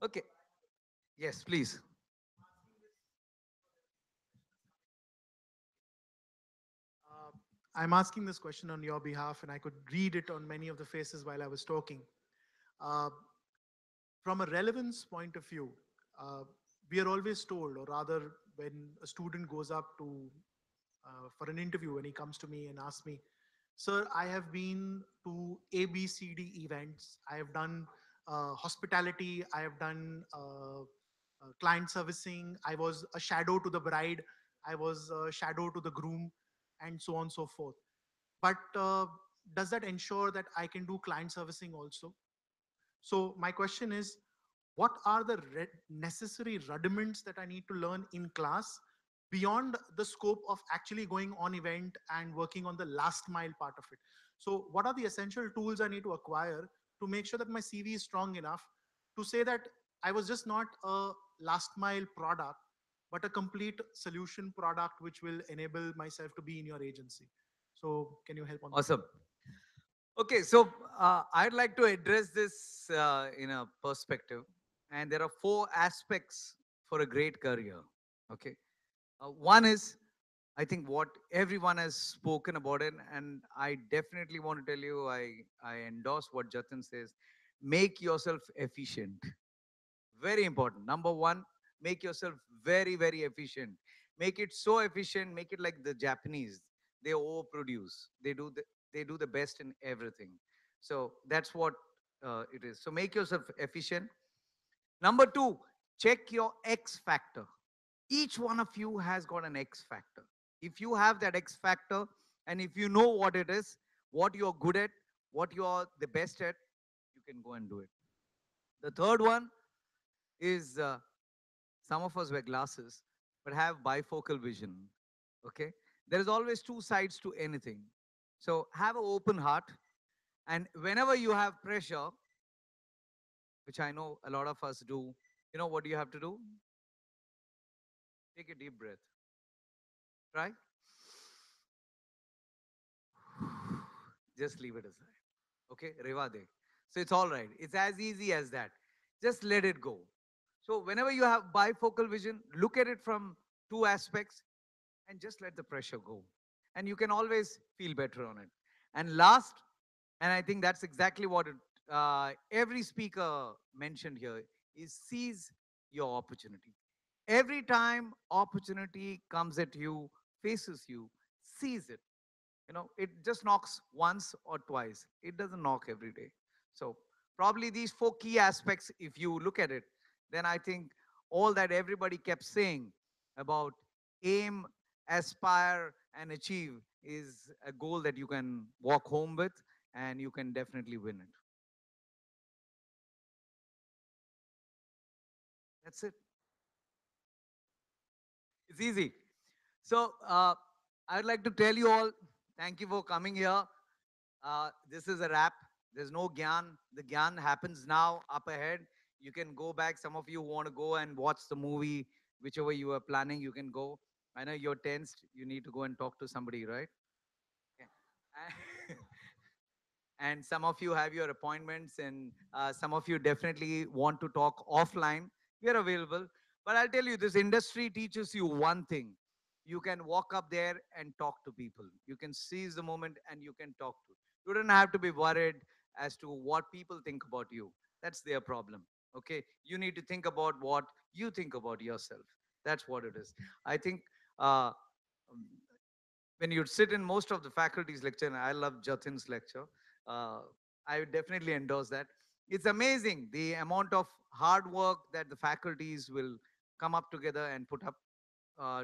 Okay. Yes, please. I'm asking this question on your behalf, and I could read it on many of the faces while I was talking. Uh, from a relevance point of view, we are always told, or rather, when a student goes up to for an interview, when he comes to me and asks me, "Sir, I have been to ABCD events. I have done hospitality. I have done client servicing. I was a shadow to the bride. I was a shadow to the groom, and so on and so forth. But does that ensure that I can do client servicing also?" So my question is, what are the necessary rudiments that I need to learn in class beyond the scope of actually going on event and working on the last mile part of it? So what are the essential tools I need to acquire to make sure that my CV is strong enough to say that I was just not a last mile product, but a complete solution product which will enable myself to be in your agency? So can you help on that? Awesome. Okay, so I'd like to address this in a perspective. And there are 4 aspects for a great career. Okay. One is, I think what everyone has spoken about it, and I definitely want to tell you, I endorse what Jatin says. Make yourself efficient. Very important. Number one, make yourself very, very efficient. Make it so efficient, make it like the Japanese. They overproduce. They do the best in everything. So that's what it is. So make yourself efficient. Number two, check your X factor. Each one of you has got an X factor. If you have that X factor, and if you know what it is, what you're good at, what you're the best at, you can go and do it. The third one is some of us wear glasses, but have bifocal vision. Okay? There is always two sides to anything. So have an open heart. And whenever you have pressure, which I know a lot of us do, you know what do you have to do? Take a deep breath. Try. Just leave it aside. Okay? Revade. So it's all right. It's as easy as that. Just let it go. So whenever you have bifocal vision, look at it from two aspects and just let the pressure go. And you can always feel better on it. And last, and I think that's exactly what every speaker mentioned here, is seize your opportunity. Every time opportunity comes at you, faces you, seize it. It just knocks once or twice. It doesn't knock every day. So probably these four key aspects, if you look at it, then I think all that everybody kept saying about aim, aspire, and achieve is a goal that you can walk home with, and you can definitely win it. That's it. It's easy. So I would like to tell you all, thank you for coming here. This is a wrap. There's no gyan. The gyan happens now up ahead. You can go back. Some of you want to go and watch the movie, whichever you are planning, you can go. I know you're tensed. You need to go and talk to somebody, right? Yeah. And some of you have your appointments, and some of you definitely want to talk offline. We are available. But I'll tell you, this industry teaches you one thing. You can walk up there and talk to people. You can seize the moment and you can talk to. You don't have to be worried as to what people think about you. That's their problem. Okay? You need to think about what you think about yourself. That's what it is. I think uh, when you sit in most of the faculty's lecture, and I love Jatin's lecture, uh, I would definitely endorse that. It's amazing the amount of hard work that the faculties will come up together and put up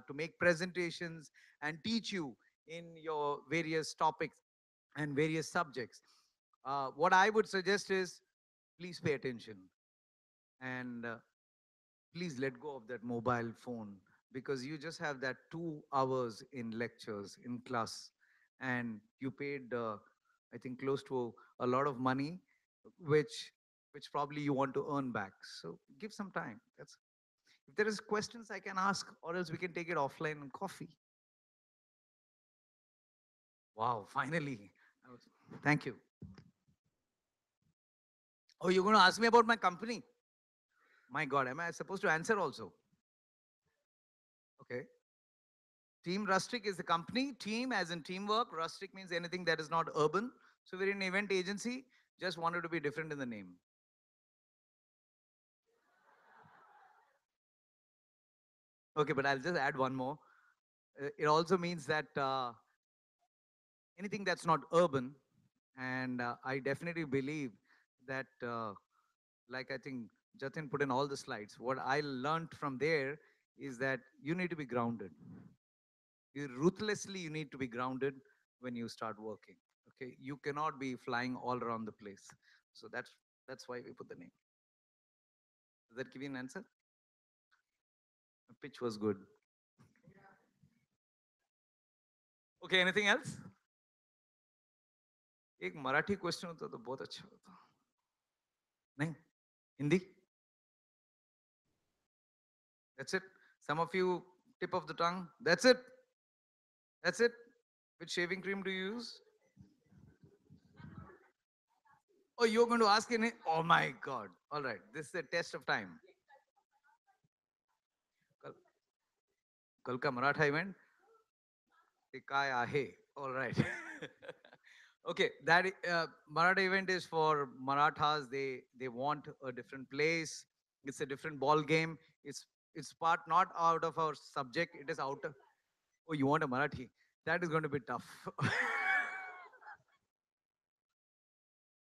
to make presentations and teach you in your various topics and various subjects. What I would suggest is please pay attention and please let go of that mobile phone, because you just have that 2 hours in lectures in class and you paid I think close to a lot of money, which probably you want to earn back. So give some time. That's If there is questions I can ask, or else we can take it offline and coffee. Wow, finally. Thank you. Oh, you're going to ask me about my company? My God, am I supposed to answer also? Okay. Team Rustic is the company. Team as in teamwork. Rustic means anything that is not urban. So we're an event agency. Just wanted to be different in the name. Okay, but I'll just add one more. It also means that anything that's not urban, and I definitely believe that, like I think Jatin put in all the slides, what I learned from there is that you need to be grounded. You need to be grounded when you start working. Okay, you cannot be flying all around the place. So that's why we put the name. Does that give you an answer? The pitch was good. Okay, anything else? एक Marathi question होता तो बहुत अच्छा होता. नहीं? Hindi? That's it. Some of you tip of the tongue. That's it. That's it. Which shaving cream do you use? Oh, you're going to ask in it? Oh my God. All right. This is a test of time. कल का Maratha event ते काय आहे. All right. Okay, that Maratha event is for Marathas. They want a different place. It's a different ball game. It's It's part not out of our subject. It is out of. Oh, you want a Marathi? That is going to be tough.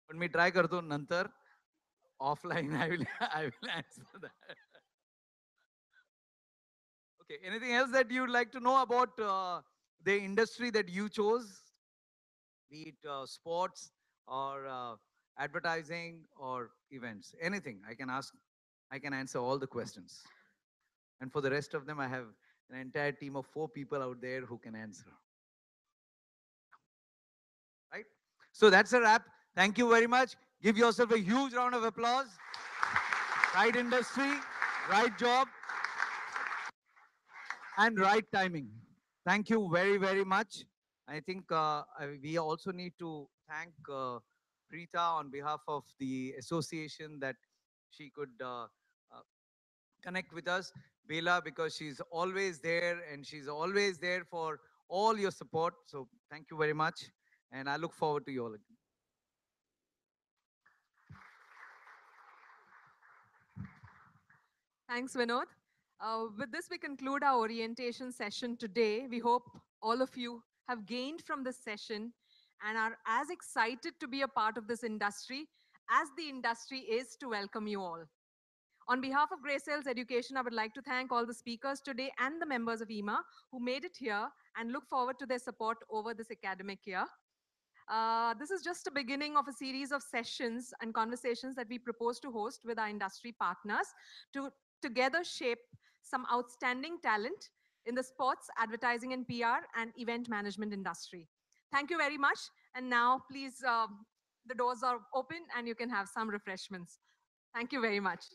But me try karto nantar offline. I will answer that. Okay. Anything else that you'd like to know about the industry that you chose, be it sports or advertising or events? Anything I can ask. I can answer all the questions. And for the rest of them, I have an entire team of 4 people out there who can answer. Right? So that's a wrap. Thank you very much. Give yourself a huge round of applause. Right industry, right job, and right timing. Thank you very, very much. I think we also need to thank Preeta on behalf of the association that she could connect with us. Bela, because she's always there and she's always there for all your support. So thank you very much. And I look forward to you all again. Thanks, Vinod. With this, we conclude our orientation session today. We hope all of you have gained from this session and are as excited to be a part of this industry as the industry is to welcome you all. On behalf of Greycells Education, I would like to thank all the speakers today and the members of EMA who made it here and look forward to their support over this academic year. This is just a beginning of a series of sessions and conversations that we propose to host with our industry partners to together shape some outstanding talent in the sports, advertising and PR and event management industry. Thank you very much. And now, please, the doors are open and you can have some refreshments. Thank you very much.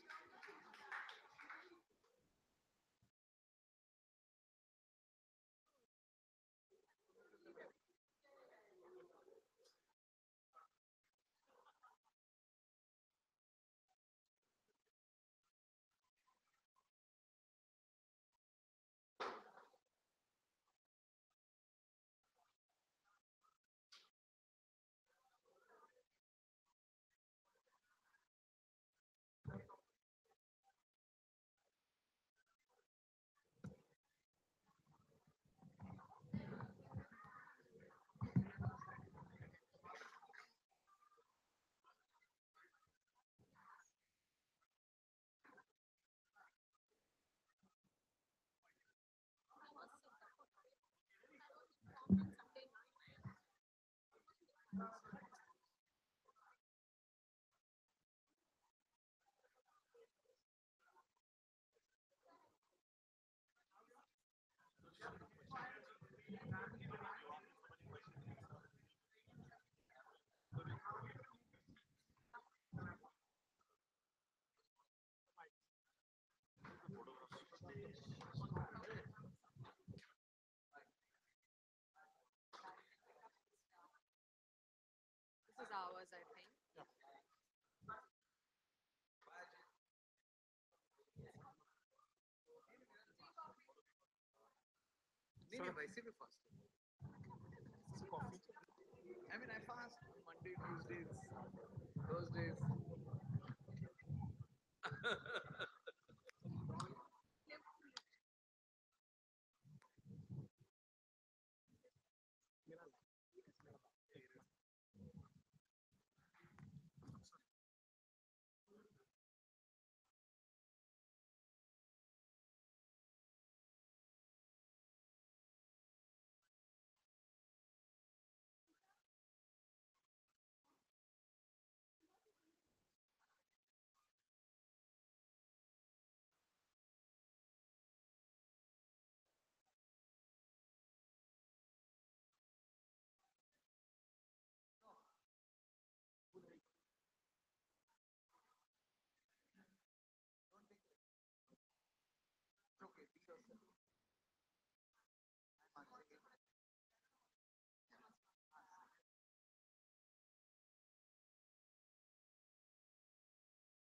This is ours, I think. नहीं नहीं वैसे भी fast है. I mean, I fast Monday, Tuesdays, Thursdays.